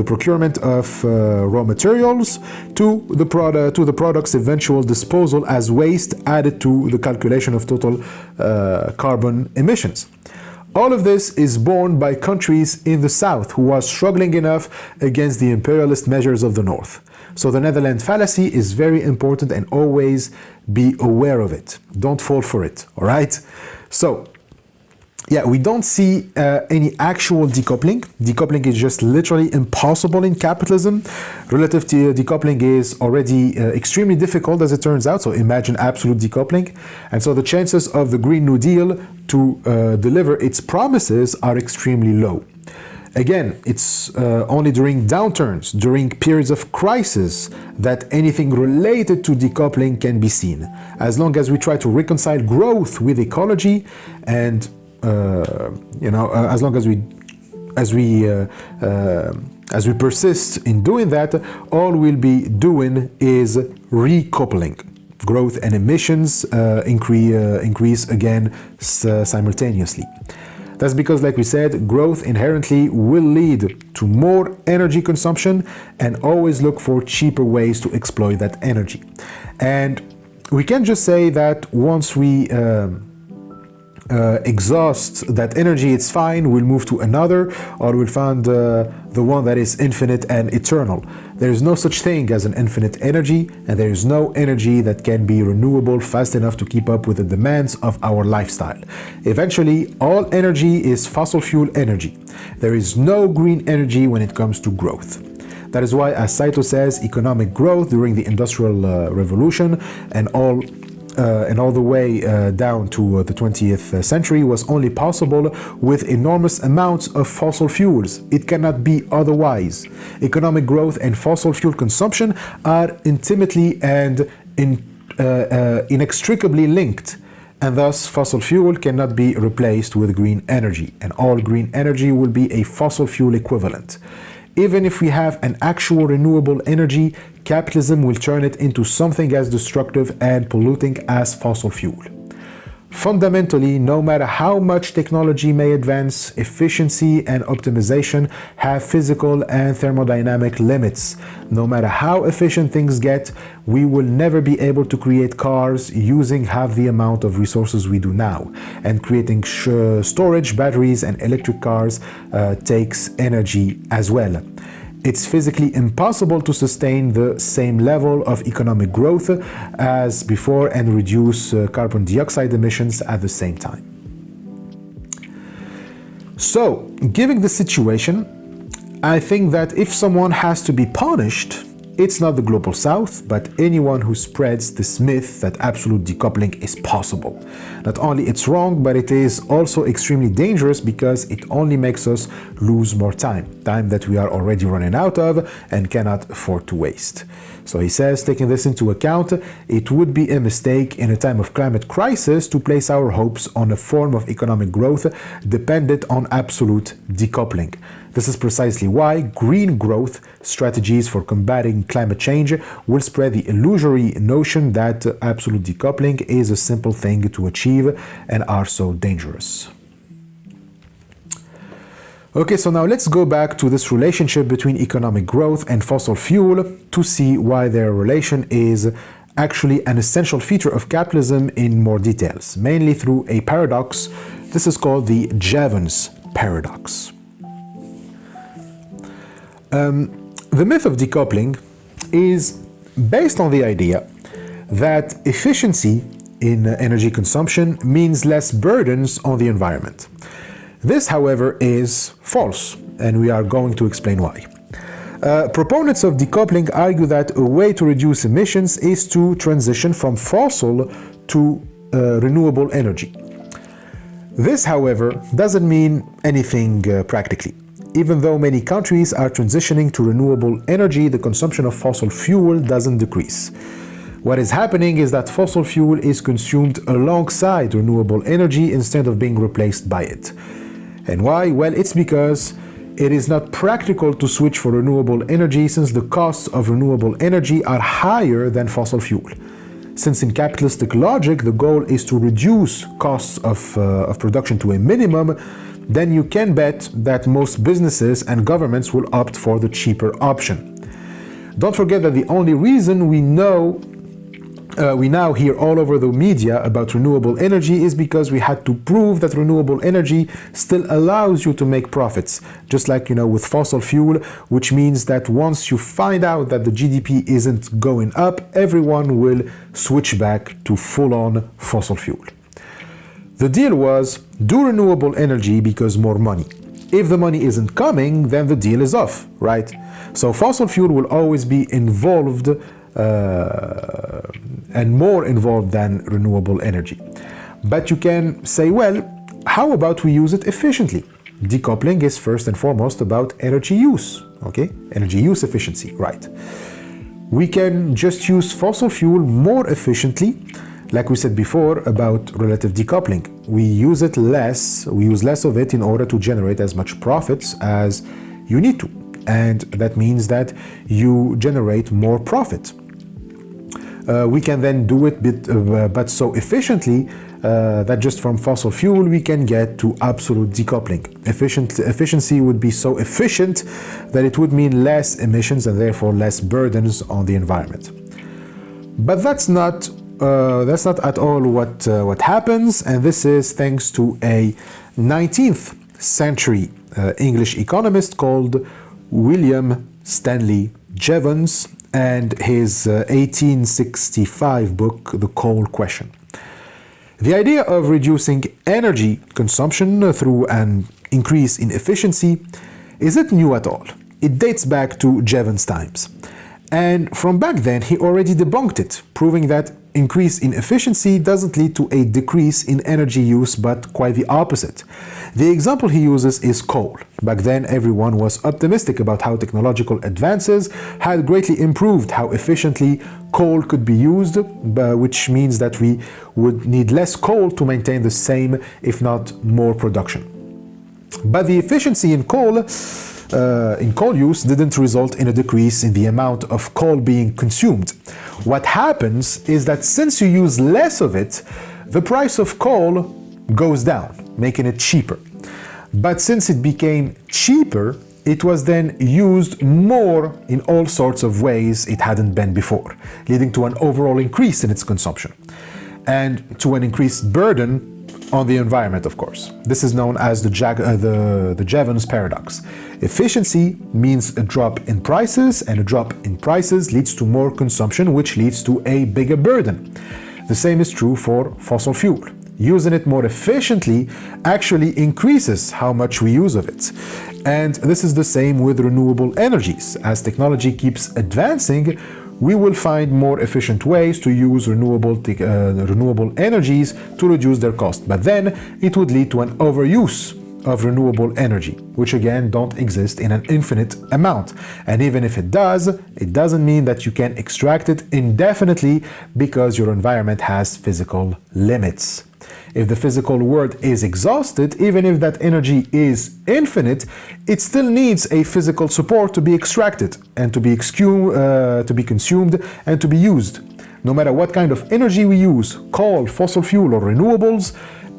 procurement of raw materials to the product's eventual disposal as waste added to the calculation of total carbon emissions. All of this is borne by countries in the south who are struggling enough against the imperialist measures of the north. So the Netherlands fallacy is very important, and always be aware of it. Don't fall for it, all right? So, yeah, we don't see any actual decoupling. Decoupling is just literally impossible in capitalism. Relative decoupling is already extremely difficult, as it turns out, so imagine absolute decoupling. And so the chances of the Green New Deal to deliver its promises are extremely low. Again, it's only during downturns, during periods of crisis, that anything related to decoupling can be seen. As long as we try to reconcile growth with ecology, and as long as we persist in doing that, all we'll be doing is recoupling. Growth and emissions increase again simultaneously. That's because, like we said, growth inherently will lead to more energy consumption, and always look for cheaper ways to exploit that energy. And we can just say that once we exhaust that energy, it's fine, we'll move to another, or we'll find the one that is infinite and eternal. There is no such thing as an infinite energy, and there is no energy that can be renewable fast enough to keep up with the demands of our lifestyle. Eventually, all energy is fossil fuel energy. There is no green energy when it comes to growth. That is why, as Saito says, economic growth during the Industrial Revolution and all the way down to the 20th century was only possible with enormous amounts of fossil fuels. It cannot be otherwise. Economic growth and fossil fuel consumption are intimately and inextricably linked, and thus fossil fuel cannot be replaced with green energy, and all green energy will be a fossil fuel equivalent. Even if we have an actual renewable energy, capitalism will turn it into something as destructive and polluting as fossil fuel. Fundamentally, no matter how much technology may advance, efficiency and optimization have physical and thermodynamic limits. No matter how efficient things get, we will never be able to create cars using half the amount of resources we do now. And creating storage, batteries and electric cars takes energy as well. It's physically impossible to sustain the same level of economic growth as before and reduce carbon dioxide emissions at the same time. So, given the situation, I think that if someone has to be punished, it's not the global south, but anyone who spreads this myth that absolute decoupling is possible. Not only it's wrong, but it is also extremely dangerous because it only makes us lose more time that we are already running out of and cannot afford to waste. So he says, taking this into account, it would be a mistake in a time of climate crisis to place our hopes on a form of economic growth dependent on absolute decoupling. This is precisely why green growth strategies for combating climate change will spread the illusory notion that absolute decoupling is a simple thing to achieve and are so dangerous. Okay, so now let's go back to this relationship between economic growth and fossil fuel to see why their relation is actually an essential feature of capitalism in more details, mainly through a paradox. This is called the Jevons paradox. The myth of decoupling is based on the idea that efficiency in energy consumption means less burdens on the environment. This, however, is false, and we are going to explain why. Proponents of decoupling argue that a way to reduce emissions is to transition from fossil to renewable energy. This, however, doesn't mean anything practically. Even though many countries are transitioning to renewable energy, the consumption of fossil fuel doesn't decrease. What is happening is that fossil fuel is consumed alongside renewable energy instead of being replaced by it. And why? Well, it's because it is not practical to switch for renewable energy since the costs of renewable energy are higher than fossil fuel. Since in capitalistic logic, the goal is to reduce costs of production to a minimum, then you can bet that most businesses and governments will opt for the cheaper option. Don't forget that the only reason we now hear all over the media about renewable energy is because we had to prove that renewable energy still allows you to make profits, just like, with fossil fuel, which means that once you find out that the GDP isn't going up, everyone will switch back to full-on fossil fuel. The deal was, do renewable energy because more money. If the money isn't coming, then the deal is off, right? So fossil fuel will always be involved and more involved than renewable energy. But you can say, well, how about we use it efficiently? Decoupling is first and foremost about energy use, okay? Energy use efficiency, right? We can just use fossil fuel more efficiently. Like we said before about relative decoupling, we use less of it in order to generate as much profits as you need to. And that means that you generate more profit. We can then do it but so efficiently that just from fossil fuel we can get to absolute decoupling. Efficiency would be so efficient that it would mean less emissions and therefore less burdens on the environment. But that's not that's not at all what happens, and this is thanks to a 19th century English economist called William Stanley Jevons and his 1865 book, The Coal Question. The idea of reducing energy consumption through an increase in efficiency isn't new at all. It dates back to Jevons' times. And from back then, he already debunked it, proving that increase in efficiency doesn't lead to a decrease in energy use, but quite the opposite. The example he uses is coal. Back then, everyone was optimistic about how technological advances had greatly improved how efficiently coal could be used, which means that we would need less coal to maintain the same, if not more, production. But the efficiency in coal use didn't result in a decrease in the amount of coal being consumed. What happens is that since you use less of it, the price of coal goes down, making it cheaper. But since it became cheaper, it was then used more in all sorts of ways it hadn't been before, leading to an overall increase in its consumption and to an increased burden on the environment, of course. This is known as the Jevons paradox. Efficiency means a drop in prices, and a drop in prices leads to more consumption, which leads to a bigger burden. The same is true for fossil fuel. Using it more efficiently actually increases how much we use of it. And this is the same with renewable energies. As technology keeps advancing, we will find more efficient ways to use renewable energies to reduce their cost. But then it would lead to an overuse of renewable energy, which again don't exist in an infinite amount. And even if it does, it doesn't mean that you can extract it indefinitely because your environment has physical limits. If the physical world is exhausted, even if that energy is infinite, it still needs a physical support to be extracted and to be consumed and to be used. No matter what kind of energy we use, coal, fossil fuel, or renewables,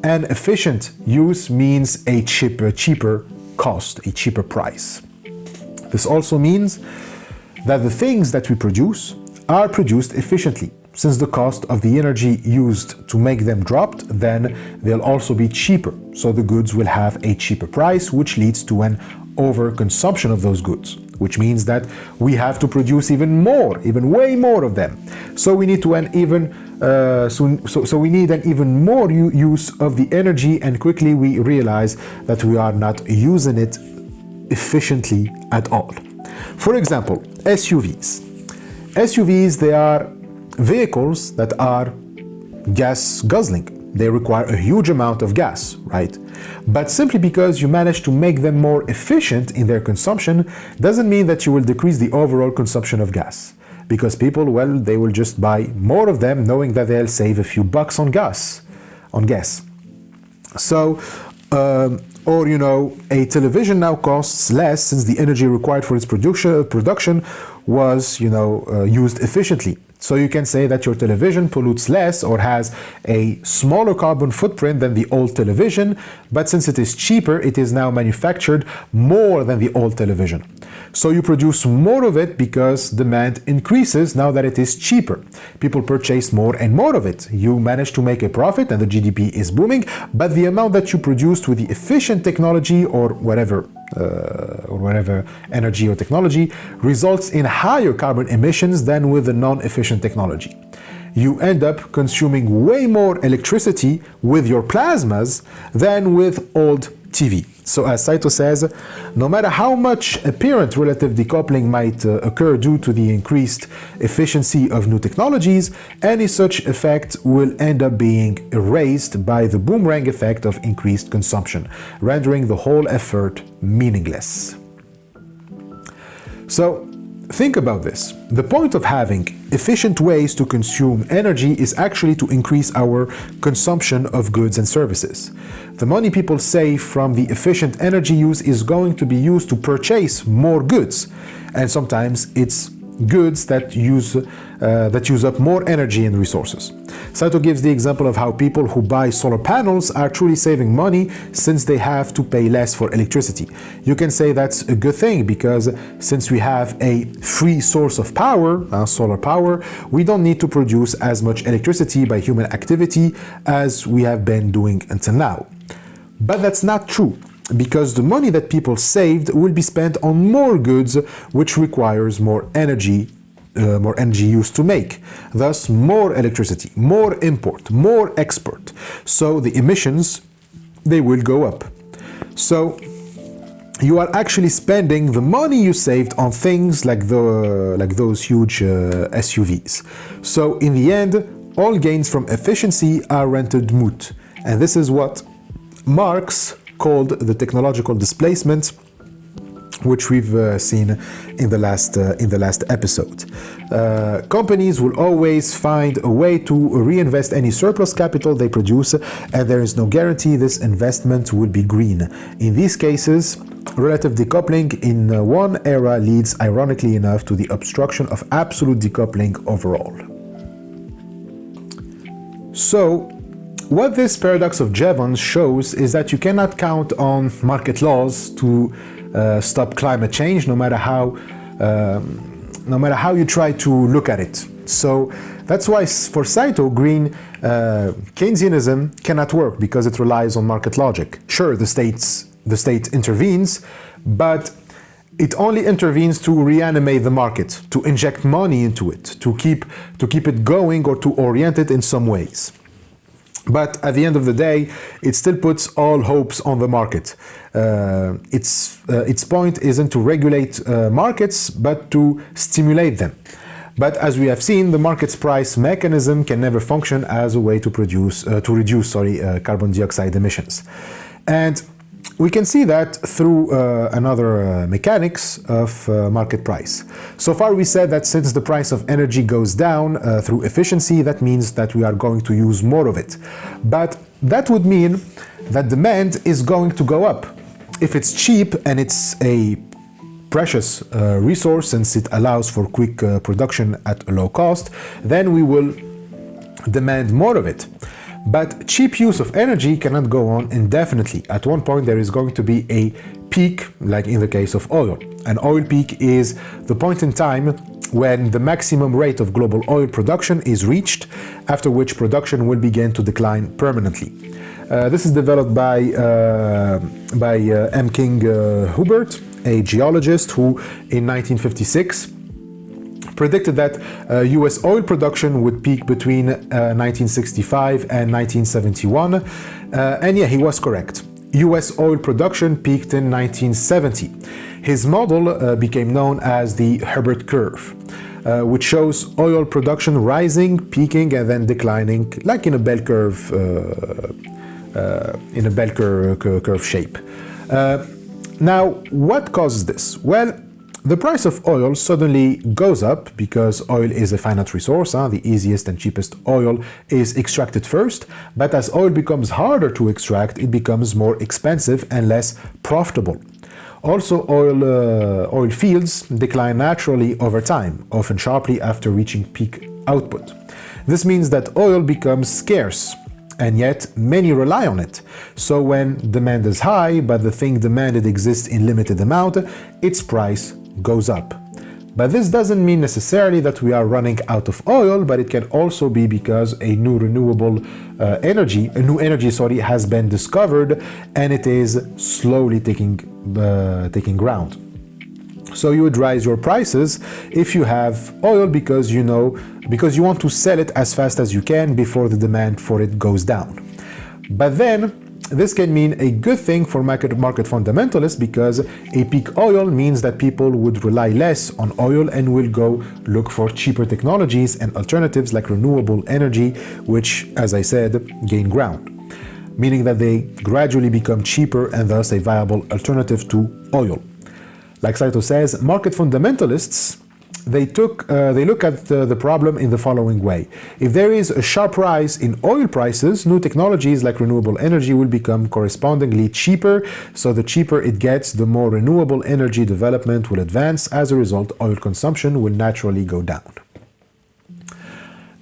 an efficient use means a cheaper cost, a cheaper price. This also means that the things that we produce are produced efficiently. Since the cost of the energy used to make them dropped, then they'll also be cheaper. So the goods will have a cheaper price, which leads to an overconsumption of those goods, which means that we have to produce even way more of them. So we need we need an even more use of the energy, and quickly we realize that we are not using it efficiently at all. For example, SUVs. SUVs, they are vehicles that are gas guzzling. They require a huge amount of gas, right? But simply because you manage to make them more efficient in their consumption doesn't mean that you will decrease the overall consumption of gas. Because people, well, they will just buy more of them knowing that they'll save a few bucks on gas. So, or a television now costs less since the energy required for its production was, used efficiently. So you can say that your television pollutes less or has a smaller carbon footprint than the old television, but since it is cheaper, it is now manufactured more than the old television. So you produce more of it because demand increases now that it is cheaper. People purchase more and more of it. You manage to make a profit and the GDP is booming, but the amount that you produced with the efficient technology or whatever energy or technology results in higher carbon emissions than with the non-efficient technology. You end up consuming way more electricity with your plasmas than with old TV. So as Saito says, no matter how much apparent relative decoupling might occur due to the increased efficiency of new technologies, any such effect will end up being erased by the boomerang effect of increased consumption, rendering the whole effort meaningless. So think about this. The point of having efficient ways to consume energy is actually to increase our consumption of goods and services. The money people save from the efficient energy use is going to be used to purchase more goods. And sometimes it's goods that use up more energy and resources. Saito gives the example of how people who buy solar panels are truly saving money since they have to pay less for electricity. You can say that's a good thing because since we have a free source of power, solar power, we don't need to produce as much electricity by human activity as we have been doing until now. But that's not true, because the money that people saved will be spent on more goods, which requires more energy used to make. Thus, more electricity, more import, more export. So the emissions, they will go up. So you are actually spending the money you saved on things like those huge SUVs. So in the end, all gains from efficiency are rendered moot. And this is what Marx called the technological displacement, which we've seen in the last episode. Companies will always find a way to reinvest any surplus capital they produce, and there is no guarantee this investment will be green. In these cases, relative decoupling in one era leads, ironically enough, to the obstruction of absolute decoupling overall. So, what this paradox of Jevons shows is that you cannot count on market laws to stop climate change, no matter how you try to look at it. So that's why for Saito, green Keynesianism cannot work because it relies on market logic. Sure, the state intervenes, but it only intervenes to reanimate the market, to inject money into it, to keep it going or to orient it in some ways. But at the end of the day, it still puts all hopes on the market. Its point isn't to regulate markets, but to stimulate them. But as we have seen, the market's price mechanism can never function as a way to reduce carbon dioxide emissions. And we can see that through another mechanics of market price. So far we said that since the price of energy goes down through efficiency, that means that we are going to use more of it. But that would mean that demand is going to go up. If it's cheap and it's a precious resource, since it allows for quick production at a low cost, then we will demand more of it. But cheap use of energy cannot go on indefinitely. At one point there is going to be a peak, like in the case of oil. An oil peak is the point in time when the maximum rate of global oil production is reached, after which production will begin to decline permanently. This is developed by M. King Hubert, a geologist who in 1956 predicted that US oil production would peak between 1965 and 1971, and yeah, he was correct. US oil production peaked in 1970. His model became known as the Hubert curve, which shows oil production rising, peaking, and then declining, like in a bell curve, curve shape. Now, what causes this? Well, the price of oil suddenly goes up because oil is a finite resource. The easiest and cheapest oil is extracted first, but as oil becomes harder to extract, it becomes more expensive and less profitable. Also, oil fields decline naturally over time, often sharply after reaching peak output. This means that oil becomes scarce, and yet many rely on it. So when demand is high, but the thing demanded exists in limited amount, its price goes up. But this doesn't mean necessarily that we are running out of oil, but it can also be because a new energy has been discovered, and it is slowly taking ground. So you would rise your prices if you have oil because you want to sell it as fast as you can before the demand for it goes down. But then this can mean a good thing for market fundamentalists, because a peak oil means that people would rely less on oil and will go look for cheaper technologies and alternatives like renewable energy, which, as I said, gain ground, meaning that they gradually become cheaper and thus a viable alternative to oil. Like Saito says, market fundamentalists they look at the problem in the following way. If there is a sharp rise in oil prices, new technologies like renewable energy will become correspondingly cheaper. So the cheaper it gets, the more renewable energy development will advance. As a result, oil consumption will naturally go down.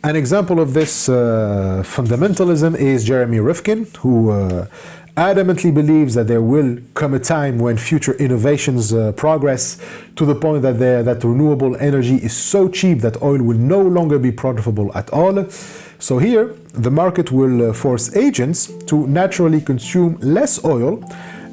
An example of this fundamentalism is Jeremy Rifkin, who adamantly believes that there will come a time when future innovations progress to the point that renewable energy is so cheap that oil will no longer be profitable at all. So here, the market will force agents to naturally consume less oil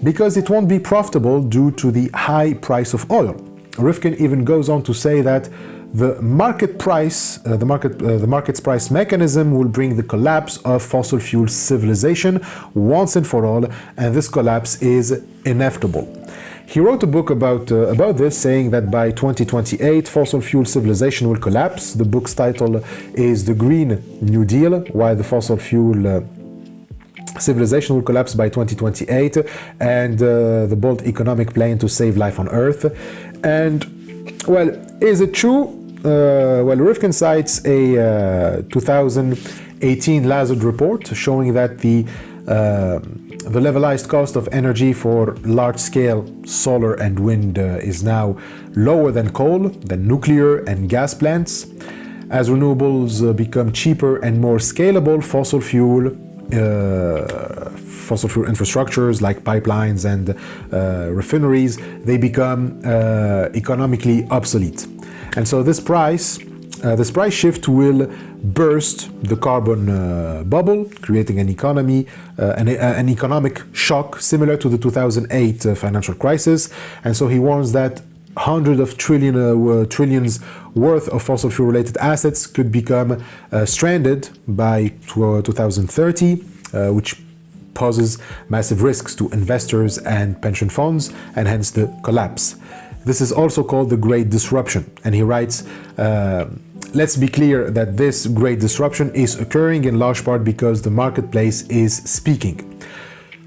because it won't be profitable due to the high price of oil. Rifkin even goes on to say that the market price, the market's price mechanism will bring the collapse of fossil fuel civilization once and for all, and this collapse is inevitable. He wrote a book about this, saying that by 2028, fossil fuel civilization will collapse. The book's title is The Green New Deal: Why the Fossil Fuel Civilization will collapse by 2028, and the bold economic plan to save life on Earth. And, well, is it true? Well, Rifkin cites a 2018 Lazard report showing that the levelized cost of energy for large-scale solar and wind is now lower than coal, than nuclear and gas plants. As renewables become cheaper and more scalable, fossil fuel infrastructures like pipelines and refineries, they become economically obsolete. And so this price shift will burst the carbon bubble, creating an economic shock similar to the 2008 financial crisis. And so he warns that hundreds of trillions worth of fossil fuel related assets could become stranded by 2030, which poses massive risks to investors and pension funds, and hence the collapse. This is also called the Great Disruption. And he writes, let's be clear that this great disruption is occurring in large part because the marketplace is speaking.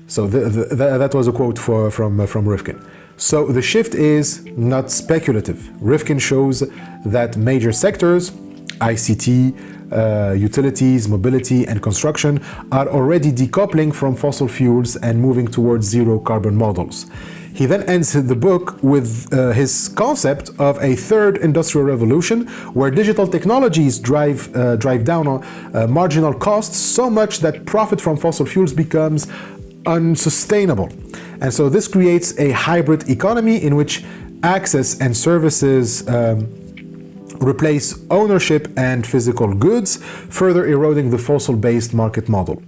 So that was a quote from Rifkin. So the shift is not speculative. Rifkin shows that major sectors, ICT, utilities, mobility, and construction, are already decoupling from fossil fuels and moving towards zero carbon models. He then ends the book with his concept of a third industrial revolution, where digital technologies drive down on marginal costs so much that profit from fossil fuels becomes unsustainable. And so this creates a hybrid economy in which access and services replace ownership and physical goods, further eroding the fossil-based market model.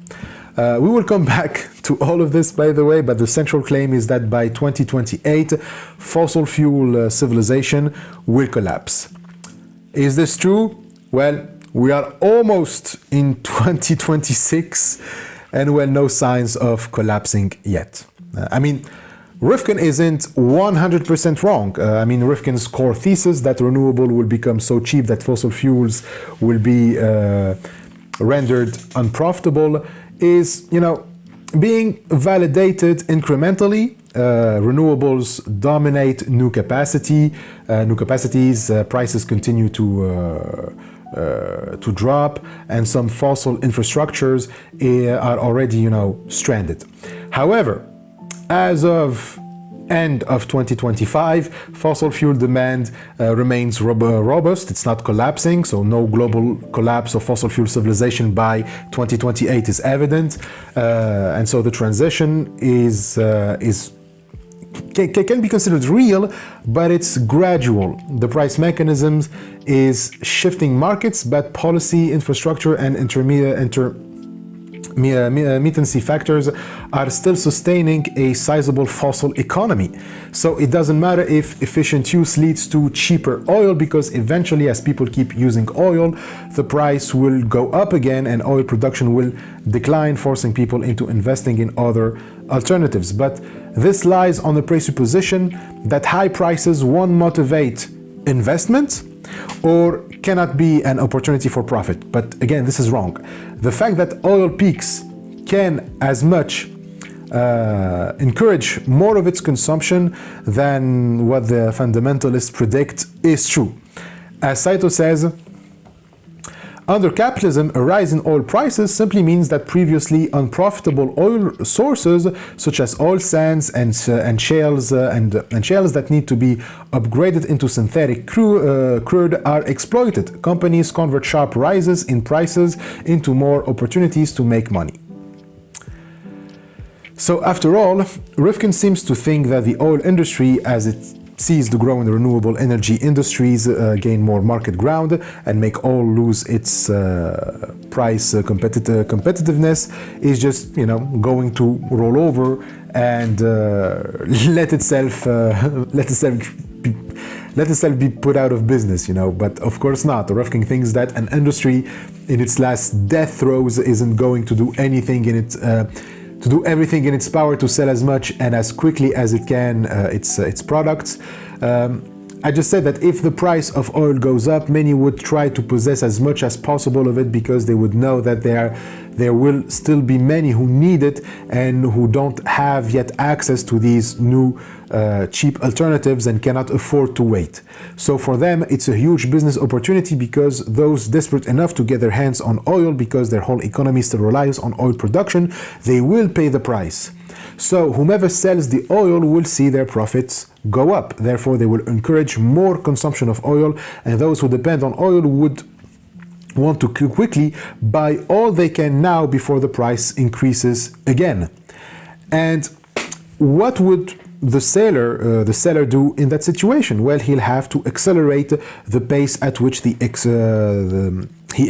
We will come back to all of this, by the way, but the central claim is that by 2028, fossil fuel civilization will collapse. Is this true? Well, we are almost in 2026, and well, no signs of collapsing yet. I mean, Rifkin isn't 100% wrong. Rifkin's core thesis that renewable will become so cheap that fossil fuels will be rendered unprofitable is, being validated incrementally. Renewables dominate new capacities, prices continue to drop, and some fossil infrastructures are already, stranded. However, as of end of 2025, fossil fuel demand remains robust. It's not collapsing, so no global collapse of fossil fuel civilization by 2028 is evident. And so the transition can be considered real, but it's gradual. The price mechanisms is shifting markets, but policy, infrastructure, and intermittency factors are still sustaining a sizable fossil economy. So it doesn't matter if efficient use leads to cheaper oil, because eventually, as people keep using oil, the price will go up again and oil production will decline, forcing people into investing in other alternatives. But this lies on the presupposition that high prices won't motivate investment or cannot be an opportunity for profit. But again, this is wrong. The fact that oil peaks can as much encourage more of its consumption than what the fundamentalists predict is true. As Saito says, under capitalism, a rise in oil prices simply means that previously unprofitable oil sources, such as oil sands and shales that need to be upgraded into synthetic crude, are exploited. Companies convert sharp rises in prices into more opportunities to make money. So after all, Rifkin seems to think that the oil industry, as it sees the growing renewable energy industries gain more market ground and make oil lose its price competitiveness, is just, you know, going to roll over and let itself be put out of business, you know. But of course not. Rifkin thinks that an industry in its last death throes isn't going to do anything in its to do everything in its power to sell as much and as quickly as it can its products. I just said that if the price of oil goes up, many would try to possess as much as possible of it because they would know that there will still be many who need it and who don't have yet access to these new cheap alternatives and cannot afford to wait. So for them, it's a huge business opportunity because those desperate enough to get their hands on oil, because their whole economy still relies on oil production, they will pay the price. So whomever sells the oil will see their profits go up. Therefore, they will encourage more consumption of oil, and those who depend on oil would want to quickly buy all they can now before the price increases again. And what would the seller do in that situation? Well, he'll have to accelerate the pace at which he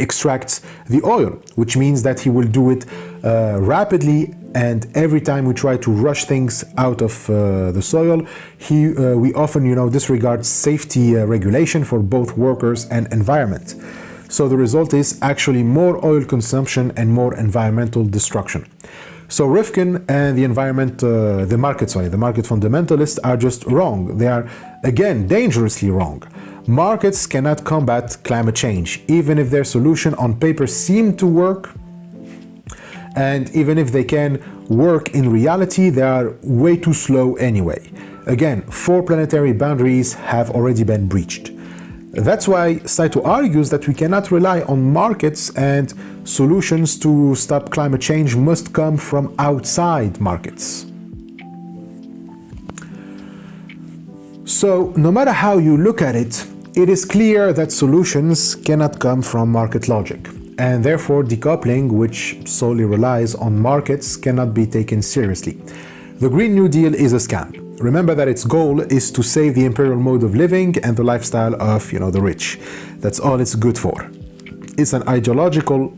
extracts the oil, which means that he will do it rapidly. And every time we try to rush things out of the soil, we often, you know, disregard safety regulation for both workers and environment. So the result is actually more oil consumption and more environmental destruction. So Rifkin and the market fundamentalists are just wrong. They are, again, dangerously wrong. Markets cannot combat climate change, even if their solution on paper seemed to work. And even if they can work in reality, they are way too slow anyway. Again, 4 planetary boundaries have already been breached. That's why Saito argues that we cannot rely on markets, and solutions to stop climate change must come from outside markets. So, no matter how you look at it, it is clear that solutions cannot come from market logic. And therefore, decoupling, which solely relies on markets, cannot be taken seriously. The Green New Deal is a scam. Remember that its goal is to save the imperial mode of living and the lifestyle of, you know, the rich. That's all it's good for. It's an ideological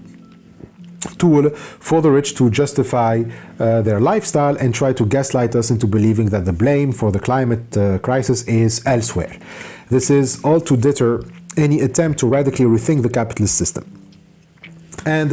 tool for the rich to justify their lifestyle and try to gaslight us into believing that the blame for the climate crisis is elsewhere. This is all to deter any attempt to radically rethink the capitalist system. And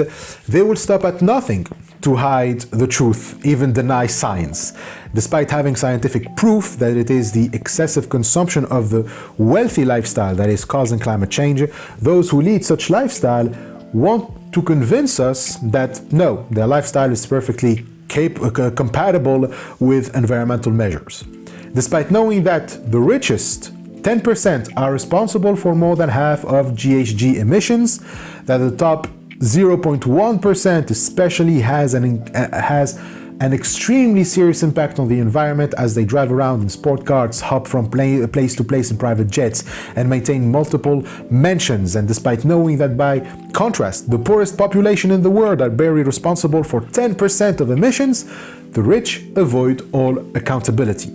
they will stop at nothing to hide the truth, even deny science. Despite having scientific proof that it is the excessive consumption of the wealthy lifestyle that is causing climate change, those who lead such lifestyle want to convince us that no, their lifestyle is perfectly compatible with environmental measures. Despite knowing that the richest 10% are responsible for more than half of GHG emissions, that the top 0.1% especially has an extremely serious impact on the environment as they drive around in sport cars, hop from place to place in private jets, and maintain multiple mansions. And despite knowing that by contrast, the poorest population in the world are barely responsible for 10% of emissions, the rich avoid all accountability.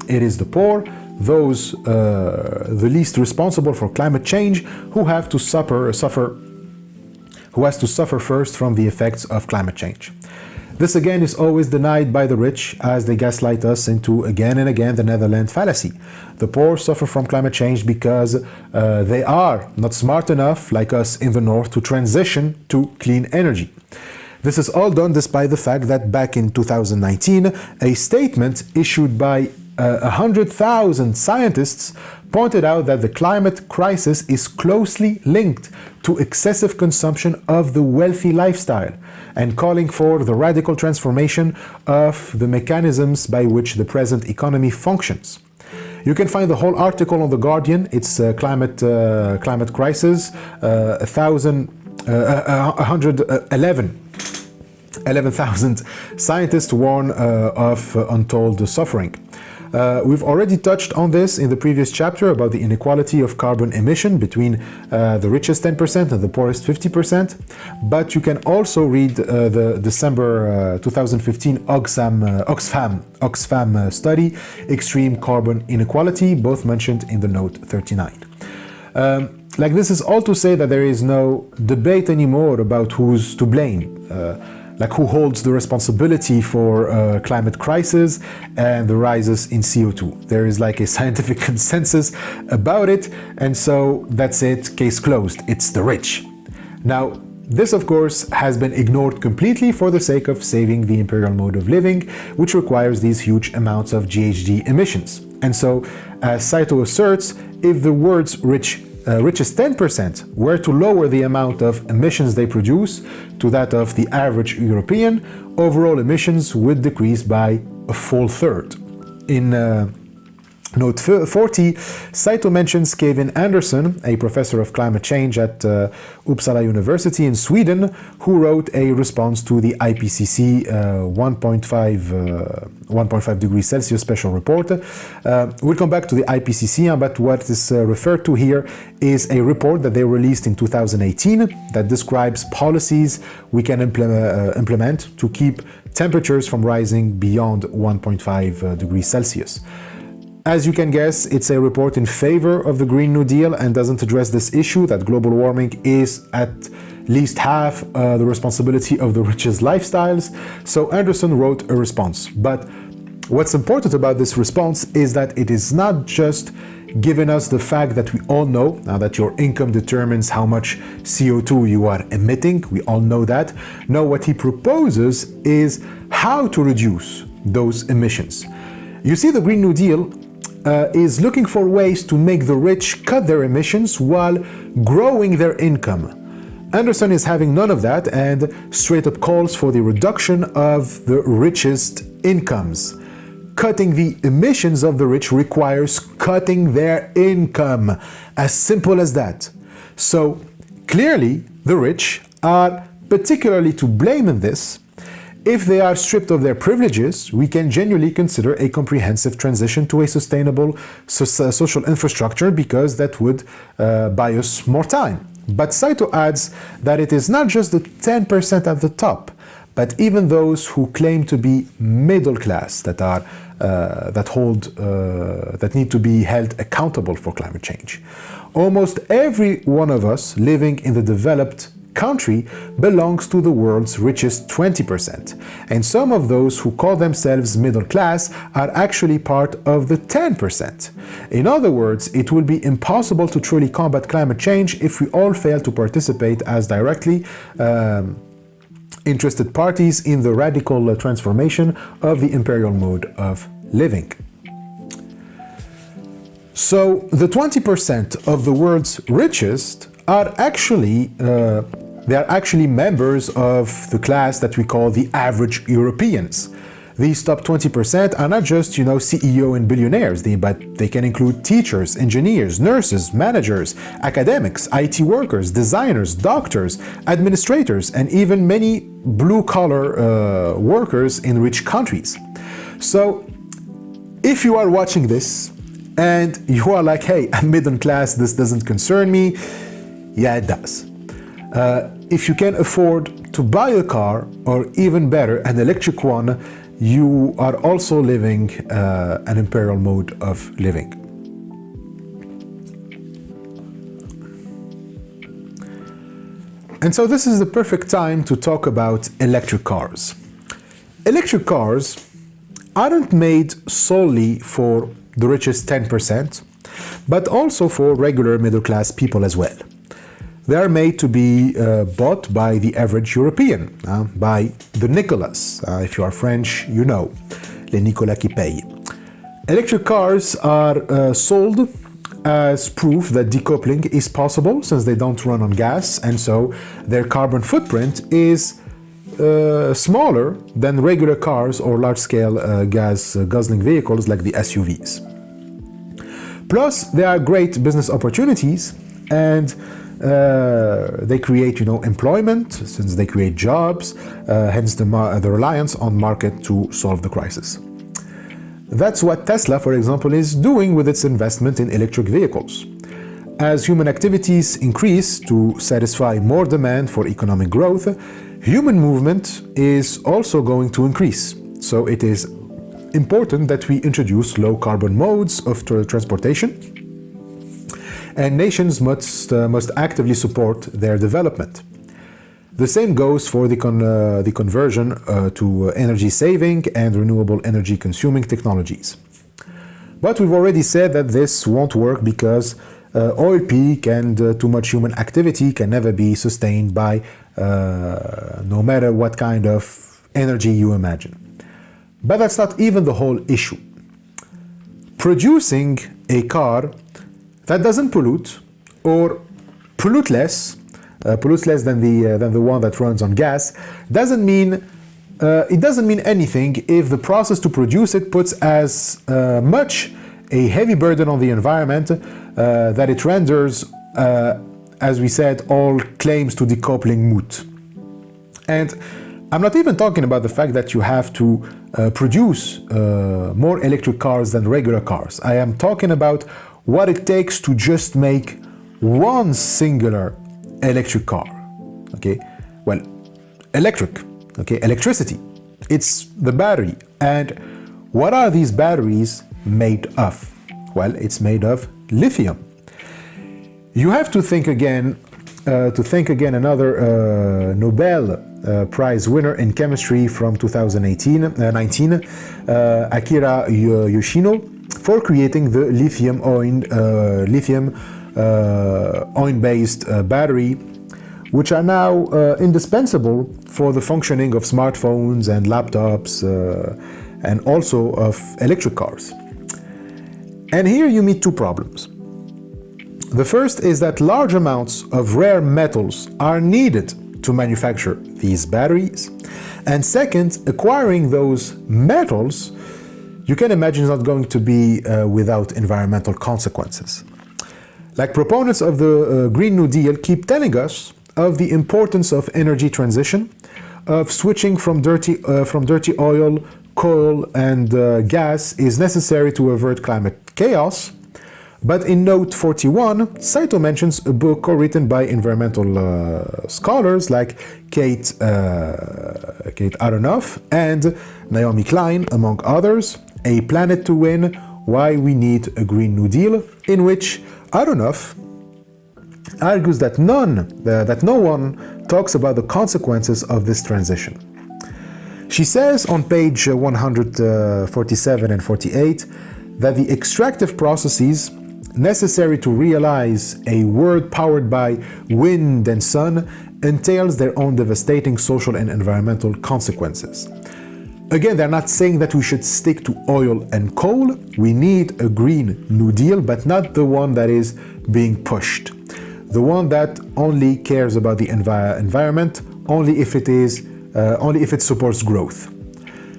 It is the poor, those the least responsible for climate change, who has to suffer first from the effects of climate change. This again is always denied by the rich as they gaslight us into again and again the Netherlands fallacy. The poor suffer from climate change because they are not smart enough, like us in the north, to transition to clean energy. This is all done despite the fact that back in 2019, a statement issued by 100,000 scientists pointed out that the climate crisis is closely linked to excessive consumption of the wealthy lifestyle, and calling for the radical transformation of the mechanisms by which the present economy functions. You can find the whole article on The Guardian. It's climate crisis, 11,000 scientists warn of untold suffering. We've already touched on this in the previous chapter about the inequality of carbon emission between the richest 10% and the poorest 50%. But you can also read the December 2015 Oxfam study, Extreme Carbon Inequality, both mentioned in the note 39. Like, this is all to say that there is no debate anymore about who's to blame. Like, who holds the responsibility for climate crisis and the rises in CO2. There is like a scientific consensus about it, and so that's it, case closed. It's the rich. Now, this of course has been ignored completely for the sake of saving the imperial mode of living, which requires these huge amounts of GHG emissions. And so, as Saito asserts, if the world's richest 10% were to lower the amount of emissions they produce to that of the average European, overall emissions would decrease by a full third. In note 40, Saito mentions Kevin Anderson, a professor of climate change at Uppsala University in Sweden, who wrote a response to the IPCC 1.5 degrees Celsius special report. We'll come back to the IPCC, but what is referred to here is a report that they released in 2018 that describes policies we can implement to keep temperatures from rising beyond 1.5 degrees Celsius. As you can guess, it's a report in favor of the Green New Deal and doesn't address this issue that global warming is at least half the responsibility of the richest lifestyles. So Anderson wrote a response. But what's important about this response is that it is not just giving us the fact that we all know, now that your income determines how much CO2 you are emitting, we all know that. No, what he proposes is how to reduce those emissions. You see, the Green New Deal is looking for ways to make the rich cut their emissions while growing their income. Anderson is having none of that and straight up calls for the reduction of the richest incomes. Cutting the emissions of the rich requires cutting their income. As simple as that. So clearly, the rich are particularly to blame in this. If they are stripped of their privileges, we can genuinely consider a comprehensive transition to a sustainable social infrastructure, because that would buy us more time. But Saito adds that it is not just the 10% at the top, but even those who claim to be middle class that need to be held accountable for climate change. Almost every one of us living in the developed country belongs to the world's richest 20%, and some of those who call themselves middle class are actually part of the 10%. In other words, it will be impossible to truly combat climate change if we all fail to participate as directly interested parties in the radical transformation of the imperial mode of living. So the 20% of the world's richest are actually members of the class that we call the average Europeans. These top 20% are not just, CEO and billionaires, but they can include teachers, engineers, nurses, managers, academics, IT workers, designers, doctors, administrators, and even many blue-collar workers in rich countries. So, if you are watching this and you are like, hey, I'm middle class, this doesn't concern me, yeah, it does. If you can afford to buy a car, or even better, an electric one, you are also living an imperial mode of living. And so this is the perfect time to talk about electric cars. Electric cars aren't made solely for the richest 10%, but also for regular middle-class people as well. They are made to be bought by the average European, by the Nicolas. If you are French, you know, les Nicolas qui payent. Electric cars are sold as proof that decoupling is possible, since they don't run on gas, and so their carbon footprint is smaller than regular cars or large-scale gas guzzling vehicles like the SUVs. Plus, there are great business opportunities, and they create, employment, since they create jobs, hence the reliance on market to solve the crisis. That's what Tesla, for example, is doing with its investment in electric vehicles. As human activities increase to satisfy more demand for economic growth, human movement is also going to increase. So it is important that we introduce low-carbon modes of transportation, and nations must actively support their development. The same goes for the conversion to energy-saving and renewable energy-consuming technologies. But we've already said that this won't work because oil peak and too much human activity can never be sustained by no matter what kind of energy you imagine. But that's not even the whole issue. Producing a car that doesn't pollute, or pollute less than the one that runs on gas, doesn't mean anything if the process to produce it puts as much a heavy burden on the environment that it renders, as we said, all claims to decoupling moot. And I'm not even talking about the fact that you have to produce more electric cars than regular cars. I am talking about what it takes to just make one singular electric car. Okay, well, electric, okay, electricity, it's the battery. And what are these batteries made of? Well, it's made of lithium. You have to think again, another Nobel Prize winner in chemistry from 2019, Akira Yoshino, for creating the lithium-ion-based battery, which are now indispensable for the functioning of smartphones and laptops, and also of electric cars. And here you meet two problems. The first is that large amounts of rare metals are needed to manufacture these batteries. And second, acquiring those metals, you can imagine, is not going to be without environmental consequences. Like proponents of the Green New Deal keep telling us of the importance of energy transition, of switching from dirty oil, coal, and gas is necessary to avert climate chaos. But in note 41, Saito mentions a book co-written by environmental scholars like Kate Aronoff and Naomi Klein, among others, A Planet to Win, Why We Need a Green New Deal, in which Aronoff argues that no one talks about the consequences of this transition. She says on page 147 and 48 that the extractive processes necessary to realize a world powered by wind and sun entails their own devastating social and environmental consequences. Again, they're not saying that we should stick to oil and coal. We need a Green New Deal, but not the one that is being pushed. The one that only cares about the environment, only if it supports growth.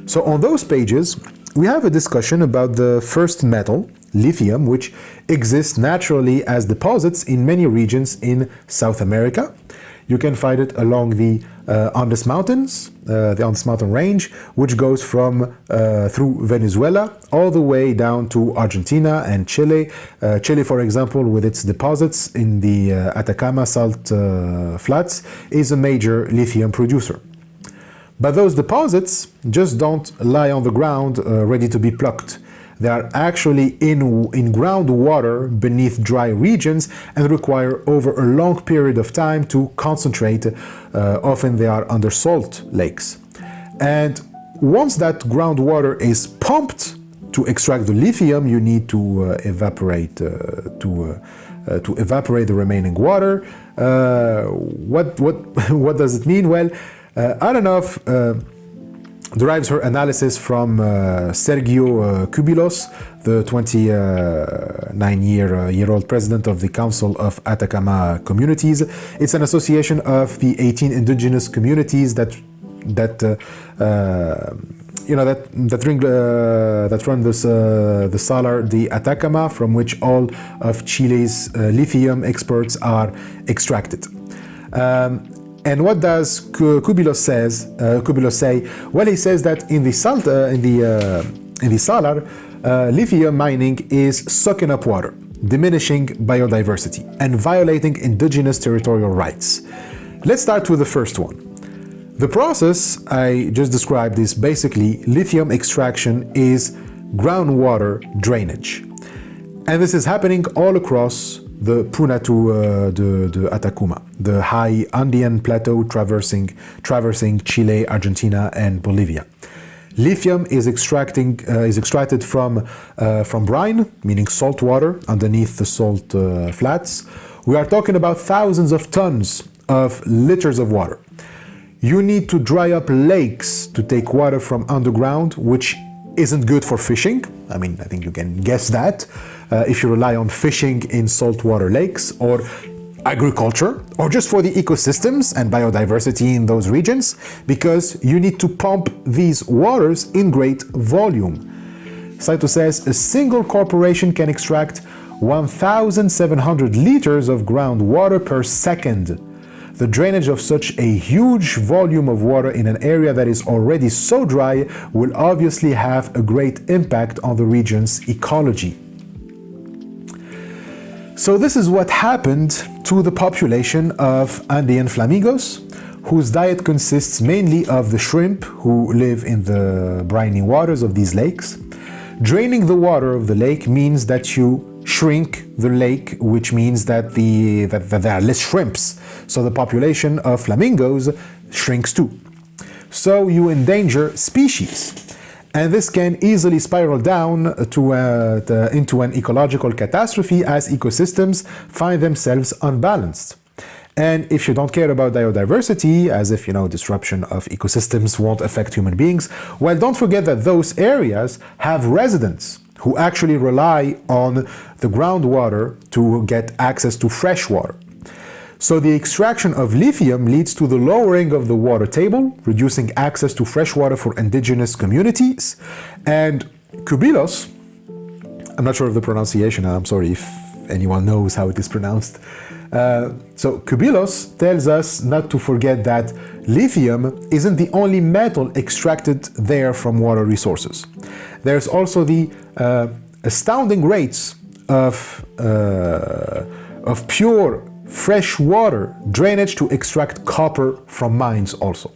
So on those pages, we have a discussion about the first metal, lithium, which exists naturally as deposits in many regions in South America. You can find it along the Andes Mountains, the Andes Mountain Range, which goes from through Venezuela all the way down to Argentina and Chile. Chile, for example, with its deposits in the Atacama Salt Flats, is a major lithium producer. But those deposits just don't lie on the ground ready to be plucked. They are actually in groundwater beneath dry regions and require over a long period of time to concentrate. Often they are under salt lakes. And once that groundwater is pumped to extract the lithium, you need to evaporate the remaining water. What does it mean? Well, Aronoff derives her analysis from Sergio Cubillos, the 29-year-old president of the Council of Atacama Communities. It's an association of the 18 indigenous communities that that run the salar de Atacama, from which all of Chile's lithium exports are extracted. And what does Kubilos say? Well, he says that in the salar, lithium mining is sucking up water, diminishing biodiversity, and violating indigenous territorial rights. Let's start with the first one. The process I just described is basically lithium extraction is groundwater drainage. And this is happening all across the Puna de Atacama, the high Andean plateau traversing Chile, Argentina, and Bolivia. Lithium is extracted from brine, meaning salt water underneath the salt flats. We are talking about thousands of tons of liters of water. You need to dry up lakes to take water from underground, which isn't good for fishing. I mean, I think you can guess that. If you rely on fishing in saltwater lakes, or agriculture, or just for the ecosystems and biodiversity in those regions, because you need to pump these waters in great volume. Saito says a single corporation can extract 1,700 liters of groundwater per second. The drainage of such a huge volume of water in an area that is already so dry will obviously have a great impact on the region's ecology. So this is what happened to the population of Andean flamingos, whose diet consists mainly of the shrimp who live in the briny waters of these lakes. Draining the water of the lake means that you shrink the lake, which means that there are less shrimps. So the population of flamingos shrinks too. So you endanger species. And this can easily spiral down into an ecological catastrophe as ecosystems find themselves unbalanced. And if you don't care about biodiversity, as if, disruption of ecosystems won't affect human beings, well, don't forget that those areas have residents who actually rely on the groundwater to get access to fresh water. So the extraction of lithium leads to the lowering of the water table, reducing access to fresh water for indigenous communities. And Kubilos, I'm not sure of the pronunciation, I'm sorry if anyone knows how it is pronounced. So Kubilos tells us not to forget that lithium isn't the only metal extracted there from water resources. There's also the astounding rates of pure fresh water drainage to extract copper from mines also.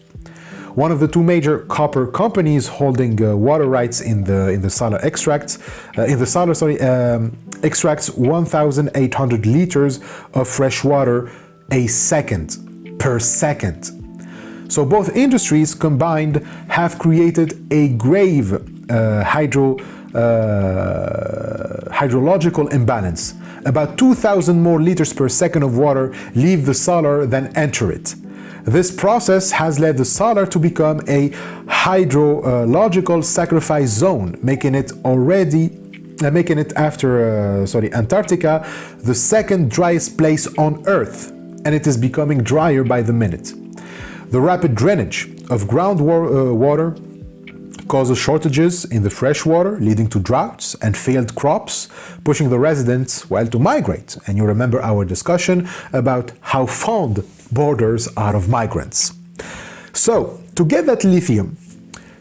One of the two major copper companies holding water rights in the salar extracts extracts 1,800 liters of fresh water per second. So both industries combined have created a grave hydrological imbalance. About 2,000 more liters per second of water leave the salar than enter it. This process has led the salar to become a hydrological sacrifice zone, making it after Antarctica the second driest place on Earth, and it is becoming drier by the minute. The rapid drainage of groundwater causes shortages in the fresh water, leading to droughts and failed crops, pushing the residents, to migrate. And you remember our discussion about how fond borders are of migrants. So, to get that lithium,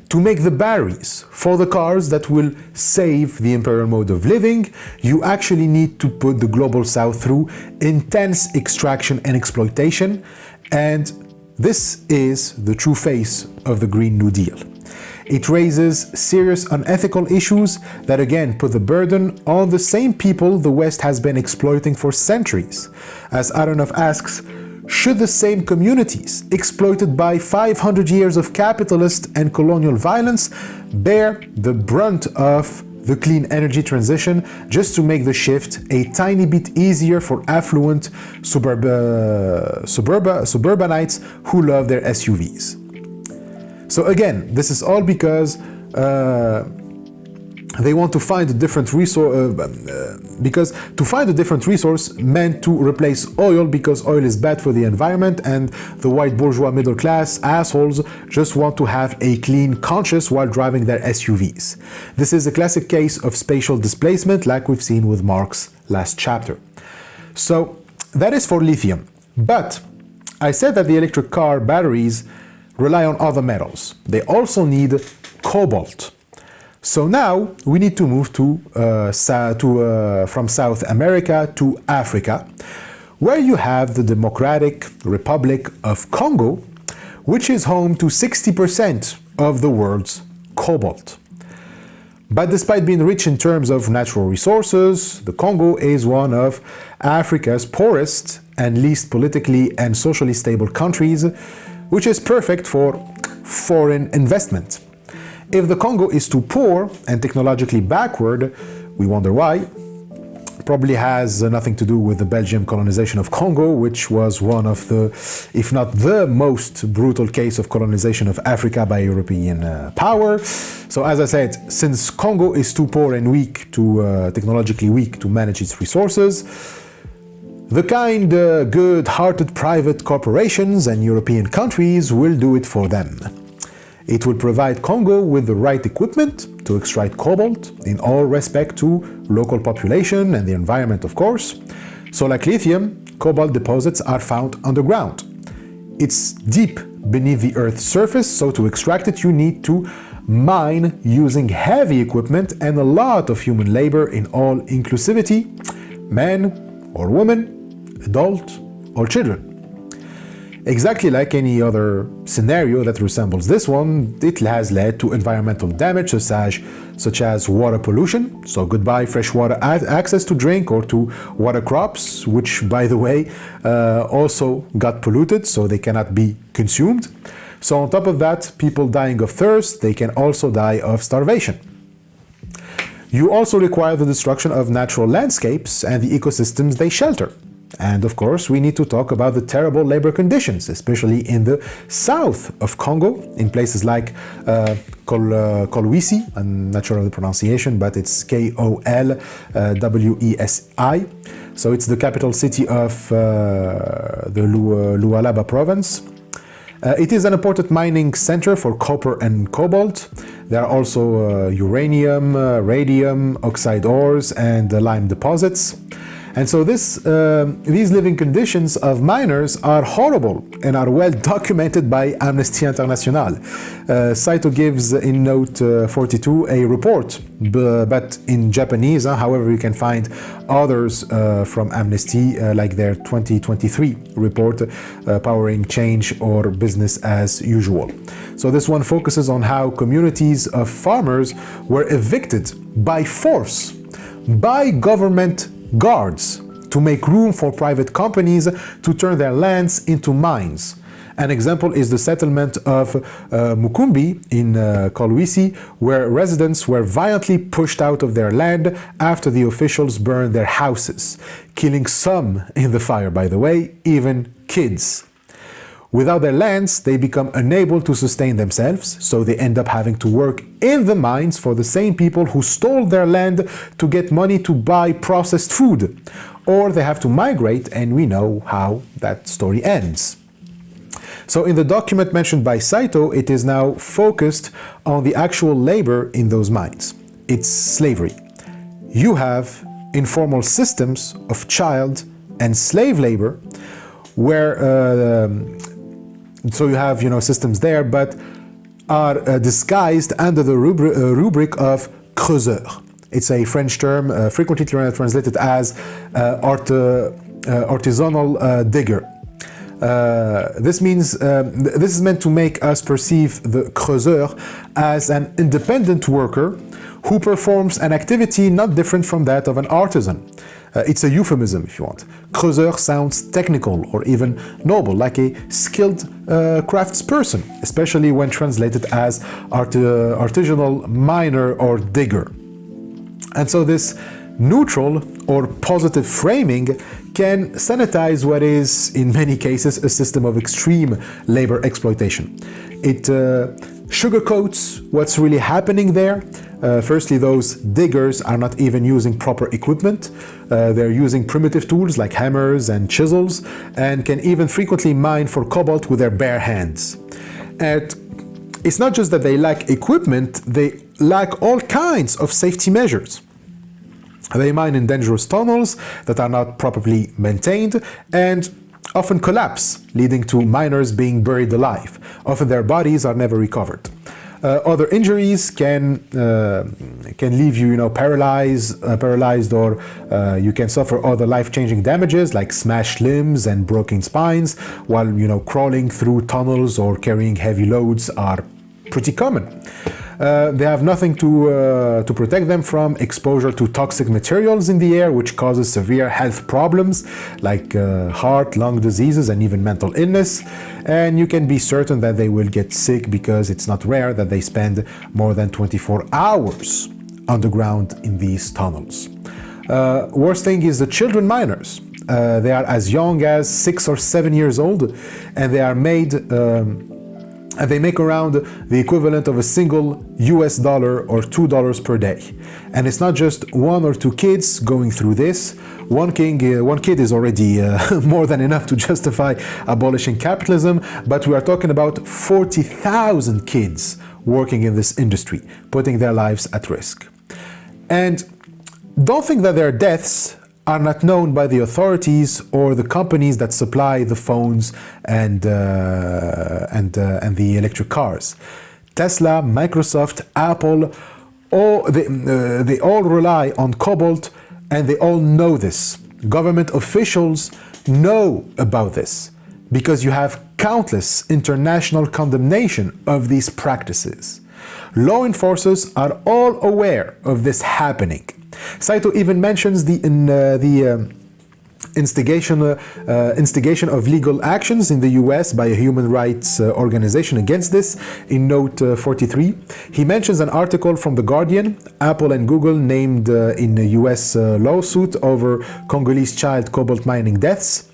to make the batteries for the cars that will save the imperial mode of living, you actually need to put the global south through intense extraction and exploitation, and this is the true face of the Green New Deal. It raises serious unethical issues that again put the burden on the same people the West has been exploiting for centuries. As Aronov asks, should the same communities exploited by 500 years of capitalist and colonial violence bear the brunt of the clean energy transition just to make the shift a tiny bit easier for affluent suburbanites who love their SUVs? So again, this is all because they want to find a different resource, because to find a different resource meant to replace oil because oil is bad for the environment, and the white bourgeois middle class assholes just want to have a clean conscience while driving their SUVs. This is a classic case of spatial displacement like we've seen with Marx last chapter. So that is for lithium. But I said that the electric car batteries rely on other metals. They also need cobalt. So now we need to move from South America to Africa, where you have the Democratic Republic of Congo, which is home to 60% of the world's cobalt. But despite being rich in terms of natural resources, the Congo is one of Africa's poorest and least politically and socially stable countries, which is perfect for foreign investment. If the Congo is too poor and technologically backward, we wonder why. Probably has nothing to do with the Belgian colonization of Congo, which was one of the, if not the most brutal case of colonization of Africa by European power. So as I said, since Congo is too poor and weak to, technologically weak to manage its resources, the kind, good-hearted private corporations and European countries will do it for them. It will provide Congo with the right equipment to extract cobalt in all respect to local population and the environment, of course. So like lithium, cobalt deposits are found underground. It's deep beneath the Earth's surface, so to extract it you need to mine using heavy equipment and a lot of human labor in all inclusivity, men or women, adult or children. Exactly like any other scenario that resembles this one, it has led to environmental damage such as water pollution, so goodbye freshwater access to drink or to water crops, which by the way also got polluted, so they cannot be consumed. So on top of that, people dying of thirst, they can also die of starvation. You also require the destruction of natural landscapes and the ecosystems they shelter. And of course, we need to talk about the terrible labor conditions, especially in the south of Congo, in places like Kolwezi, I'm not sure of the pronunciation, but it's Kolwesi. So it's the capital city of the Lualaba province. It is an important mining center for copper and cobalt. There are also uranium, radium, oxide ores, and lime deposits. And so these living conditions of miners are horrible and are well documented by Amnesty International. Saito gives in note 42 a report, but in Japanese, however you can find others from Amnesty, like their 2023 report, Powering Change or Business as Usual. So this one focuses on how communities of farmers were evicted by force, by government guards, to make room for private companies to turn their lands into mines. An example is the settlement of Mukumbi in Kolwezi, where residents were violently pushed out of their land after the officials burned their houses, killing some in the fire, by the way, even kids. Without their lands, they become unable to sustain themselves, so they end up having to work in the mines for the same people who stole their land to get money to buy processed food. Or they have to migrate, and we know how that story ends. So in the document mentioned by Saito, it is now focused on the actual labor in those mines. It's slavery. You have informal systems of child and slave labor where so you have, systems there, but are disguised under the rubric of creuseur. It's a French term frequently translated as artisanal digger. This means this is meant to make us perceive the creuseur as an independent worker who performs an activity not different from that of an artisan. It's a euphemism, if you want. Creuseur sounds technical or even noble, like a skilled craftsperson, especially when translated as artisanal miner or digger. And so this neutral or positive framing can sanitize what is, in many cases, a system of extreme labor exploitation. It sugarcoats what's really happening there, Firstly, those diggers are not even using proper equipment. They're using primitive tools like hammers and chisels, and can even frequently mine for cobalt with their bare hands. And it's not just that they lack equipment, they lack all kinds of safety measures. They mine in dangerous tunnels that are not properly maintained and often collapse, leading to miners being buried alive. Often their bodies are never recovered. Other injuries can leave you, paralyzed, or you can suffer other life-changing damages like smashed limbs and broken spines, while crawling through tunnels or carrying heavy loads are pretty common. They have nothing to protect them from exposure to toxic materials in the air, which causes severe health problems like heart, lung diseases, and even mental illness. And you can be certain that they will get sick because it's not rare that they spend more than 24 hours underground in these tunnels. Worst thing is the children miners. They are as young as 6 or 7 years old, and they are made and they make around the equivalent of a single US dollar or $2 per day. And it's not just 1 or 2 kids going through this. One kid is already more than enough to justify abolishing capitalism, but we are talking about 40,000 kids working in this industry, putting their lives at risk. And don't think that their deaths are not known by the authorities or the companies that supply the phones and the electric cars. Tesla, Microsoft, Apple, they all rely on cobalt, and they all know this. Government officials know about this because you have countless international condemnation of these practices. Law enforcers are all aware of this happening. Saito even mentions the instigation of legal actions in the US by a human rights organization against this in note 43. He mentions an article from The Guardian, Apple and Google named in a US lawsuit over Congolese child cobalt mining deaths.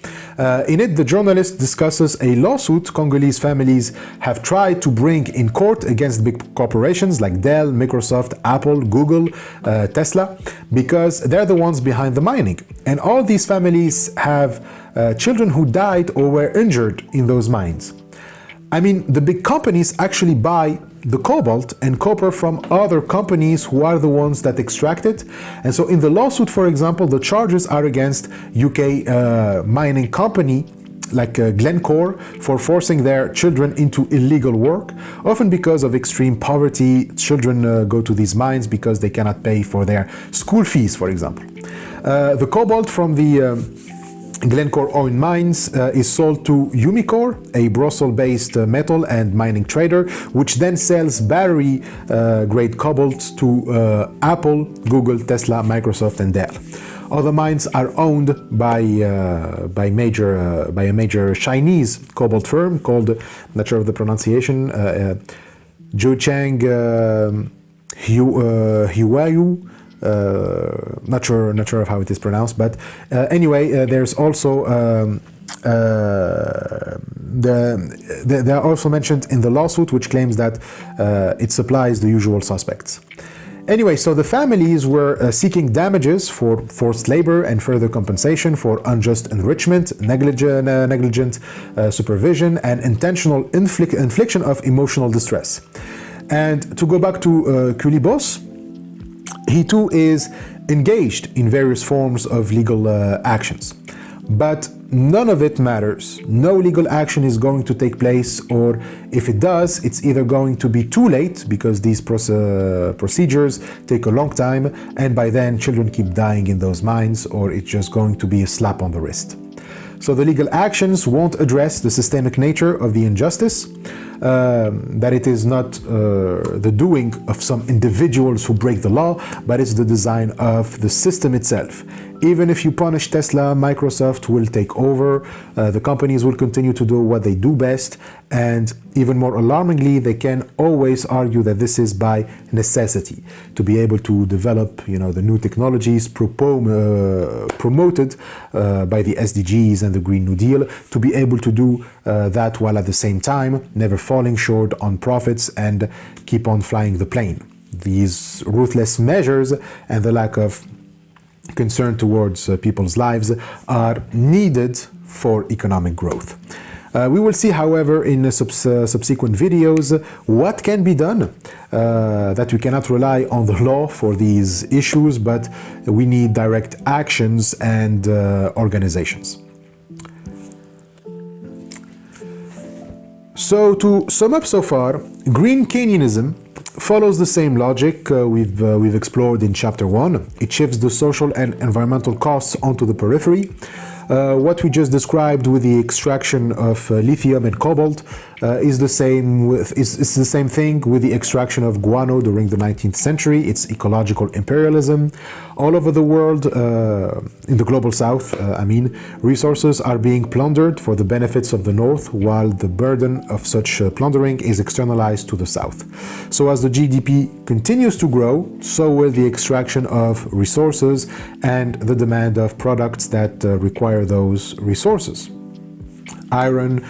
In it, the journalist discusses a lawsuit Congolese families have tried to bring in court against big corporations like Dell, Microsoft, Apple, Google, Tesla, because they're the ones behind the mining. And all these families have children who died or were injured in those mines. I mean, the big companies actually buy the cobalt and copper from other companies who are the ones that extract it. And so in the lawsuit, for example, the charges are against UK mining company like Glencore for forcing their children into illegal work. Often because of extreme poverty, children go to these mines because they cannot pay for their school fees, for example. The cobalt from the Glencore oil mines is sold to Umicore, a Brussels-based metal and mining trader, which then sells battery-grade cobalt to Apple, Google, Tesla, Microsoft, and Dell. Other mines are owned by a major Chinese cobalt firm called, not sure of the pronunciation, Zhujiang Huayu. Not sure of how it is pronounced, but anyway, there's also they are also mentioned in the lawsuit, which claims that it supplies the usual suspects. Anyway, so the families were seeking damages for forced labor and further compensation for unjust enrichment, negligent supervision, and intentional infliction of emotional distress. And to go back to Kulibos, he too is engaged in various forms of legal actions. But none of it matters. No legal action is going to take place, or if it does, it's either going to be too late because these procedures take a long time, and by then children keep dying in those mines, or it's just going to be a slap on the wrist. So the legal actions won't address the systemic nature of the injustice, that it is not the doing of some individuals who break the law, but it's the design of the system itself. Even if you punish Tesla, Microsoft will take over, the companies will continue to do what they do best, and even more alarmingly, they can always argue that this is by necessity, to be able to develop, the new technologies promoted by the SDGs and the Green New Deal, to be able to do that while at the same time never falling short on profits and keep on flying the plane. these ruthless measures and the lack of concern towards people's lives are needed for economic growth. We will see, however, in subsequent videos what can be done, that we cannot rely on the law for these issues, but we need direct actions and organizations. So to sum up so far, green Keynesianism follows the same logic we've explored in chapter 1. It shifts the social and environmental costs onto the periphery. What we just described with the extraction of lithium and cobalt is the same thing with the extraction of guano during the 19th century. It's ecological imperialism. All over the world, in the global south, resources are being plundered for the benefits of the north, while the burden of such plundering is externalized to the south. So as the GDP continues to grow, so will the extraction of resources and the demand of products that require those resources. Iron,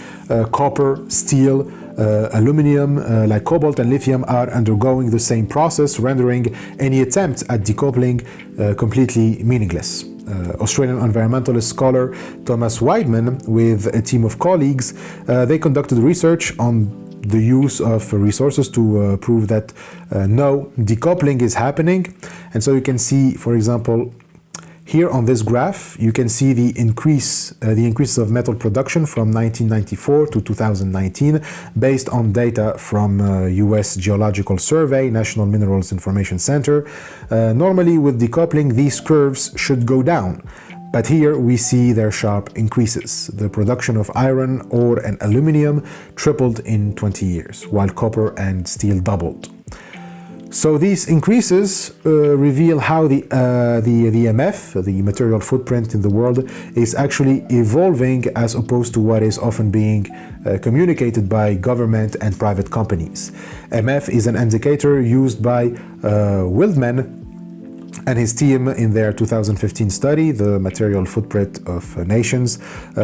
copper, steel, aluminum, like cobalt and lithium, are undergoing the same process, rendering any attempt at decoupling completely meaningless. Australian environmentalist scholar Thomas Weidman, with a team of colleagues, they conducted research on the use of resources to prove that no, decoupling is happening. And so you can see, for example, here on this graph, you can see the increase of metal production from 1994 to 2019, based on data from US Geological Survey, National Minerals Information Center. Normally with decoupling, these curves should go down. But here we see their sharp increases. The production of iron, ore, and aluminum tripled in 20 years, while copper and steel doubled. So these increases reveal how the MF, the material footprint in the world, is actually evolving as opposed to what is often being communicated by government and private companies. MF is an indicator used by Wildman and his team in their 2015 study, The Material Footprint of Nations,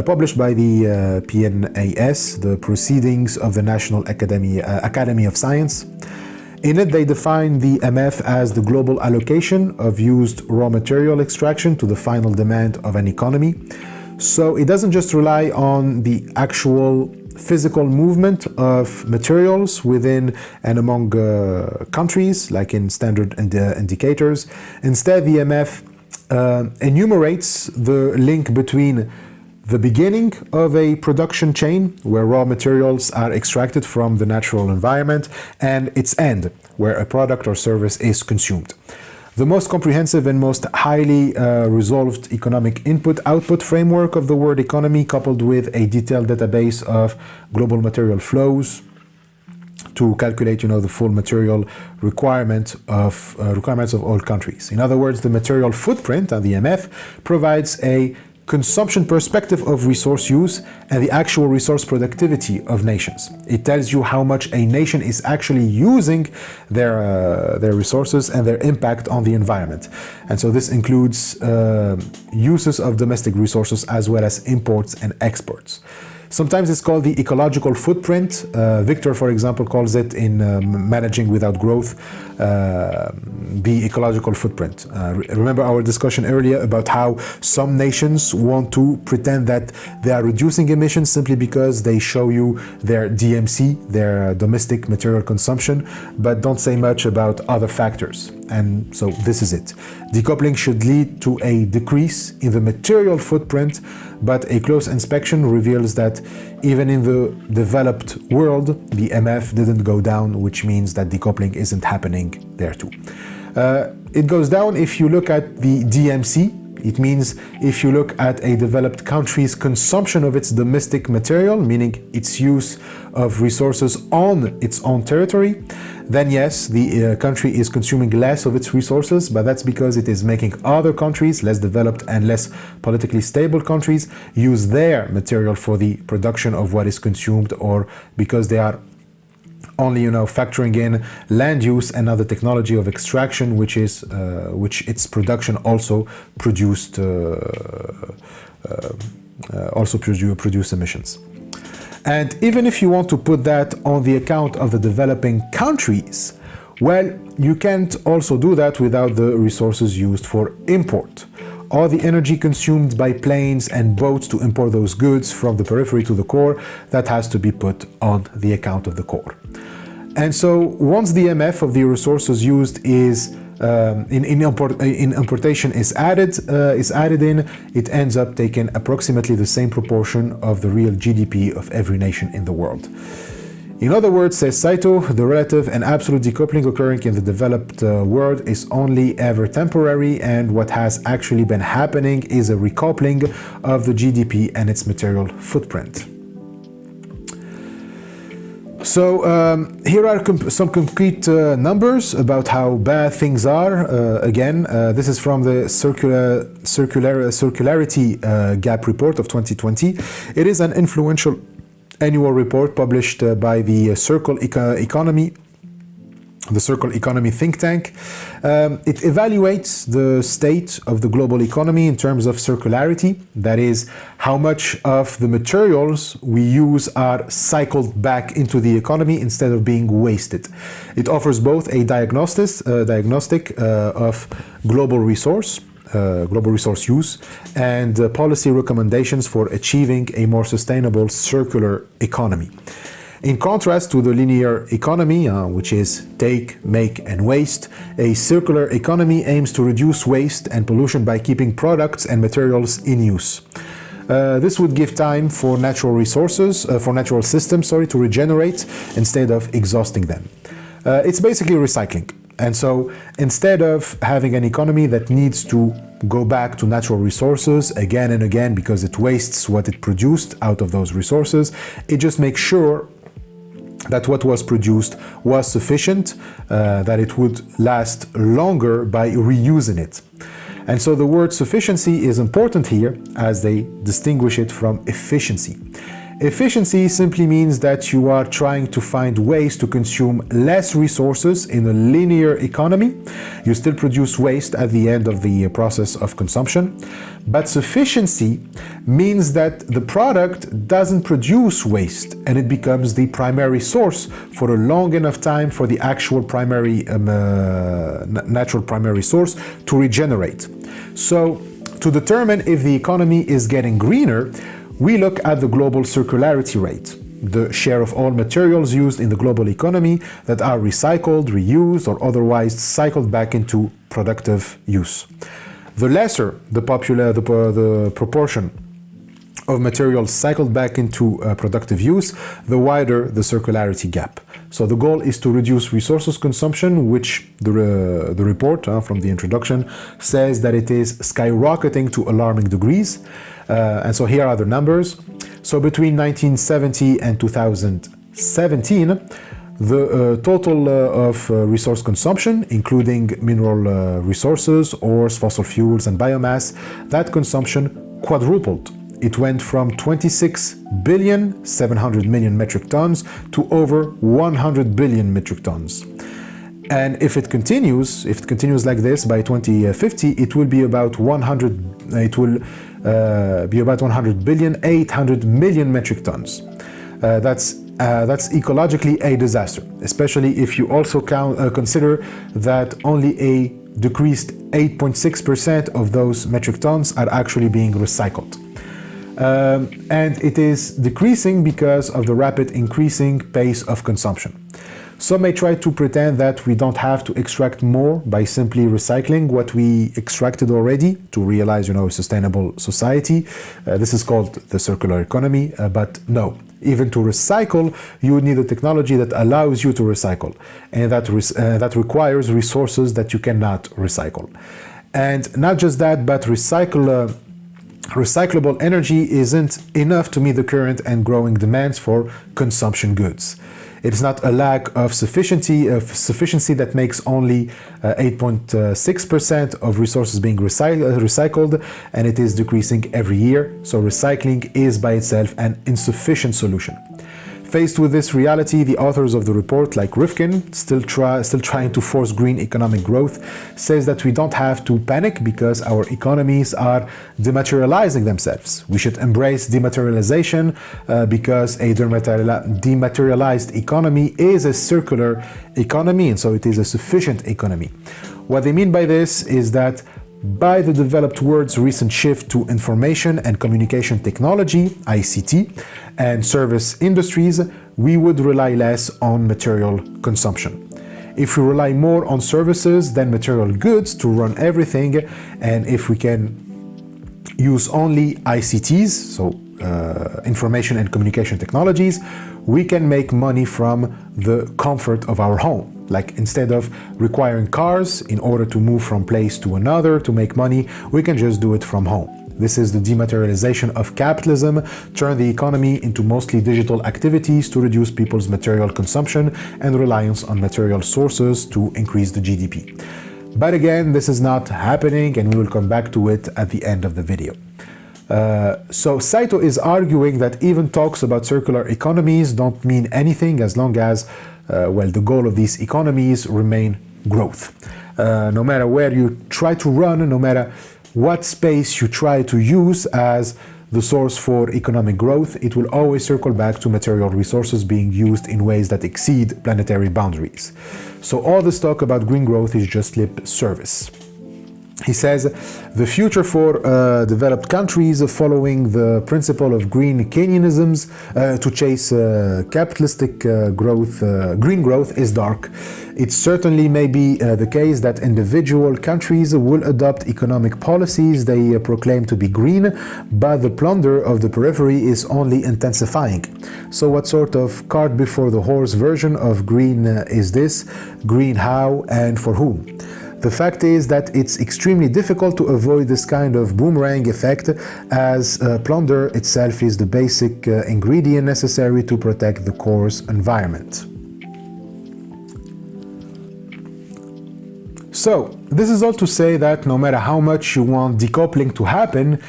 published by the PNAS, the Proceedings of the National Academy of Science. In it, they define the MF as the global allocation of used raw material extraction to the final demand of an economy. So it doesn't just rely on the actual physical movement of materials within and among countries, like in standard indicators. Instead, the MF enumerates the link between the beginning of a production chain, where raw materials are extracted from the natural environment, and its end, where a product or service is consumed. The most comprehensive and most highly resolved economic input-output framework of the world economy, coupled with a detailed database of global material flows to calculate, the full material requirements of all countries. In other words, the material footprint, the MF, provides a consumption perspective of resource use and the actual resource productivity of nations. It tells you how much a nation is actually using their resources and their impact on the environment. And so this includes uses of domestic resources as well as imports and exports. Sometimes it's called the ecological footprint. Victor, for example, calls it in Managing Without Growth, the ecological footprint. Remember our discussion earlier about how some nations want to pretend that they are reducing emissions simply because they show you their DMC, their domestic material consumption, but don't say much about other factors. And so this is it. Decoupling should lead to a decrease in the material footprint, but a close inspection reveals that even in the developed world, the MF didn't go down, which means that decoupling isn't happening there too. It goes down if you look at the DMC. It means if you look at a developed country's consumption of its domestic material, meaning its use of resources on its own territory, then yes, the country is consuming less of its resources, but that's because it is making other countries, less developed and less politically stable countries, use their material for the production of what is consumed, or because they are only, factoring in land use and other technology of extraction, which its production also produced, produce emissions. And even if you want to put that on the account of the developing countries, Well, you can't also do that without the resources used for import. All the energy consumed by planes and boats to import those goods from the periphery to the core, that has to be put on the account of the core. And so once the MF of the resources used is in importation is added in, it ends up taking approximately the same proportion of the real GDP of every nation in the world. In other words, says Saito, the relative and absolute decoupling occurring in the developed world is only ever temporary, and what has actually been happening is a recoupling of the GDP and its material footprint. So here are some concrete numbers about how bad things are. This is from the circularity gap report of 2020. It is an influential annual report published by the Circle Economy think tank. It evaluates the state of the global economy in terms of circularity, that is, how much of the materials we use are cycled back into the economy instead of being wasted. It offers both a diagnostic of global resource use and policy recommendations for achieving a more sustainable circular economy. In contrast to the linear economy, which is take, make, and waste, a circular economy aims to reduce waste and pollution by keeping products and materials in use. This would give time for natural systems to regenerate instead of exhausting them. It's basically recycling. And so instead of having an economy that needs to go back to natural resources again and again because it wastes what it produced out of those resources, it just makes sure that what was produced was sufficient, that it would last longer by reusing it. And so the word sufficiency is important here as they distinguish it from efficiency. Efficiency simply means that you are trying to find ways to consume less resources in a linear economy. You still produce waste at the end of the process of consumption. But sufficiency means that the product doesn't produce waste and it becomes the primary source for a long enough time for the actual natural primary source to regenerate. So to determine if the economy is getting greener, we look at the global circularity rate, the share of all materials used in the global economy that are recycled, reused, or otherwise cycled back into productive use. The lesser the proportion of materials cycled back into productive use, the wider the circularity gap. So the goal is to reduce resources consumption, which the report from the introduction says that it is skyrocketing to alarming degrees. And so here are the numbers. So between 1970 and 2017, the total of resource consumption, including mineral resources, ores, fossil fuels, and biomass, that consumption quadrupled. It went from 26,700 million metric tons to over 100 billion metric tons. And if it continues like this by 2050, it will be about 100,800 million metric tons. That's ecologically a disaster, especially if you also consider that only a decreased 8.6% of those metric tons are actually being recycled. And it is decreasing because of the rapid increasing pace of consumption. Some may try to pretend that we don't have to extract more by simply recycling what we extracted already to realize, a sustainable society. This is called the circular economy, but no. Even to recycle, you would need a technology that allows you to recycle, and that requires resources that you cannot recycle. And not just that, but recyclable energy isn't enough to meet the current and growing demands for consumption goods. It's not a lack of sufficiency that makes only 8.6% of resources being recycled, and it is decreasing every year. So recycling is by itself an insufficient solution. Faced with this reality, the authors of the report, like Rifkin, still trying to force green economic growth, says that we don't have to panic because our economies are dematerializing themselves. We should embrace dematerialization because a dematerialized economy is a circular economy, and so it is a sufficient economy. What they mean by this is that by the developed world's recent shift to information and communication technology, ICT, and service industries, we would rely less on material consumption. If we rely more on services than material goods to run everything, and if we can use only ICTs, so information and communication technologies, we can make money from the comfort of our home. Like, instead of requiring cars in order to move from place to another to make money, we can just do it from home. This is the dematerialization of capitalism, turn the economy into mostly digital activities to reduce people's material consumption and reliance on material sources to increase the GDP. But again, this is not happening, and we will come back to it at the end of the video. So Saito is arguing that even talks about circular economies don't mean anything as long as the goal of these economies remain growth. No matter where you try to run, no matter what space you try to use as the source for economic growth, it will always circle back to material resources being used in ways that exceed planetary boundaries. So all this talk about green growth is just lip service. He says, the future for developed countries following the principle of green Keynesianism to chase capitalistic green growth is dark. It certainly may be the case that individual countries will adopt economic policies they proclaim to be green, but the plunder of the periphery is only intensifying. So what sort of cart before the horse version of green is this? Green how and for whom? The fact is that it's extremely difficult to avoid this kind of boomerang effect, as plunder itself is the basic ingredient necessary to protect the core's environment. So, this is all to say that no matter how much you want decoupling to happen,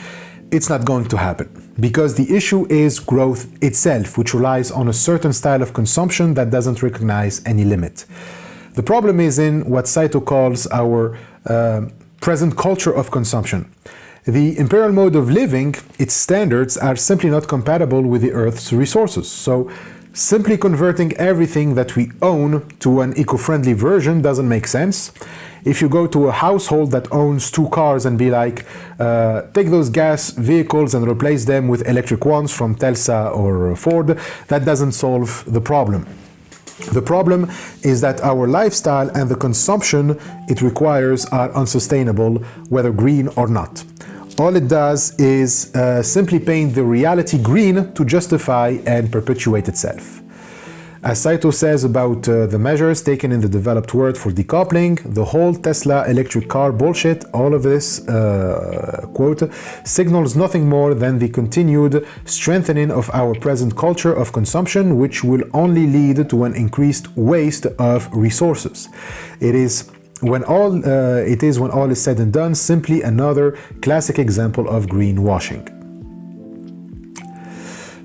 it's not going to happen. Because the issue is growth itself, which relies on a certain style of consumption that doesn't recognize any limit. The problem is in what Saito calls our present culture of consumption. The imperial mode of living, its standards, are simply not compatible with the Earth's resources. So simply converting everything that we own to an eco-friendly version doesn't make sense. If you go to a household that owns 2 cars and be like, take those gas vehicles and replace them with electric ones from Telsa or Ford, that doesn't solve the problem. The problem is that our lifestyle and the consumption it requires are unsustainable, whether green or not. All it does is simply paint the reality green to justify and perpetuate itself. As Saito says about the measures taken in the developed world for decoupling, the whole Tesla electric car bullshit, all of this, quote, signals nothing more than the continued strengthening of our present culture of consumption, which will only lead to an increased waste of resources. It is when all is said and done, simply another classic example of greenwashing.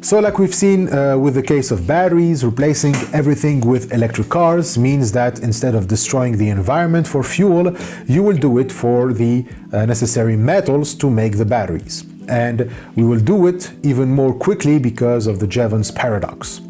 So like we've seen with the case of batteries, replacing everything with electric cars means that instead of destroying the environment for fuel, you will do it for the necessary metals to make the batteries. And we will do it even more quickly because of the Jevons paradox.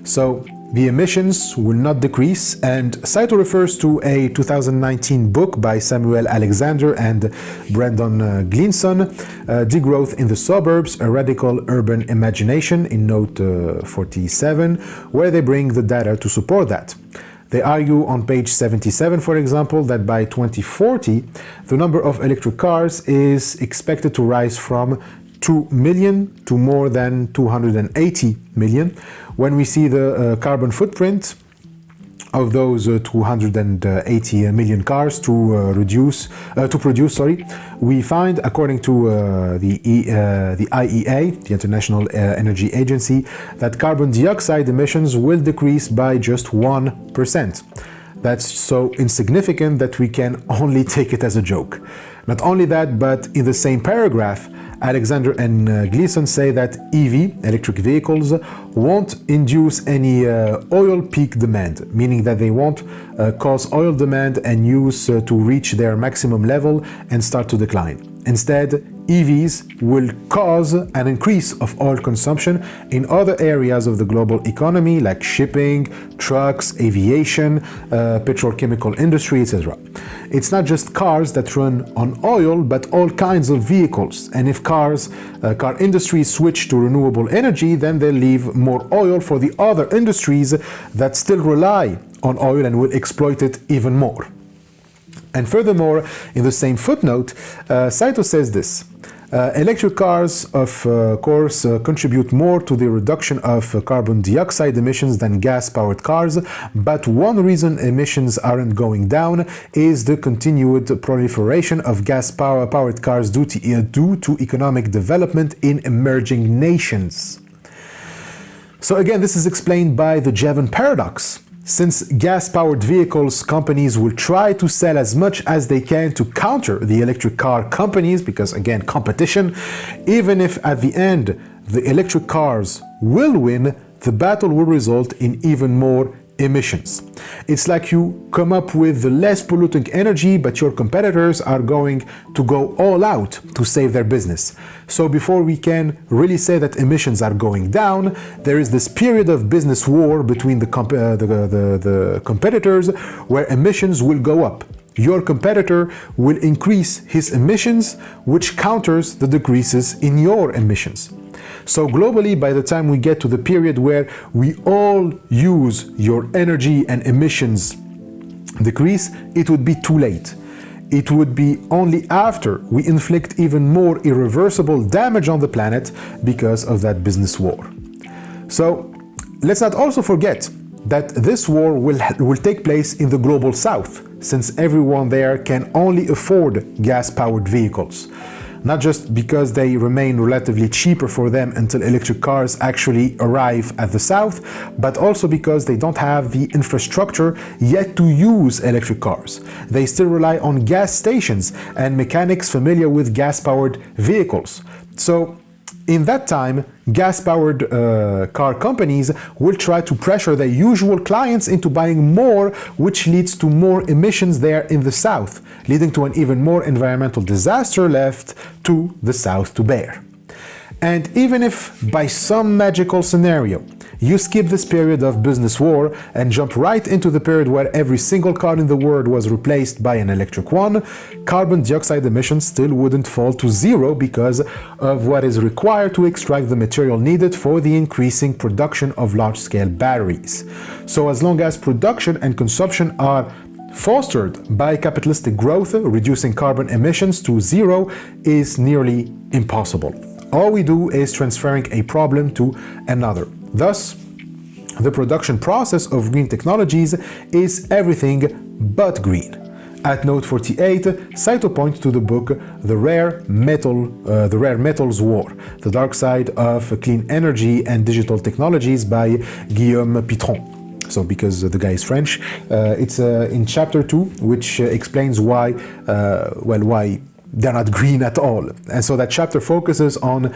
So the emissions will not decrease, and Saito refers to a 2019 book by Samuel Alexander and Brendan Gleason, Degrowth in the Suburbs, A Radical Urban Imagination, in note 47, where they bring the data to support that. They argue on page 77, for example, that by 2040, the number of electric cars is expected to rise from 2 million to more than 280 million. When we see the carbon footprint of those 280 million cars to produce, we find, according to the IEA, the International Energy Agency, that carbon dioxide emissions will decrease by just 1%. that's so insignificant that we can only take it as a joke. Not only that, but in the same paragraph, Alexander and Gleason say that EV, electric vehicles, won't induce any oil peak demand, meaning that they won't cause oil demand and use to reach their maximum level and start to decline. Instead, EVs will cause an increase of oil consumption in other areas of the global economy like shipping, trucks, aviation, petrochemical industry, etc. It's not just cars that run on oil, but all kinds of vehicles. And if car industry switch to renewable energy, then they'll leave more oil for the other industries that still rely on oil and will exploit it even more. And furthermore, in the same footnote, Saito says this. Electric cars, of course, contribute more to the reduction of carbon dioxide emissions than gas-powered cars, but one reason emissions aren't going down is the continued proliferation of gas-powered cars due to economic development in emerging nations. So again, this is explained by the Jevons paradox. Since gas-powered vehicles companies will try to sell as much as they can to counter the electric car companies, because again, competition, even if at the end the electric cars will win, the battle will result in even more emissions. It's like you come up with the less polluting energy, but your competitors are going to go all out to save their business. So before we can really say that emissions are going down, there is this period of business war between the competitors where emissions will go up. Your competitor will increase his emissions, which counters the decreases in your emissions. So globally, by the time we get to the period where we all use your energy and emissions decrease, it would be too late. It would be only after we inflict even more irreversible damage on the planet because of that business war. So let's not also forget that this war will take place in the global south, since everyone there can only afford gas-powered vehicles. Not just because they remain relatively cheaper for them until electric cars actually arrive at the south, but also because they don't have the infrastructure yet to use electric cars. They still rely on gas stations and mechanics familiar with gas-powered vehicles. So in that time, gas-powered car companies will try to pressure their usual clients into buying more, which leads to more emissions there in the south, leading to an even more environmental disaster left to the south to bear. And even if by some magical scenario you skip this period of business war and jump right into the period where every single car in the world was replaced by an electric one, carbon dioxide emissions still wouldn't fall to zero because of what is required to extract the material needed for the increasing production of large-scale batteries. So as long as production and consumption are fostered by capitalistic growth, reducing carbon emissions to zero is nearly impossible. All we do is transferring a problem to another. Thus, the production process of green technologies is everything but green. At note 48, Saito points to the book The Rare Metals War, The Dark Side of Clean Energy and Digital Technologies by Guillaume Pitron. So because the guy is French, it's in chapter 2, which explains why they're not green at all. And so that chapter focuses on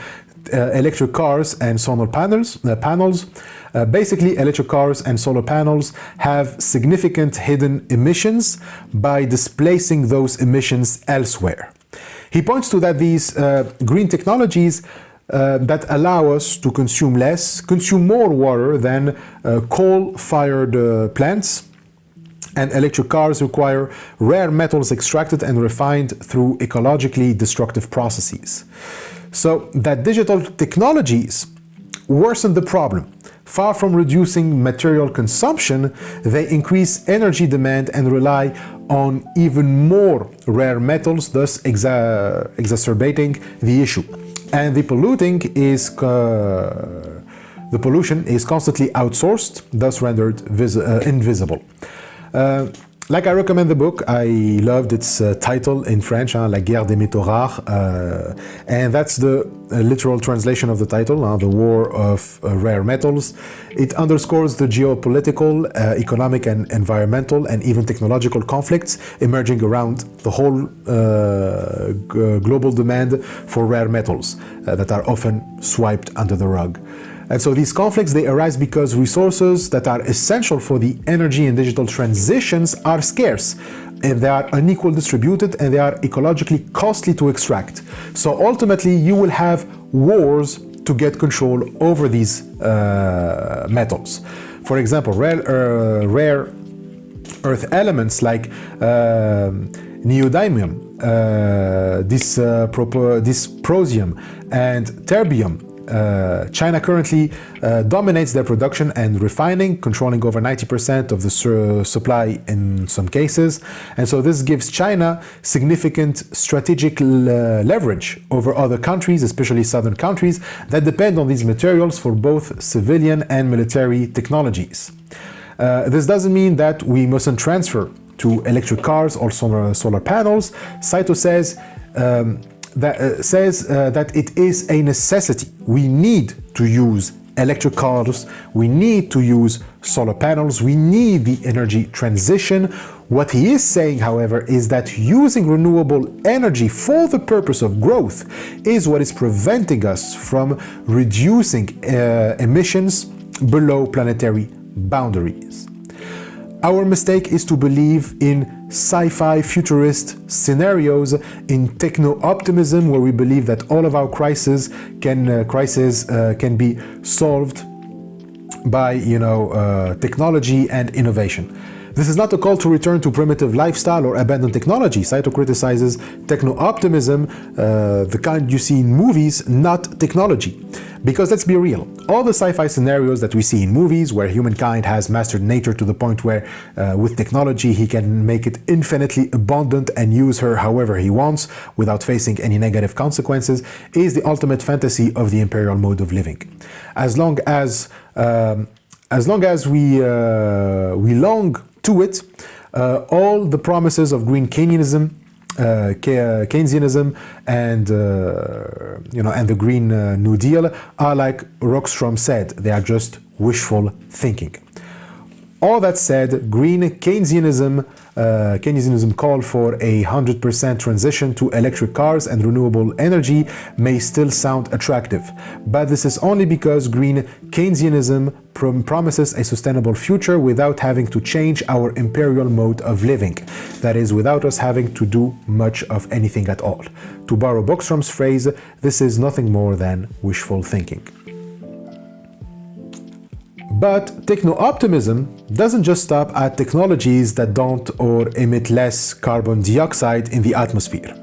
electric cars and solar panels. Basically, electric cars and solar panels have significant hidden emissions by displacing those emissions elsewhere. He points to that these green technologies that allow us to consume more water than coal-fired plants, and electric cars require rare metals extracted and refined through ecologically destructive processes. So that digital technologies worsen the problem. Far from reducing material consumption, they increase energy demand and rely on even more rare metals, thus exacerbating the issue. And the pollution is constantly outsourced, thus rendered invisible. like I recommend the book. I loved its title in French, La guerre des métaux rares, and that's the literal translation of the title, the war of rare metals. It underscores the geopolitical, economic and environmental and even technological conflicts emerging around the whole global demand for rare metals that are often swept under the rug. And so these conflicts, they arise because resources that are essential for the energy and digital transitions are scarce, and they are unequally distributed, and they are ecologically costly to extract. So ultimately, you will have wars to get control over these metals. For example, rare earth elements like neodymium, dysprosium, and terbium. China currently dominates their production and refining, controlling over 90% of the supply in some cases. And so this gives China significant strategic leverage over other countries, especially southern countries, that depend on these materials for both civilian and military technologies. This doesn't mean that we mustn't transfer to electric cars or solar panels. Saito says that it is a necessity. We need to use electric cars, we need to use solar panels, we need the energy transition. What he is saying, however, is that using renewable energy for the purpose of growth is what is preventing us from reducing emissions below planetary boundaries. Our mistake is to believe in sci-fi futurist scenarios, in techno-optimism, where we believe that all of our crises can be solved by technology and innovation. This is not a call to return to primitive lifestyle or abandon technology. Saito criticizes techno-optimism, the kind you see in movies, not technology. Because let's be real, all the sci-fi scenarios that we see in movies where humankind has mastered nature to the point where with technology he can make it infinitely abundant and use her however he wants without facing any negative consequences is the ultimate fantasy of the imperial mode of living. As long as we long to it, all the promises of green Keynesianism and the Green New Deal are, like Rockstrom said, they are just wishful thinking. All that said, green Keynesianism call for 100% transition to electric cars and renewable energy may still sound attractive, but this is only because green Keynesianism promises a sustainable future without having to change our imperial mode of living. That is, without us having to do much of anything at all. To borrow Bockstrom's phrase, this is nothing more than wishful thinking. But techno-optimism doesn't just stop at technologies that don't or emit less carbon dioxide in the atmosphere.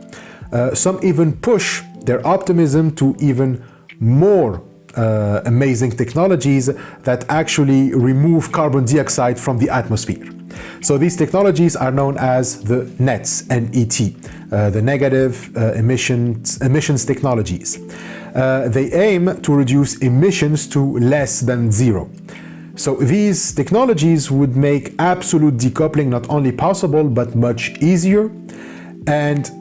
Some even push their optimism to even more amazing technologies that actually remove carbon dioxide from the atmosphere. So these technologies are known as the NETs, N-E-T, the negative emissions technologies. They aim to reduce emissions to less than zero. So these technologies would make absolute decoupling not only possible, but much easier. And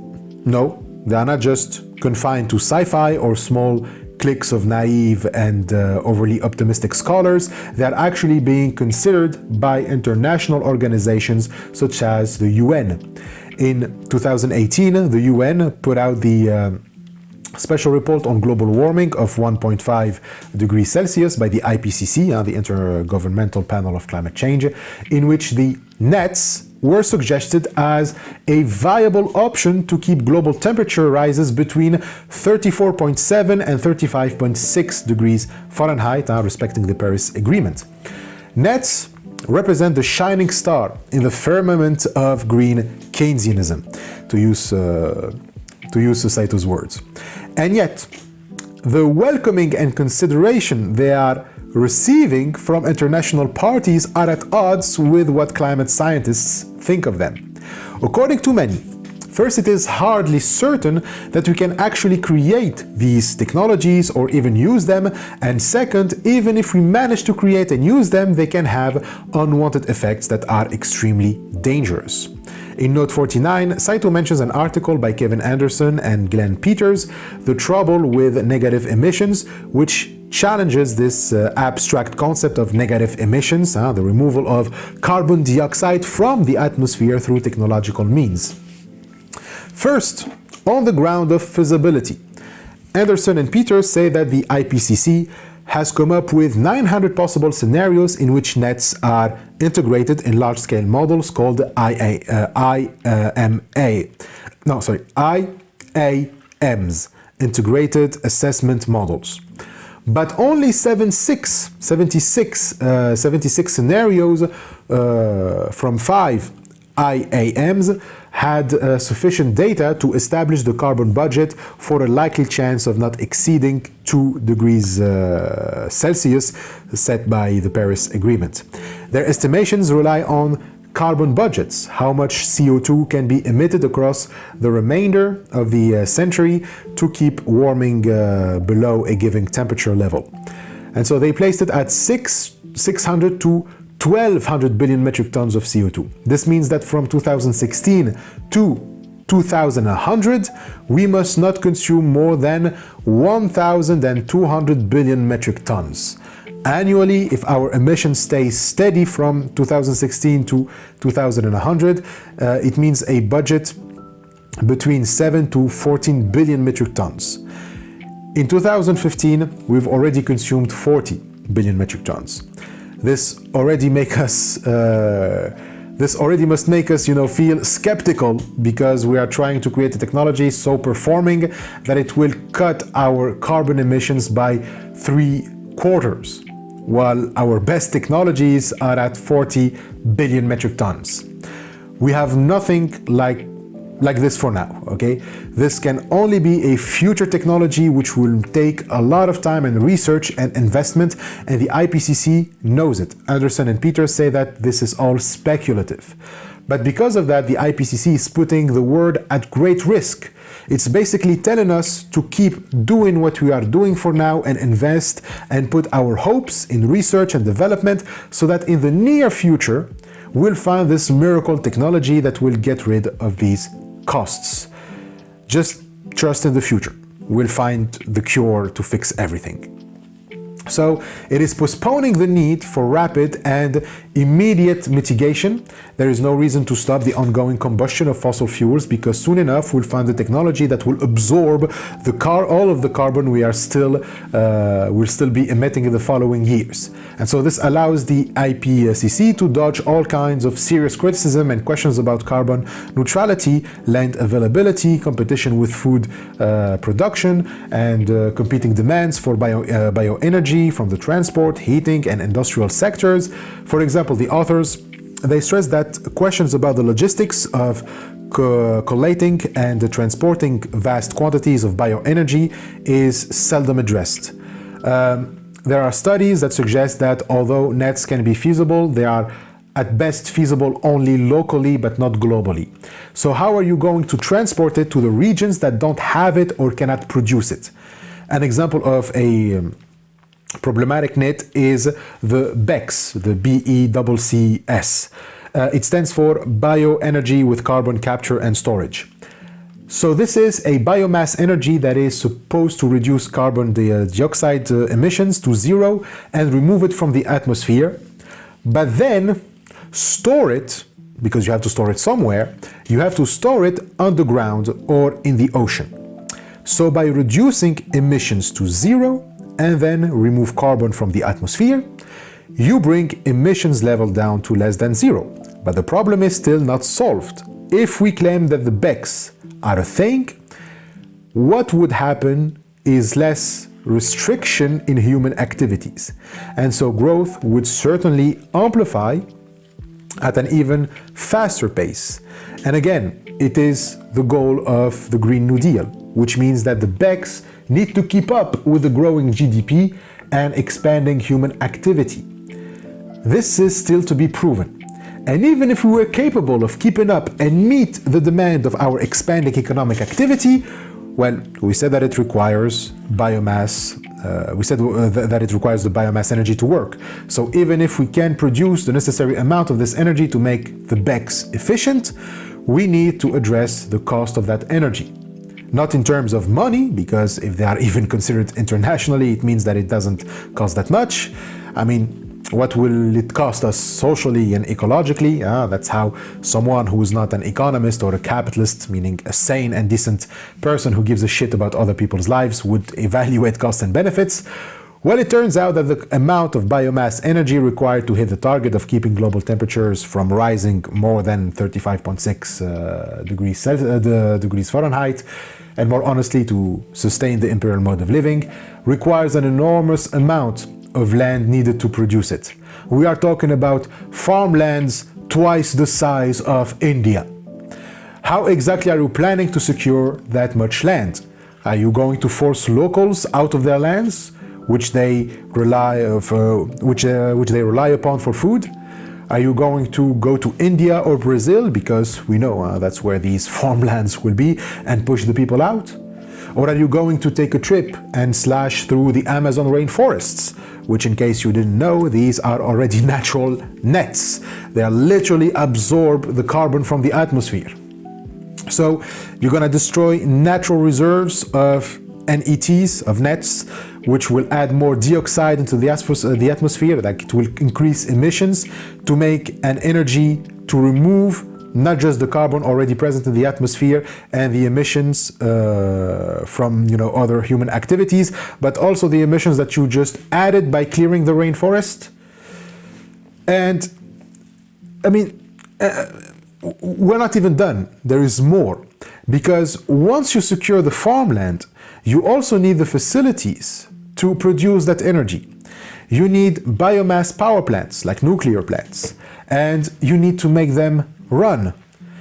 no, they are not just confined to sci-fi or small cliques of naive and overly optimistic scholars. They are actually being considered by international organizations such as the UN. In 2018, the UN put out the special report on global warming of 1.5 degrees Celsius by the IPCC, the Intergovernmental Panel of Climate Change, in which the NETs were suggested as a viable option to keep global temperature rises between 34.7 and 35.6 degrees Fahrenheit, respecting the Paris Agreement. NETs represent the shining star in the firmament of green Keynesianism, to use Saito's words. And yet, the welcoming and consideration they are receiving from international parties are at odds with what climate scientists think of them. According to many, First, it is hardly certain that we can actually create these technologies or even use them. And second, even if we manage to create and use them, they can have unwanted effects that are extremely dangerous. In note 49, Saito mentions an article by Kevin Anderson and Glenn Peters, The Trouble with Negative Emissions, which challenges this abstract concept of negative emissions, the removal of carbon dioxide from the atmosphere through technological means. First, on the ground of feasibility, Anderson and Peters say that the IPCC has come up with 900 possible scenarios in which nets are integrated in large-scale models called IAMs, Integrated Assessment Models. But only 76 scenarios from 5 IAMs had sufficient data to establish the carbon budget for a likely chance of not exceeding 2 degrees Celsius set by the Paris Agreement. Their estimations rely on carbon budgets, how much CO2 can be emitted across the remainder of the century to keep warming below a given temperature level. And so they placed it at 600 to 1,200 billion metric tons of CO2. This means that from 2016 to 2100, we must not consume more than 1,200 billion metric tons. Annually, if our emissions stay steady from 2016 to 2100, it means a budget between 7 to 14 billion metric tons. In 2015, we've already consumed 40 billion metric tons. This already must make us, feel skeptical, because we are trying to create a technology so performing that it will cut our carbon emissions by 3/4, while our best technologies are at 40 billion metric tons. We have nothing like this for now, okay? This can only be a future technology which will take a lot of time and research and investment, and the IPCC knows it. Anderson and Peters say that this is all speculative. But because of that, the IPCC is putting the world at great risk. It's basically telling us to keep doing what we are doing for now and invest and put our hopes in research and development so that in the near future, we'll find this miracle technology that will get rid of these costs. Just trust in the future. We'll find the cure to fix everything. So it is postponing the need for rapid and immediate mitigation. There is no reason to stop the ongoing combustion of fossil fuels, because soon enough we'll find a technology that will absorb all of the carbon will still be emitting in the following years. And so this allows the IPCC to dodge all kinds of serious criticism and questions about carbon neutrality, land availability, competition with food production, and competing demands for bioenergy from the transport, heating, and industrial sectors. For example, the authors, they stress that questions about the logistics of collating and transporting vast quantities of bioenergy is seldom addressed. There are studies that suggest that although nets can be feasible, they are at best feasible only locally but not globally. So how are you going to transport it to the regions that don't have it or cannot produce it? An example of a problematic net is the BECCS, the BECCS. It stands for Bioenergy with Carbon Capture and Storage. So this is a biomass energy that is supposed to reduce carbon dioxide emissions to zero and remove it from the atmosphere, but then store it, because you have to store it somewhere, you have to store it underground or in the ocean. So by reducing emissions to zero and then remove carbon from the atmosphere, you bring emissions level down to less than zero. But the problem is still not solved. If we claim that the BECCS are a thing, what would happen is less restriction in human activities. And so growth would certainly amplify at an even faster pace. And again, it is the goal of the Green New Deal, which means that the BECCS need to keep up with the growing GDP and expanding human activity. This is still to be proven. And even if we were capable of keeping up and meet the demand of our expanding economic activity, well, we said that it requires biomass. We said that it requires the biomass energy to work. So even if we can produce the necessary amount of this energy to make the BECS efficient, we need to address the cost of that energy. Not in terms of money, because if they are even considered internationally, it means that it doesn't cost that much. I mean, what will it cost us socially and ecologically? That's how someone who is not an economist or a capitalist, meaning a sane and decent person who gives a shit about other people's lives, would evaluate costs and benefits. Well, it turns out that the amount of biomass energy required to hit the target of keeping global temperatures from rising more than 35.6 degrees Fahrenheit, and more honestly to sustain the imperial mode of living, requires an enormous amount of land needed to produce it. We are talking about farmlands twice the size of India. How exactly are you planning to secure that much land? Are you going to force locals out of their lands, which they rely upon for food? Are you going to go to India or Brazil, because we know that's where these farmlands will be, and push the people out? Or are you going to take a trip and slash through the Amazon rainforests, which, in case you didn't know, these are already natural nets. They are literally absorb the carbon from the atmosphere. So you're going to destroy natural reserves of NETs, of nets, which will add more dioxide into the atmosphere, that it will increase emissions to make an energy to remove not just the carbon already present in the atmosphere and the emissions from other human activities, but also the emissions that you just added by clearing the rainforest. And I mean, we're not even done. There is more, because once you secure the farmland, you also need the facilities to produce that energy. You need biomass power plants, like nuclear plants, and you need to make them run.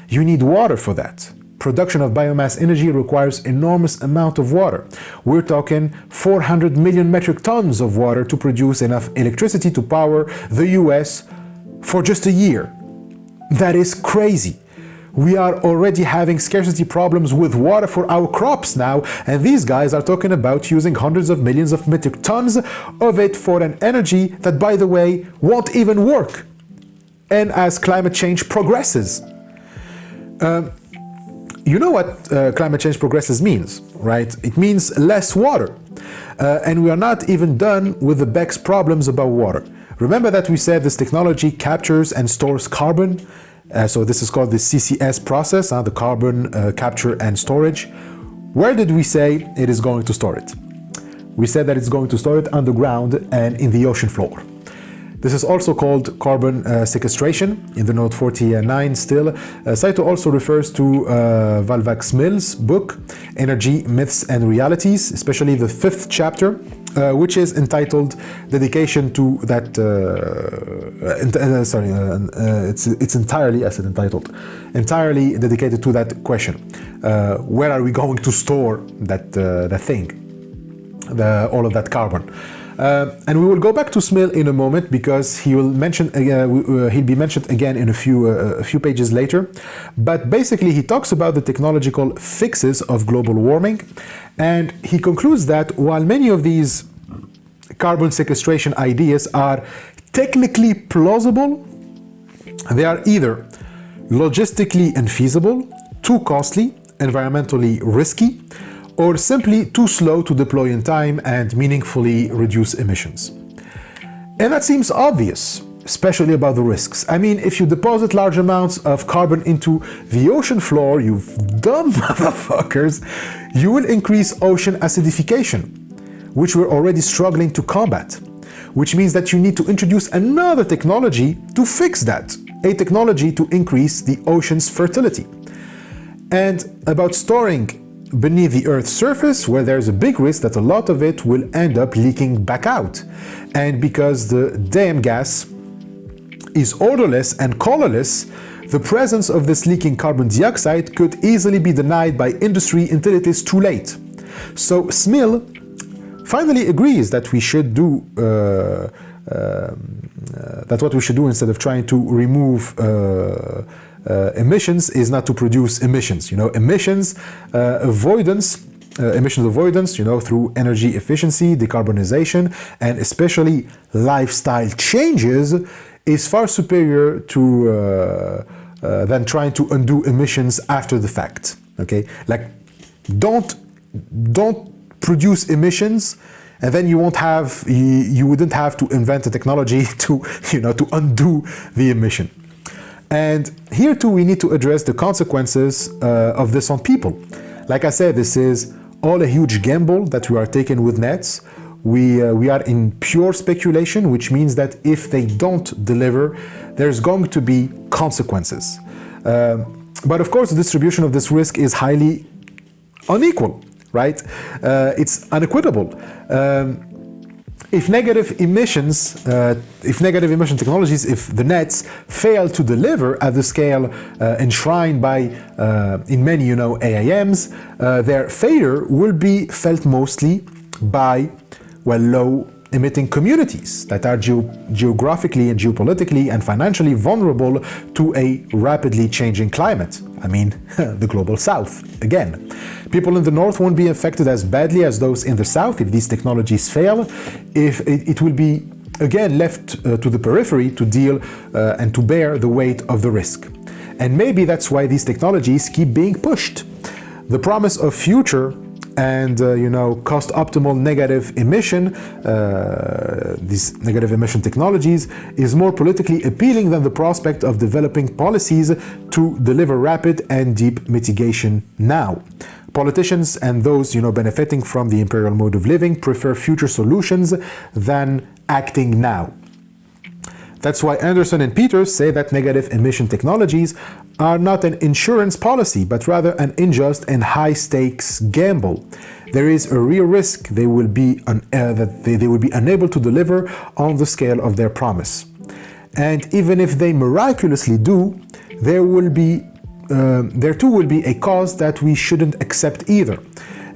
You need water for that. Production of biomass energy requires enormous amount of water. We're talking 400 million metric tons of water to produce enough electricity to power the US for just a year. That is crazy. We are already having scarcity problems with water for our crops now, and these guys are talking about using hundreds of millions of metric tons of it for an energy that, by the way, won't even work. And as climate change progresses, you know what climate change progresses means, right? It means less water. And we are not even done with the BECS problems about water. Remember that we said this technology captures and stores carbon. So this is called the CCS process, the carbon capture and storage. Where did we say it is going to store it? We said that it's going to store it underground and in the ocean floor. This is also called carbon sequestration in the note 49 still. Saito also refers to Valvac Smil's book, Energy, Myths and Realities, especially the 5th chapter, which is entitled Dedication to that, it's entirely, I said entitled, entirely dedicated to that question. Where are we going to store that thing, all of that carbon? And we will go back to Smil in a moment, because he will mention he'll be mentioned again in a few pages later. But basically, he talks about the technological fixes of global warming, and he concludes that while many of these carbon sequestration ideas are technically plausible, they are either logistically infeasible, too costly, environmentally risky, or simply too slow to deploy in time and meaningfully reduce emissions. And that seems obvious, especially about the risks. I mean, if you deposit large amounts of carbon into the ocean floor, you dumb motherfuckers, you will increase ocean acidification, which we're already struggling to combat, which means that you need to introduce another technology to fix that, a technology to increase the ocean's fertility. And about storing beneath the Earth's surface, where there's a big risk that a lot of it will end up leaking back out. And because the damn gas is odorless and colorless, the presence of this leaking carbon dioxide could easily be denied by industry until it is too late. So Smil finally agrees that we should do that what we should do instead of trying to remove emissions is not to produce emissions. Emissions avoidance, through energy efficiency, decarbonization, and especially lifestyle changes is far superior to than trying to undo emissions after the fact. Okay, like don't produce emissions, and then you wouldn't have to invent a technology to to undo the emission. And here too we need to address the consequences of this on people. Like I said, this is all a huge gamble that we are taking with nets. We are in pure speculation, which means that if they don't deliver, there's going to be consequences. But of course, the distribution of this risk is highly unequal, right? It's unequitable. If negative emission technologies, if the nets fail to deliver at the scale enshrined by in many AIMs, their failure will be felt mostly by low emitting communities that are geographically and geopolitically and financially vulnerable to a rapidly changing climate. I mean, the global south, again. People in the north won't be affected as badly as those in the south if these technologies fail. If it will be, again, left to the periphery to deal and to bear the weight of the risk. And maybe that's why these technologies keep being pushed. The promise of future and cost optimal negative emission, these negative emission technologies, is more politically appealing than the prospect of developing policies to deliver rapid and deep mitigation now. Politicians and those benefiting from the imperial mode of living prefer future solutions than acting now. That's why Anderson and Peters say that negative emission technologies are not an insurance policy, but rather an unjust and high-stakes gamble. There is a real risk they will be that they will be unable to deliver on the scale of their promise. And even if they miraculously do, there too will be a cause that we shouldn't accept either.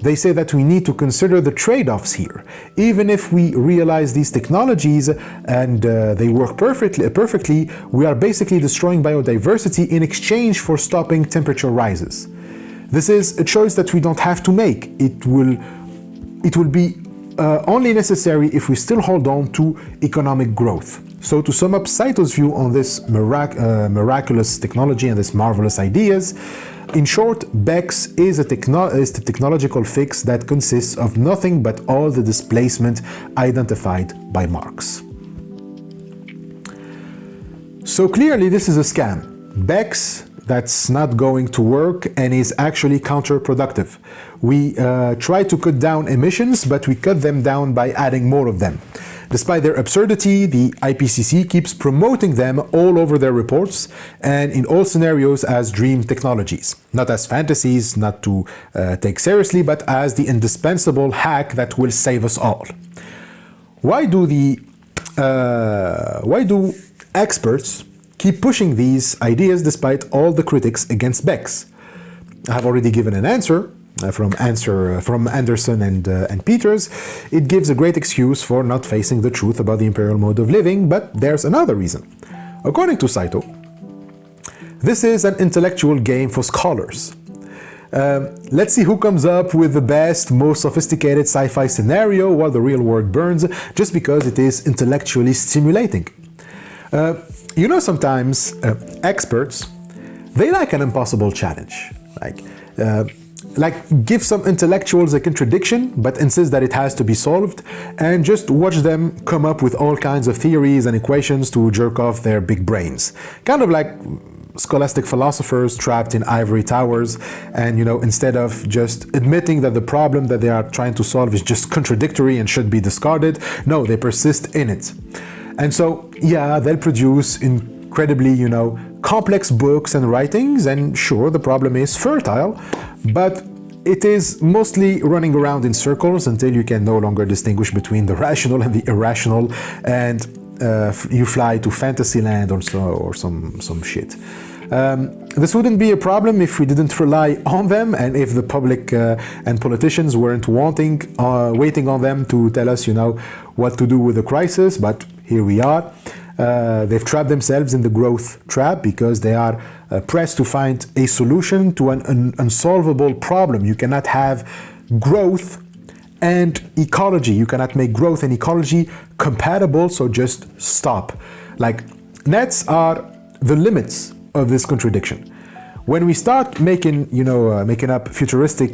They say that we need to consider the trade-offs here. Even if we realize these technologies and they work perfectly, we are basically destroying biodiversity in exchange for stopping temperature rises. This is a choice that we don't have to make. It will be only necessary if we still hold on to economic growth. So to sum up Saito's view on this miraculous technology and this marvelous ideas, in short, BECS is the technological fix that consists of nothing but all the displacement identified by Marx. So clearly this is a scam. BECS that's not going to work and is actually counterproductive. We try to cut down emissions, but we cut them down by adding more of them. Despite their absurdity, the IPCC keeps promoting them all over their reports and in all scenarios as dream technologies. Not as fantasies, not to take seriously, but as the indispensable hack that will save us all. Why do experts keep pushing these ideas despite all the critics against BECS? I have already given an answer. From Anderson and Peters. It gives a great excuse for not facing the truth about the imperial mode of living, but there's another reason. According to Saito, this is an intellectual game for scholars. Let's see who comes up with the best, most sophisticated sci-fi scenario while the real world burns, just because it is intellectually stimulating. Sometimes experts, they like an impossible challenge. Like give some intellectuals a contradiction, but insist that it has to be solved, and just watch them come up with all kinds of theories and equations to jerk off their big brains. Kind of like scholastic philosophers trapped in ivory towers, and instead of just admitting that the problem that they are trying to solve is just contradictory and should be discarded, no, they persist in it. And so, yeah, they'll produce incredibly, complex books and writings, and sure, the problem is fertile, but it is mostly running around in circles until you can no longer distinguish between the rational and the irrational, and you fly to fantasy land or some shit. This wouldn't be a problem if we didn't rely on them, and if the public and politicians weren't waiting on them to tell us, what to do with the crisis. But here we are. They've trapped themselves in the growth trap because they are pressed to find a solution to an unsolvable problem. You cannot have growth and ecology. You cannot make growth and ecology compatible, so just stop. Like, nets are the limits of this contradiction. When we start making, making up futuristic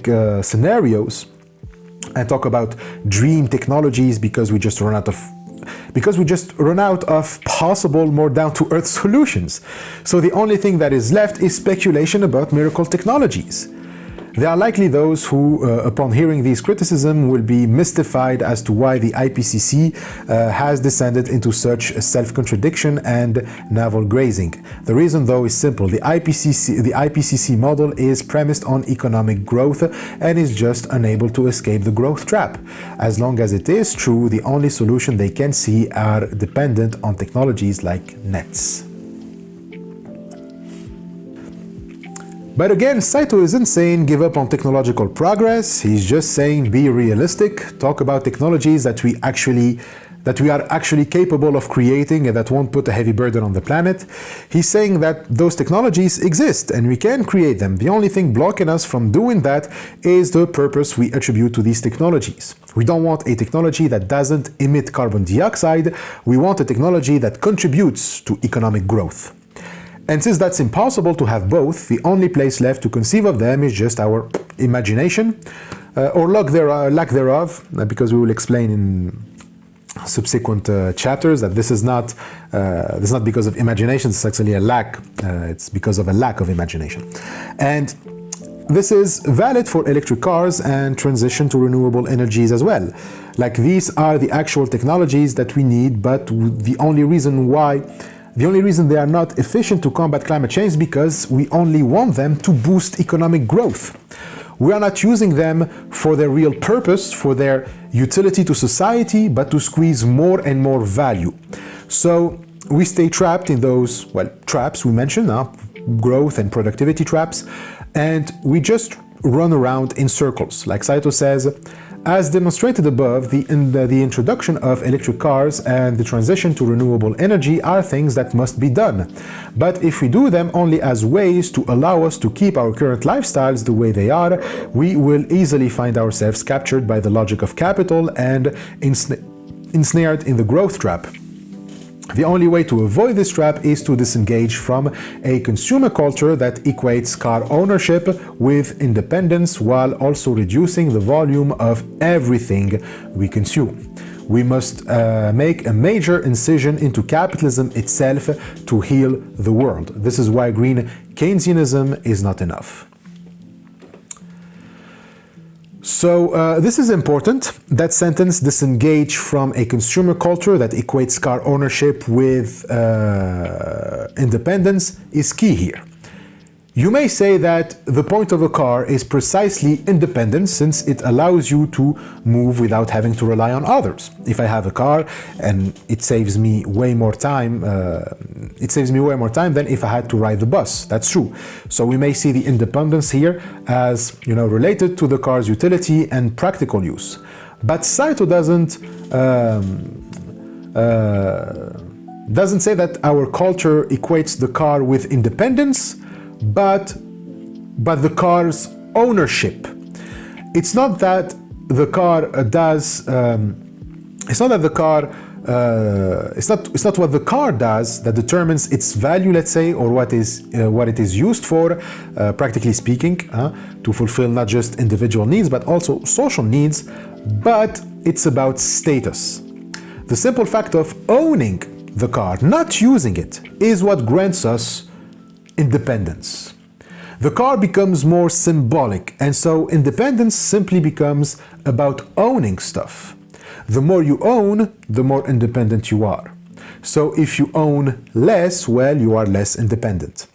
scenarios and talk about dream technologies because we just run out of possible, more down-to-earth solutions. So the only thing that is left is speculation about miracle technologies. There are likely those who, upon hearing these criticisms, will be mystified as to why the IPCC has descended into such a self-contradiction and navel grazing. The reason, though, is simple. The IPCC model is premised on economic growth and is just unable to escape the growth trap. As long as it is true, the only solution they can see are dependent on technologies like nets. But again, Saito isn't saying give up on technological progress. He's just saying be realistic, talk about technologies that we are actually capable of creating and that won't put a heavy burden on the planet. He's saying that those technologies exist and we can create them. The only thing blocking us from doing that is the purpose we attribute to these technologies. We don't want a technology that doesn't emit carbon dioxide. We want a technology that contributes to economic growth. And since that's impossible to have both, the only place left to conceive of them is just our imagination, or lack thereof, because we will explain in subsequent chapters that this is not because of imagination, it's actually a lack, it's because of a lack of imagination. And this is valid for electric cars and transition to renewable energies as well. Like, these are the actual technologies that we need, but the only reason they are not efficient to combat climate change is because we only want them to boost economic growth. We are not using them for their real purpose, for their utility to society, but to squeeze more and more value. So we stay trapped in those, traps we mentioned, growth and productivity traps, and we just run around in circles. Like Saito says, as demonstrated above, the introduction of electric cars and the transition to renewable energy are things that must be done. But if we do them only as ways to allow us to keep our current lifestyles the way they are, we will easily find ourselves captured by the logic of capital and ensnared in the growth trap. The only way to avoid this trap is to disengage from a consumer culture that equates car ownership with independence while also reducing the volume of everything we consume. We must make a major incision into capitalism itself to heal the world. This is why green Keynesianism is not enough. So this is important. That sentence, disengage from a consumer culture that equates car ownership with independence, is key here. You may say that the point of a car is precisely independence, since it allows you to move without having to rely on others. If I have a car and it saves me way more time, than if I had to ride the bus. That's true. So we may see the independence here as, related to the car's utility and practical use. But Saito doesn't say that our culture equates the car with independence, but the car's ownership. It's not that the car does. It's not what the car does that determines its value, let's say, or what it is used for, practically speaking, to fulfill not just individual needs but also social needs. But it's about status. The simple fact of owning the car, not using it, is what grants us independence. The car becomes more symbolic, and so independence simply becomes about owning stuff. The more you own, the more independent you are. So if you own less, you are less independent.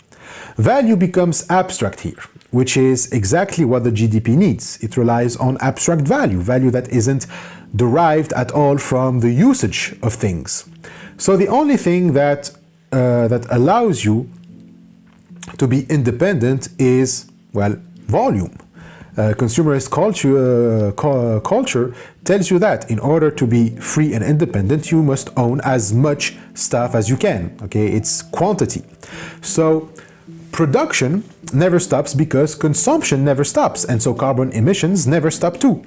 Value becomes abstract here, which is exactly what the GDP needs. It relies on abstract value that isn't derived at all from the usage of things. So the only thing that allows you to be independent is, volume. Consumerist culture tells you that in order to be free and independent, you must own as much stuff as you can. Okay, it's quantity. So production never stops because consumption never stops, and so carbon emissions never stop too.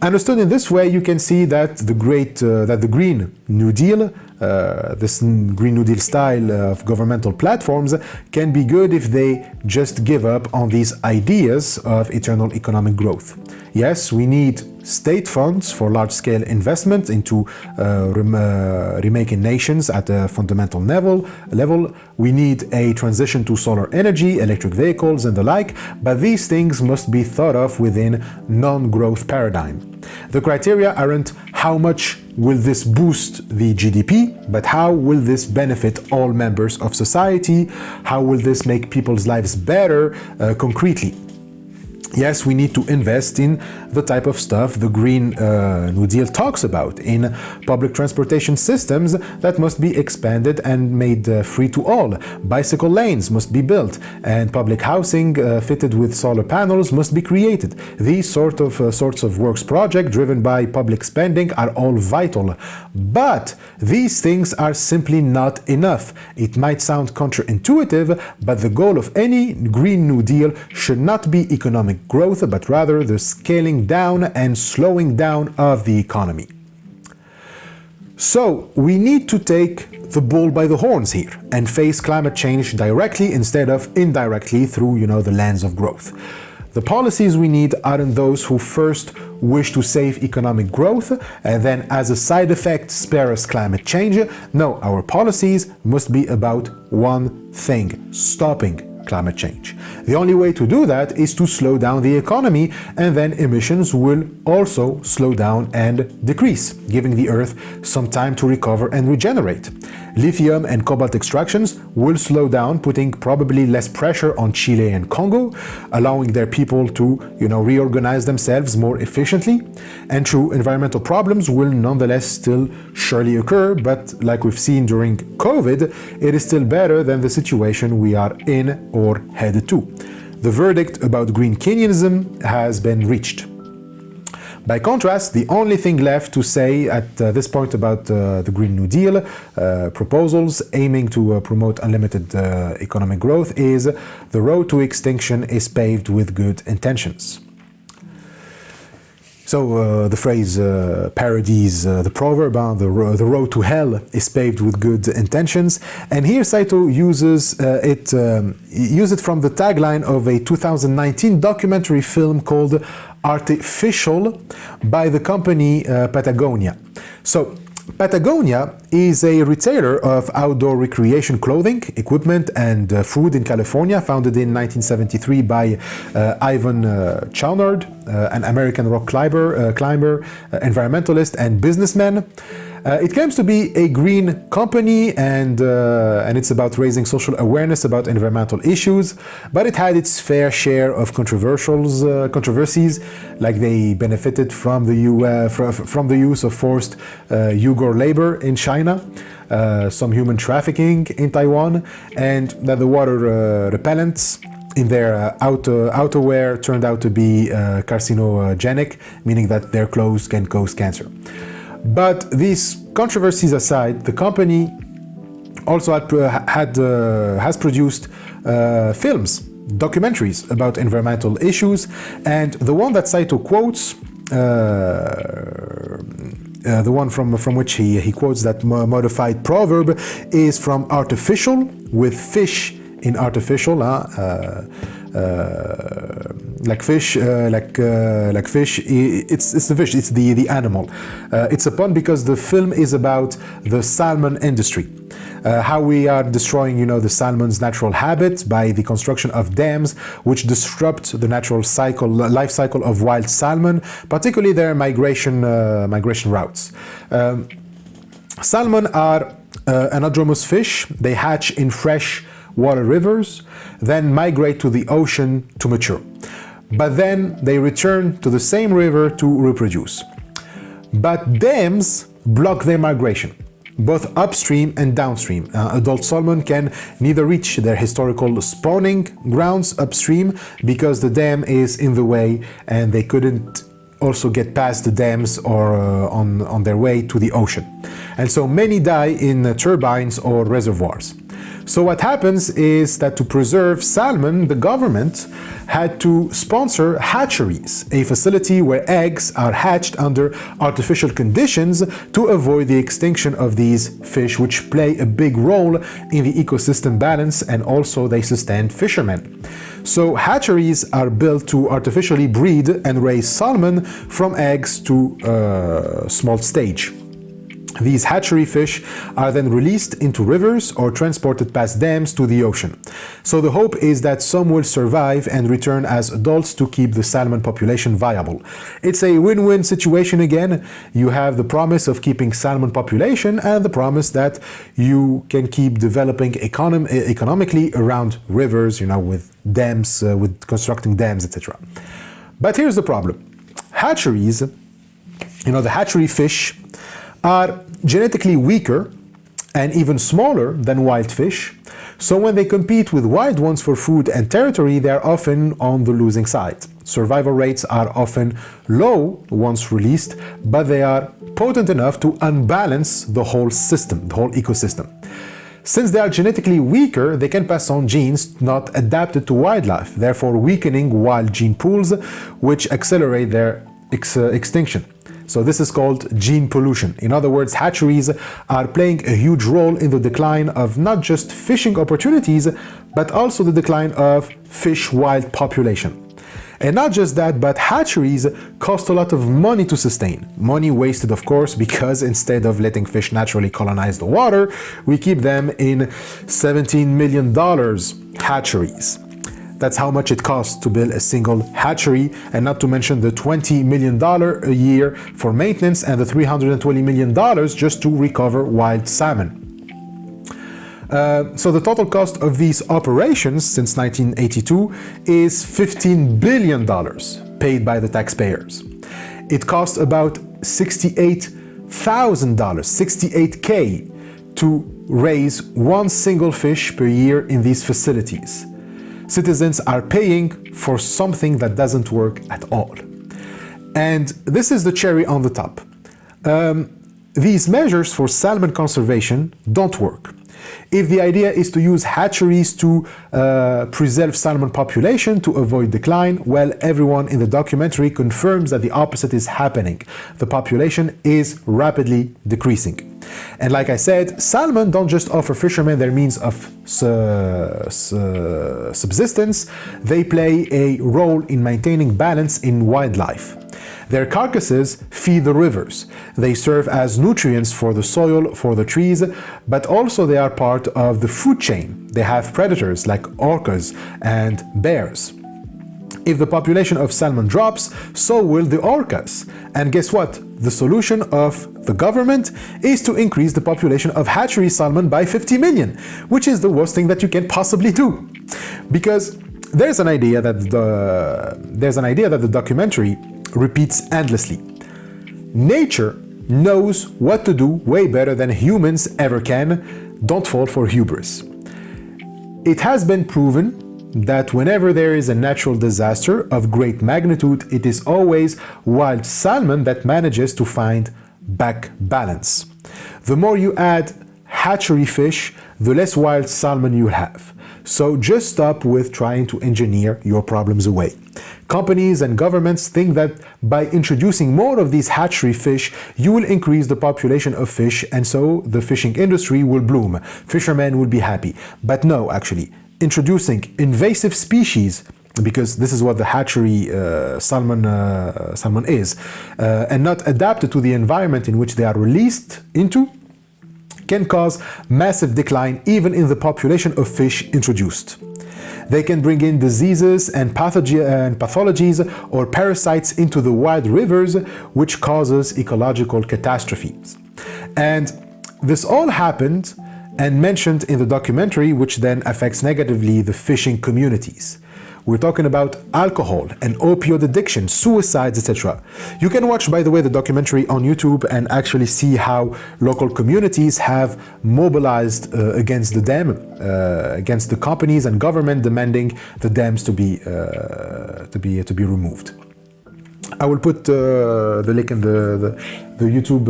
Understood in this way, you can see that the Green New Deal, this Green New Deal style of governmental platforms, can be good if they just give up on these ideas of eternal economic growth. Yes, we need state funds for large-scale investment into remaking nations at a fundamental level. We need a transition to solar energy, electric vehicles, and the like, but these things must be thought of within non-growth paradigm. The criteria aren't how much will this boost the GDP, but how will this benefit all members of society? How will this make people's lives better concretely? Yes, we need to invest in the type of stuff the Green New Deal talks about, in public transportation systems that must be expanded and made free to all. Bicycle lanes must be built, and public housing fitted with solar panels must be created. These sorts of works projects driven by public spending are all vital. But these things are simply not enough. It might sound counterintuitive, but the goal of any Green New Deal should not be economic growth, but rather the scaling down and slowing down of the economy. So we need to take the bull by the horns here and face climate change directly instead of indirectly through, the lens of growth. The policies we need aren't those who first wish to save economic growth and then as a side effect spare us climate change. No, our policies must be about one thing: stopping climate change. The only way to do that is to slow down the economy, and then emissions will also slow down and decrease, giving the Earth some time to recover and regenerate. Lithium and cobalt extractions will slow down, putting probably less pressure on Chile and Congo, allowing their people to, reorganize themselves more efficiently. And true, environmental problems will nonetheless still surely occur, but like we've seen during COVID, it is still better than the situation we are in or headed to. The verdict about green Keynesianism has been reached. By contrast, the only thing left to say at this point about the Green New Deal proposals aiming to promote unlimited economic growth is the road to extinction is paved with good intentions. So the phrase parodies the proverb, the road to hell is paved with good intentions. And here Saito uses it from the tagline of a 2019 documentary film called Artificial by the company Patagonia. So Patagonia is a retailer of outdoor recreation clothing, equipment, and food in California, founded in 1973 by Ivan Chalnard, an American rock climber, environmentalist, and businessman. It claims to be a green company, and it's about raising social awareness about environmental issues, but it had its fair share of controversies, like they benefited from the use of forced Uyghur labor in China, some human trafficking in Taiwan, and that the water repellents in their outerwear turned out to be carcinogenic, meaning that their clothes can cause cancer. But these controversies aside, the company also has produced films, documentaries about environmental issues, and the one that Saito quotes, the one from which he quotes that modified proverb, is from Artificial, with fish in artificial, like fish, like fish. It's the fish. It's the animal. It's a pun because the film is about the salmon industry, how we are destroying, the salmon's natural habit by the construction of dams, which disrupt the natural life cycle of wild salmon, particularly their migration routes. Salmon are anadromous fish. They hatch in fresh water rivers, then migrate to the ocean to mature. But then they return to the same river to reproduce. But dams block their migration. both upstream and downstream. Adult salmon can neither reach their historical spawning grounds upstream because the dam is in the way and they couldn't also get past the dams or on their way to the ocean. And so many die in turbines or reservoirs. So what happens is that to preserve salmon, the government had to sponsor hatcheries, a facility where eggs are hatched under artificial conditions to avoid the extinction of these fish, which play a big role in the ecosystem balance, and also they sustain fishermen. So hatcheries are built to artificially breed and raise salmon from eggs to small stage. These hatchery fish are then released into rivers or transported past dams to the ocean. So the hope is that some will survive and return as adults to keep the salmon population viable. It's a win-win situation again. You have the promise of keeping salmon population and the promise that you can keep developing economically around rivers, with dams, with constructing dams, etc. But here's the problem. Hatcheries, the hatchery fish are genetically weaker and even smaller than wild fish, so when they compete with wild ones for food and territory, they are often on the losing side. Survival rates are often low once released, but they are potent enough to unbalance the whole system, the whole ecosystem. Since they are genetically weaker, they can pass on genes not adapted to wildlife, therefore weakening wild gene pools, which accelerate their extinction. So this is called gene pollution. In other words, hatcheries are playing a huge role in the decline of not just fishing opportunities, but also the decline of fish wild population. And not just that, but hatcheries cost a lot of money to sustain. Money wasted, of course, because instead of letting fish naturally colonize the water, we keep them in $17 million hatcheries. That's how much it costs to build a single hatchery, and not to mention the $20 million a year for maintenance and the $320 million just to recover wild salmon. So the total cost of these operations since 1982 is $15 billion paid by the taxpayers. It costs about $68,000, $68K, to raise one single fish per year in these facilities. Citizens are paying for something that doesn't work at all. And this is the cherry on the top. These measures for salmon conservation don't work. If the idea is to use hatcheries to preserve salmon population to avoid decline, well, everyone in the documentary confirms that the opposite is happening. The population is rapidly decreasing. And like I said, salmon don't just offer fishermen their means of subsistence, they play a role in maintaining balance in wildlife. Their carcasses feed the rivers. They serve as nutrients for the soil, for the trees, but also they are part of the food chain. They have predators like orcas and bears. If the population of salmon drops, so will the orcas. And guess what? The solution of the government is to increase the population of hatchery salmon by 50 million, which is the worst thing that you can possibly do. Because there's an idea that the documentary repeats endlessly. Nature knows what to do way better than humans ever can. Don't fall for hubris. It has been proven that whenever there is a natural disaster of great magnitude, it is always wild salmon that manages to find back balance. The more you add hatchery fish, the less wild salmon you have. So just stop with trying to engineer your problems away. Companies and governments think that by introducing more of these hatchery fish, you will increase the population of fish, and so the fishing industry will bloom. Fishermen will be happy. But no, actually, introducing invasive species, because this is what the hatchery salmon is, and not adapted to the environment in which they are released into, can cause massive decline even in the population of fish introduced. They can bring in diseases and pathologies or parasites into the wild rivers, which causes ecological catastrophes. And this all happened and mentioned in the documentary, which then affects negatively the fishing communities. We're talking about alcohol and opioid addiction, suicides, etc. You can watch, by the way, the documentary on YouTube and actually see how local communities have mobilized against the dam, against the companies and government demanding the dams to be removed. I will put the link in the YouTube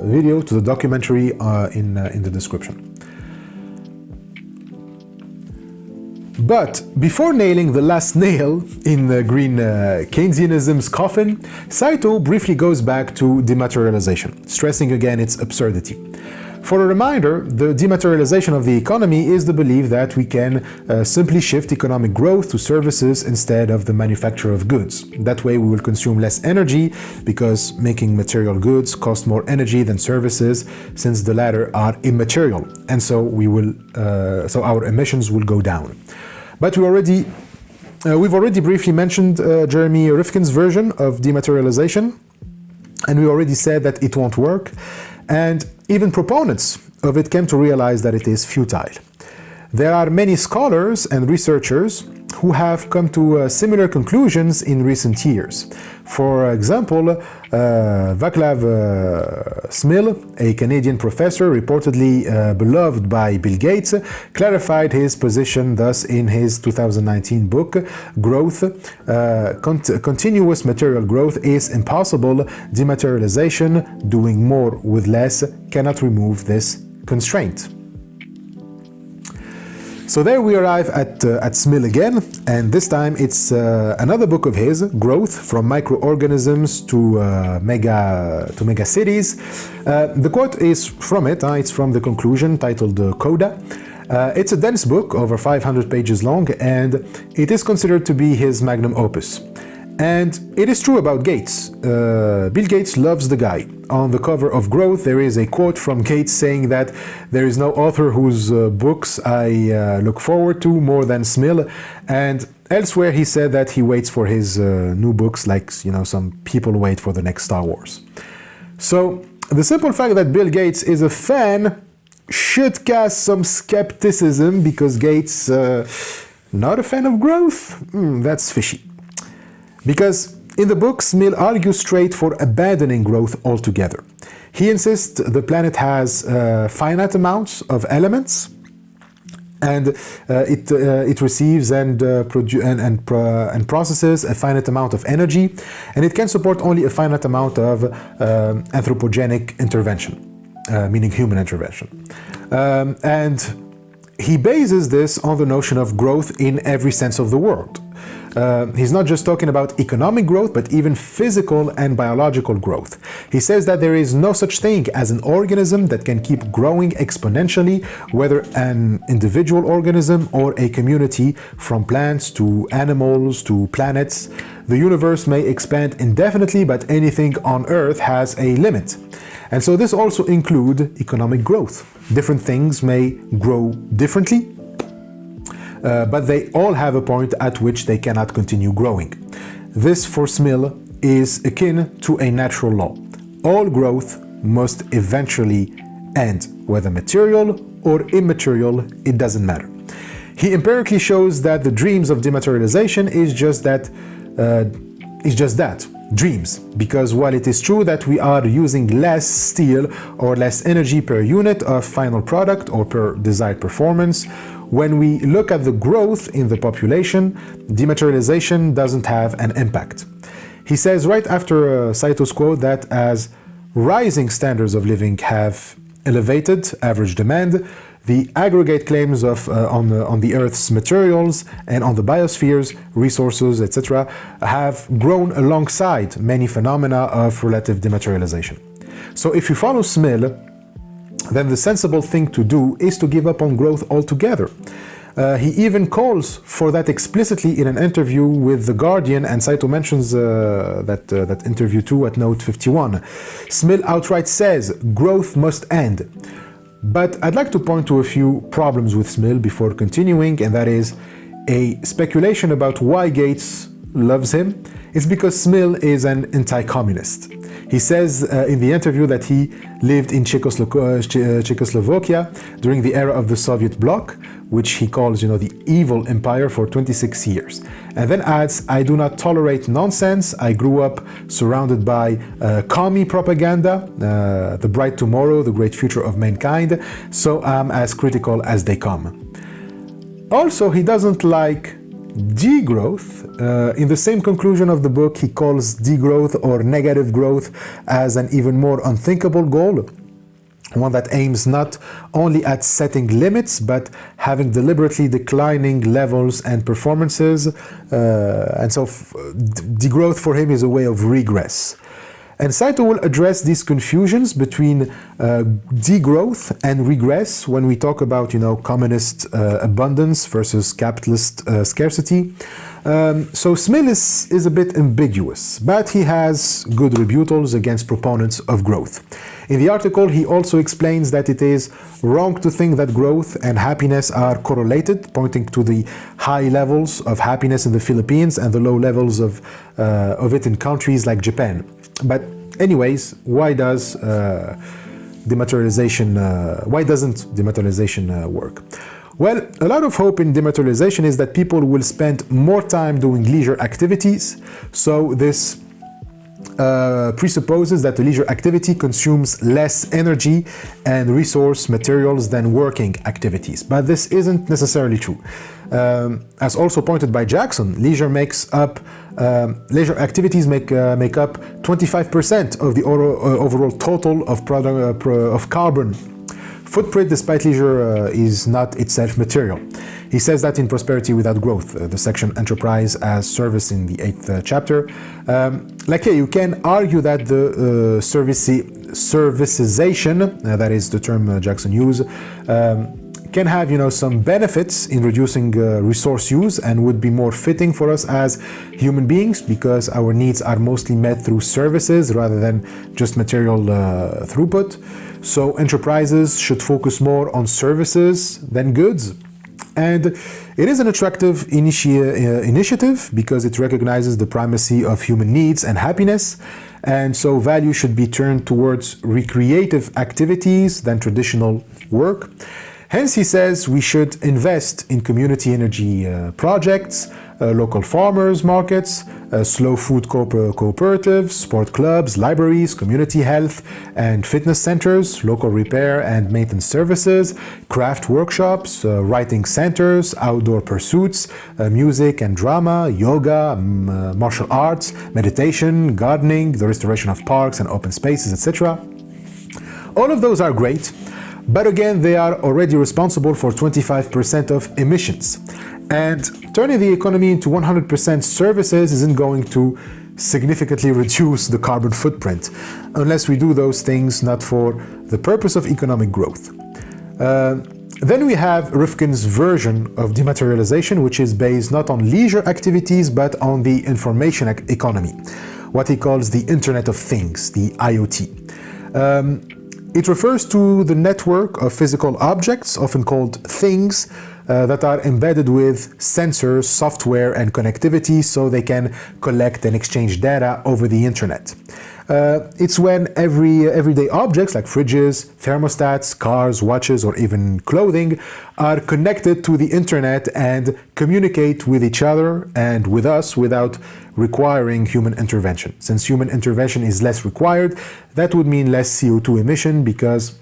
video to the documentary in the description. But before nailing the last nail in the green Keynesianism's coffin, Saito briefly goes back to dematerialization, stressing again its absurdity. For a reminder, the dematerialization of the economy is the belief that we can simply shift economic growth to services instead of the manufacture of goods. That way we will consume less energy because making material goods cost more energy than services, since the latter are immaterial, and so so our emissions will go down. But we've already briefly mentioned Jeremy Rifkin's version of dematerialization, and we already said that it won't work, and even proponents of it came to realize that it is futile. There are many scholars and researchers who have come to similar conclusions in recent years. For example, Vaclav Smil, a Canadian professor reportedly beloved by Bill Gates, clarified his position thus in his 2019 book, Growth. Continuous material growth is impossible. Dematerialization, doing more with less, cannot remove this constraint. So there we arrive at Smil again, and this time it's another book of his, Growth, from microorganisms to mega cities. The quote is from it, it's from the conclusion titled Coda. It's a dense book, over 500 pages long, and it is considered to be his magnum opus. And it is true about Gates. Bill Gates loves the guy. On the cover of Growth, there is a quote from Gates saying that there is no author whose books I look forward to more than Smil. And elsewhere, he said that he waits for his new books like, some people wait for the next Star Wars. So the simple fact that Bill Gates is a fan should cast some skepticism, because Gates not a fan of growth? That's fishy. Because in the book, Smil argues straight for abandoning growth altogether. He insists the planet has finite amounts of elements, and it receives and processes a finite amount of energy, and it can support only a finite amount of anthropogenic intervention, meaning human intervention. And he bases this on the notion of growth in every sense of the word. He's not just talking about economic growth, but even physical and biological growth. He says that there is no such thing as an organism that can keep growing exponentially, whether an individual organism or a community, from plants to animals to planets. The universe may expand indefinitely, but anything on Earth has a limit. And so this also includes economic growth. Different things may grow differently, but they all have a point at which they cannot continue growing. This, for Smil, is akin to a natural law. All growth must eventually end, whether material or immaterial, it doesn't matter. He empirically shows that the dreams of dematerialization is just that, dreams, because while it is true that we are using less steel or less energy per unit of final product or per desired performance, when we look at the growth in the population, dematerialization doesn't have an impact. He says right after Saito's quote that as rising standards of living have elevated average demand, the aggregate claims of on the Earth's materials and on the biosphere's resources, etc., have grown alongside many phenomena of relative dematerialization. So if you follow Smil, then the sensible thing to do is to give up on growth altogether. He even calls for that explicitly in an interview with The Guardian, and Saito mentions that interview too at note 51. Smil outright says growth must end. But I'd like to point to a few problems with Smil before continuing, and that is a speculation about why Gates loves him, it's because Smil is an anti-communist. He says in the interview that he lived in Czechoslovakia during the era of the Soviet bloc, which he calls, the evil empire, for 26 years. And then adds, I do not tolerate nonsense. I grew up surrounded by commie propaganda, the bright tomorrow, the great future of mankind, so I'm as critical as they come. Also, he doesn't like degrowth. In the same conclusion of the book, he calls degrowth or negative growth as an even more unthinkable goal, one that aims not only at setting limits, but having deliberately declining levels and performances. And so degrowth for him is a way of regress. And Saito will address these confusions between degrowth and regress when we talk about, communist abundance versus capitalist scarcity. So Smil is a bit ambiguous, but he has good rebuttals against proponents of growth. In the article, he also explains that it is wrong to think that growth and happiness are correlated, pointing to the high levels of happiness in the Philippines and the low levels of it in countries like Japan. But anyways, why doesn't dematerialization work? Well, a lot of hope in dematerialization is that people will spend more time doing leisure activities. So this presupposes that the leisure activity consumes less energy and resource materials than working activities. But this isn't necessarily true. As also pointed by Jackson, leisure activities make up 25% of the overall total of carbon footprint, despite leisure is not itself material. He says that in Prosperity Without Growth, the section Enterprise as Service in the 8th chapter. You can argue that the servicization, that is the term Jackson used, can have some benefits in reducing resource use and would be more fitting for us as human beings because our needs are mostly met through services rather than just material throughput. So enterprises should focus more on services than goods. And it is an attractive initiative because it recognizes the primacy of human needs and happiness. And so value should be turned towards recreative activities than traditional work. Hence, he says we should invest in community energy projects, local farmers markets, slow food cooperatives, sport clubs, libraries, community health and fitness centers, local repair and maintenance services, craft workshops, writing centers, outdoor pursuits, music and drama, yoga, martial arts, meditation, gardening, the restoration of parks and open spaces, etc. All of those are great. But again, they are already responsible for 25% of emissions. And turning the economy into 100% services isn't going to significantly reduce the carbon footprint, unless we do those things not for the purpose of economic growth. Then we have Rifkin's version of dematerialization, which is based not on leisure activities, but on the information economy, what he calls the Internet of Things, the IoT. It refers to the network of physical objects, often called things, that are embedded with sensors, software, and connectivity so they can collect and exchange data over the internet. It's when everyday objects like fridges, thermostats, cars, watches, or even clothing are connected to the internet and communicate with each other and with us without requiring human intervention. Since human intervention is less required, that would mean less CO2 emission because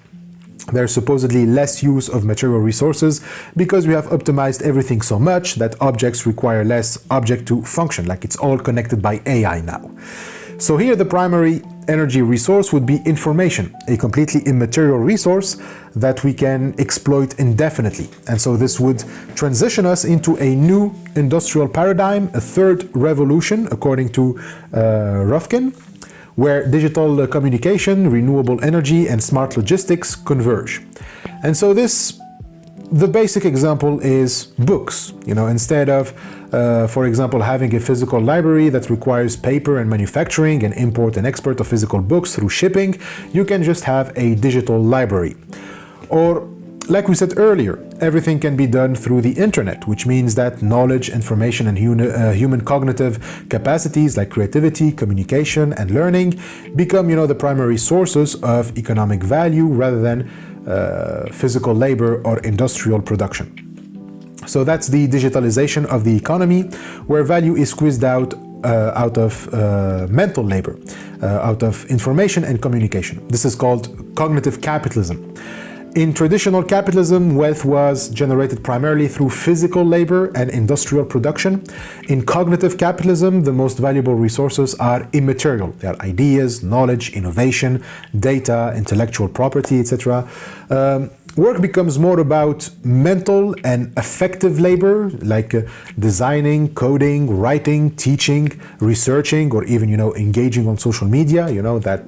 there's supposedly less use of material resources because we have optimized everything so much that objects require less object to function, like it's all connected by AI now. So here the primary energy resource would be information, a completely immaterial resource that we can exploit indefinitely. And so this would transition us into a new industrial paradigm, a third revolution, according to Rifkin, where digital communication, renewable energy, and smart logistics converge. And so the basic example is books. Instead of, for example, having a physical library that requires paper and manufacturing and import and export of physical books through shipping, you can just have a digital library. Or like we said earlier, everything can be done through the internet, which means that knowledge, information, and human cognitive capacities like creativity, communication, and learning become, the primary sources of economic value rather than physical labor or industrial production. So that's the digitalization of the economy, where value is squeezed out of mental labor, out of information and communication. This is called cognitive capitalism. In traditional capitalism, wealth was generated primarily through physical labor and industrial production. In cognitive capitalism, the most valuable resources are immaterial. They are ideas, knowledge, innovation, data, intellectual property, etc. Work becomes more about mental and affective labor, like designing, coding, writing, teaching, researching, or even, engaging on social media, that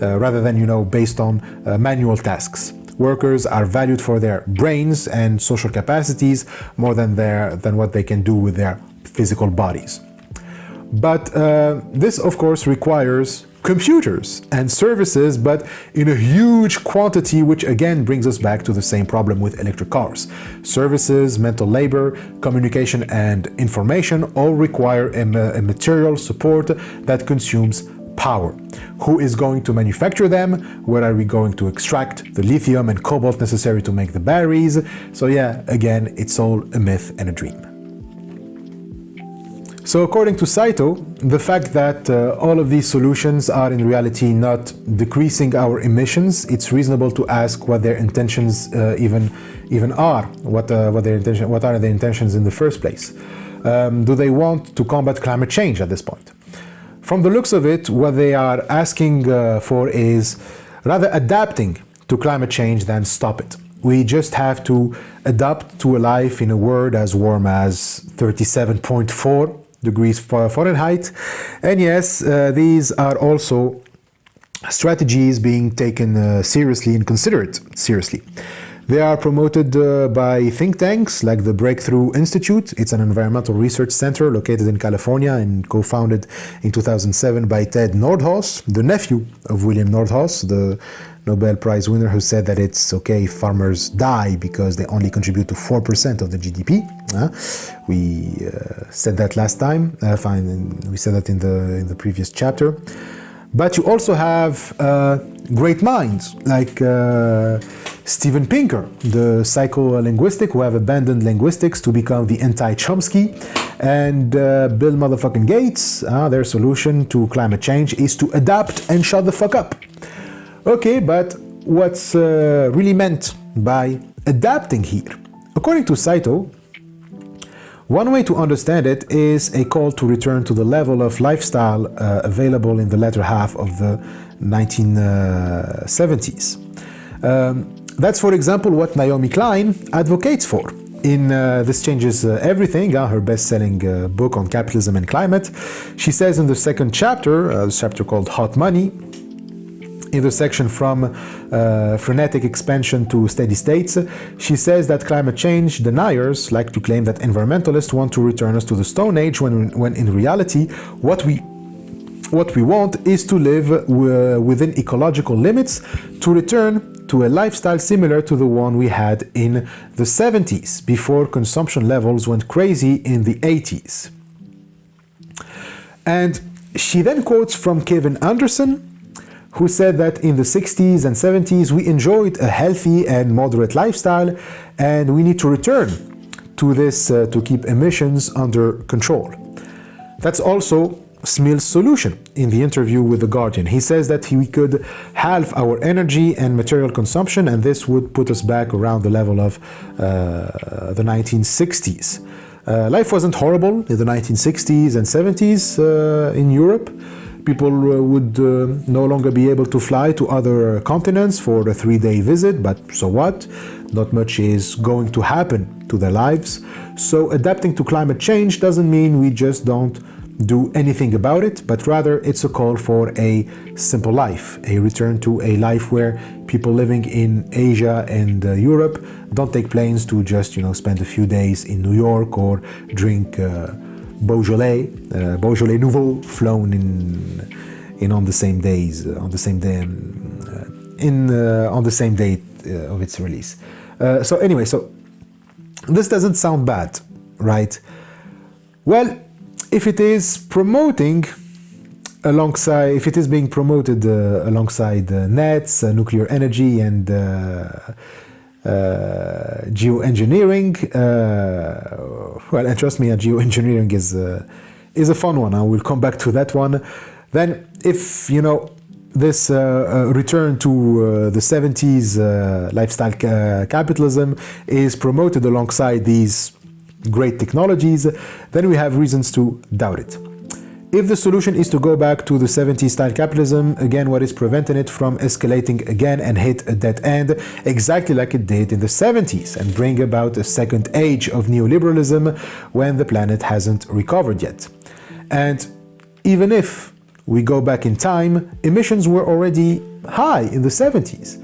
rather than, based on manual tasks. Workers are valued for their brains and social capacities more than what they can do with their physical bodies. But this, of course, requires computers and services, but in a huge quantity, which again brings us back to the same problem with electric cars. Services, mental labor, communication, and information all require a material support that consumes power. Who is going to manufacture them? Where are we going to extract the lithium and cobalt necessary to make the batteries? So yeah, again, it's all a myth and a dream. So according to Saito, the fact that all of these solutions are in reality not decreasing our emissions, it's reasonable to ask what their intentions even are. What are their intentions in the first place? Do they want to combat climate change at this point? From the looks of it, what they are asking for is rather adapting to climate change than stop it. We just have to adapt to a life in a world as warm as 37.4 degrees Fahrenheit. And yes, these are also strategies being taken seriously and considered seriously. They are promoted by think tanks like the Breakthrough Institute. It's an environmental research center located in California and co-founded in 2007 by Ted Nordhaus, the nephew of William Nordhaus, the Nobel Prize winner who said that it's okay if farmers die because they only contribute to 4% of the GDP. We said that last time. We said that in the previous chapter. But you also have great minds like Steven Pinker, the psycholinguistic who have abandoned linguistics to become the anti-Chomsky, and Bill motherfucking Gates. Their solution to climate change is to adapt and shut the fuck up. Okay, but what's really meant by adapting here? According to Saito, one way to understand it is a call to return to the level of lifestyle available in the latter half of the 1970s. That's, for example, what Naomi Klein advocates for in This Changes Everything, her best-selling book on capitalism and climate. She says in the second chapter, the chapter called Hot Money, in the section from frenetic expansion to steady states, she says that climate change deniers like to claim that environmentalists want to return us to the Stone Age when in reality what we want is to live within ecological limits, to return to a lifestyle similar to the one we had in the 70s, before consumption levels went crazy in the 80s. And she then quotes from Kevin Anderson, who said that in the 60s and 70s we enjoyed a healthy and moderate lifestyle, and we need to return to this to keep emissions under control. That's also Smill's solution in the interview with The Guardian. He says that we could halve our energy and material consumption, and this would put us back around the level of the 1960s. Life wasn't horrible in the 1960s and 70s in Europe. People would no longer be able to fly to other continents for a 3-day visit, but so what? Not much is going to happen to their lives. So adapting to climate change doesn't mean we just don't do anything about it, but rather it's a call for a simple life, a return to a life where people living in Asia and Europe don't take planes to just, spend a few days in New York or drink Beaujolais Nouveau flown in on the same days, on the same day of its release. So anyway, so this doesn't sound bad, right? Well, if it is promoting alongside, if it is being promoted alongside nets, nuclear energy, and geoengineering, well, and trust me, geoengineering is a fun one. I will come back to that one. Then, if you know this return to the 70s lifestyle capitalism is promoted alongside these great technologies, then we have reasons to doubt it. If the solution is to go back to the 70s style capitalism, again, what is preventing it from escalating again and hit a dead end exactly like it did in the 70s and bring about a second age of neoliberalism when the planet hasn't recovered yet? And even if we go back in time, emissions were already high in the 70s.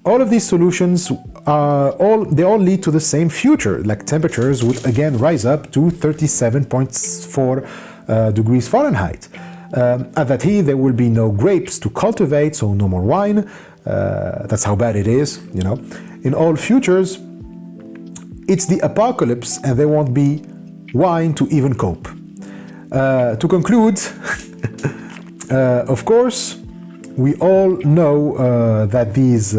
All of these solutions all lead to the same future, like temperatures would again rise up to 37.4 degrees Fahrenheit. At that heat, there will be no grapes to cultivate, so no more wine. That's how bad it is, you know. In all futures, it's the apocalypse and there won't be wine to even cope. To conclude, of course, we all know that these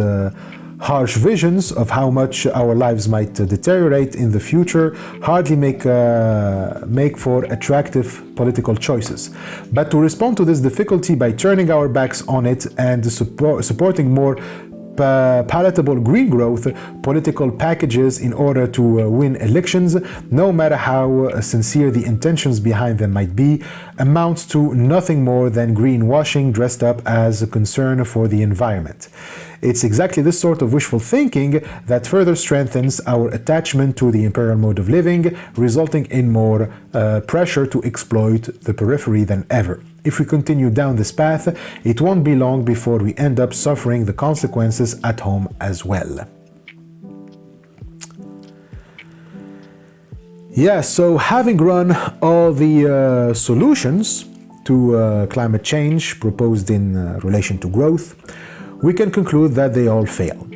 harsh visions of how much our lives might deteriorate in the future hardly make for attractive political choices. But to respond to this difficulty by turning our backs on it and supporting more palatable green growth political packages in order to win elections, no matter how sincere the intentions behind them might be, amounts to nothing more than greenwashing dressed up as a concern for the environment. It's exactly this sort of wishful thinking that further strengthens our attachment to the imperial mode of living, resulting in more pressure to exploit the periphery than ever. If we continue down this path, it won't be long before we end up suffering the consequences at home as well. Yeah, so having run all the solutions to climate change proposed in relation to growth, we can conclude that they all fail.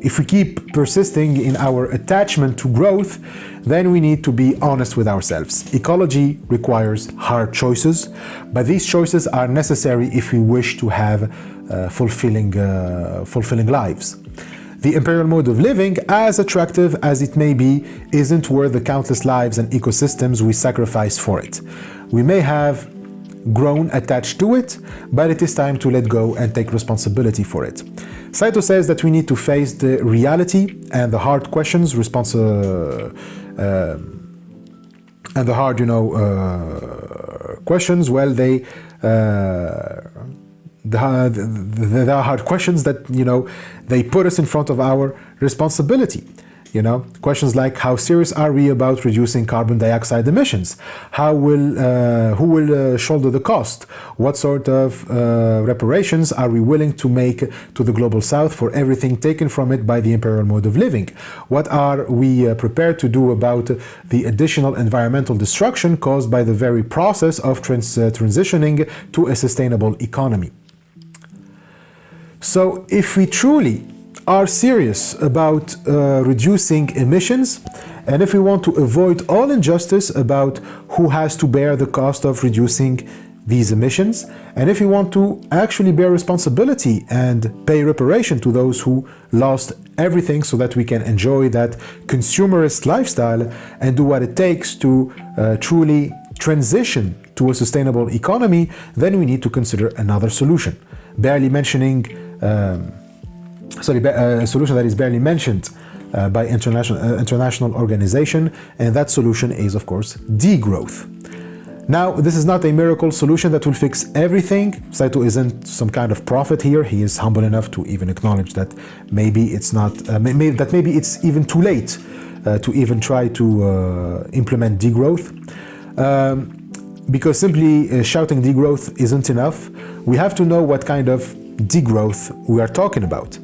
If we keep persisting in our attachment to growth, then we need to be honest with ourselves. Ecology requires hard choices, but these choices are necessary if we wish to have fulfilling lives. The imperial mode of living, as attractive as it may be, isn't worth the countless lives and ecosystems we sacrifice for it. We may have grown attached to it, but it is time to let go and take responsibility for it. Saito says that we need to face the reality and the hard questions, questions. Well, there are hard questions that they put us in front of our responsibility. Questions like how serious are we about reducing carbon dioxide emissions? Who will shoulder the cost? What sort of reparations are we willing to make to the global south for everything taken from it by the imperial mode of living? What are we prepared to do about the additional environmental destruction caused by the very process of transitioning to a sustainable economy? So if we truly are serious about reducing emissions, and if we want to avoid all injustice about who has to bear the cost of reducing these emissions, and if we want to actually bear responsibility and pay reparation to those who lost everything so that we can enjoy that consumerist lifestyle and do what it takes to truly transition to a sustainable economy, then we need to consider another solution. A solution that is barely mentioned by international organization, and that solution is, of course, degrowth. Now, this is not a miracle solution that will fix everything. Saito isn't some kind of prophet here. He is humble enough to even acknowledge that maybe it's not, maybe it's even too late to even try to implement degrowth. Because simply shouting degrowth isn't enough. We have to know what kind of degrowth we are talking about.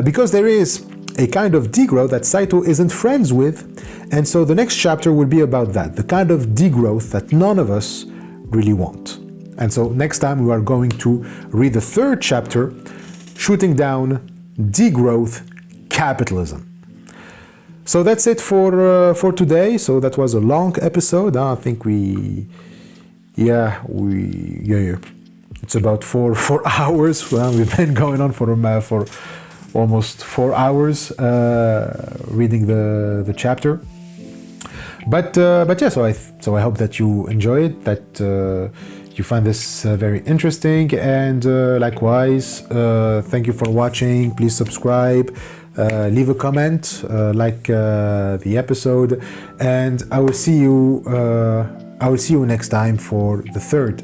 Because there is a kind of degrowth that Saito isn't friends with, and so the next chapter will be about that, the kind of degrowth that none of us really want. And so next time we are going to read the third chapter, Shooting Down Degrowth capitalism. So that's it for today. So that was a long episode. I think it's about four hours. Well, we've been going on for almost 4 hours reading the chapter. But yeah, so I hope that you enjoy it, that you find this very interesting, and likewise, thank you for watching. Please subscribe, leave a comment, like the episode, and I will see you next time for the third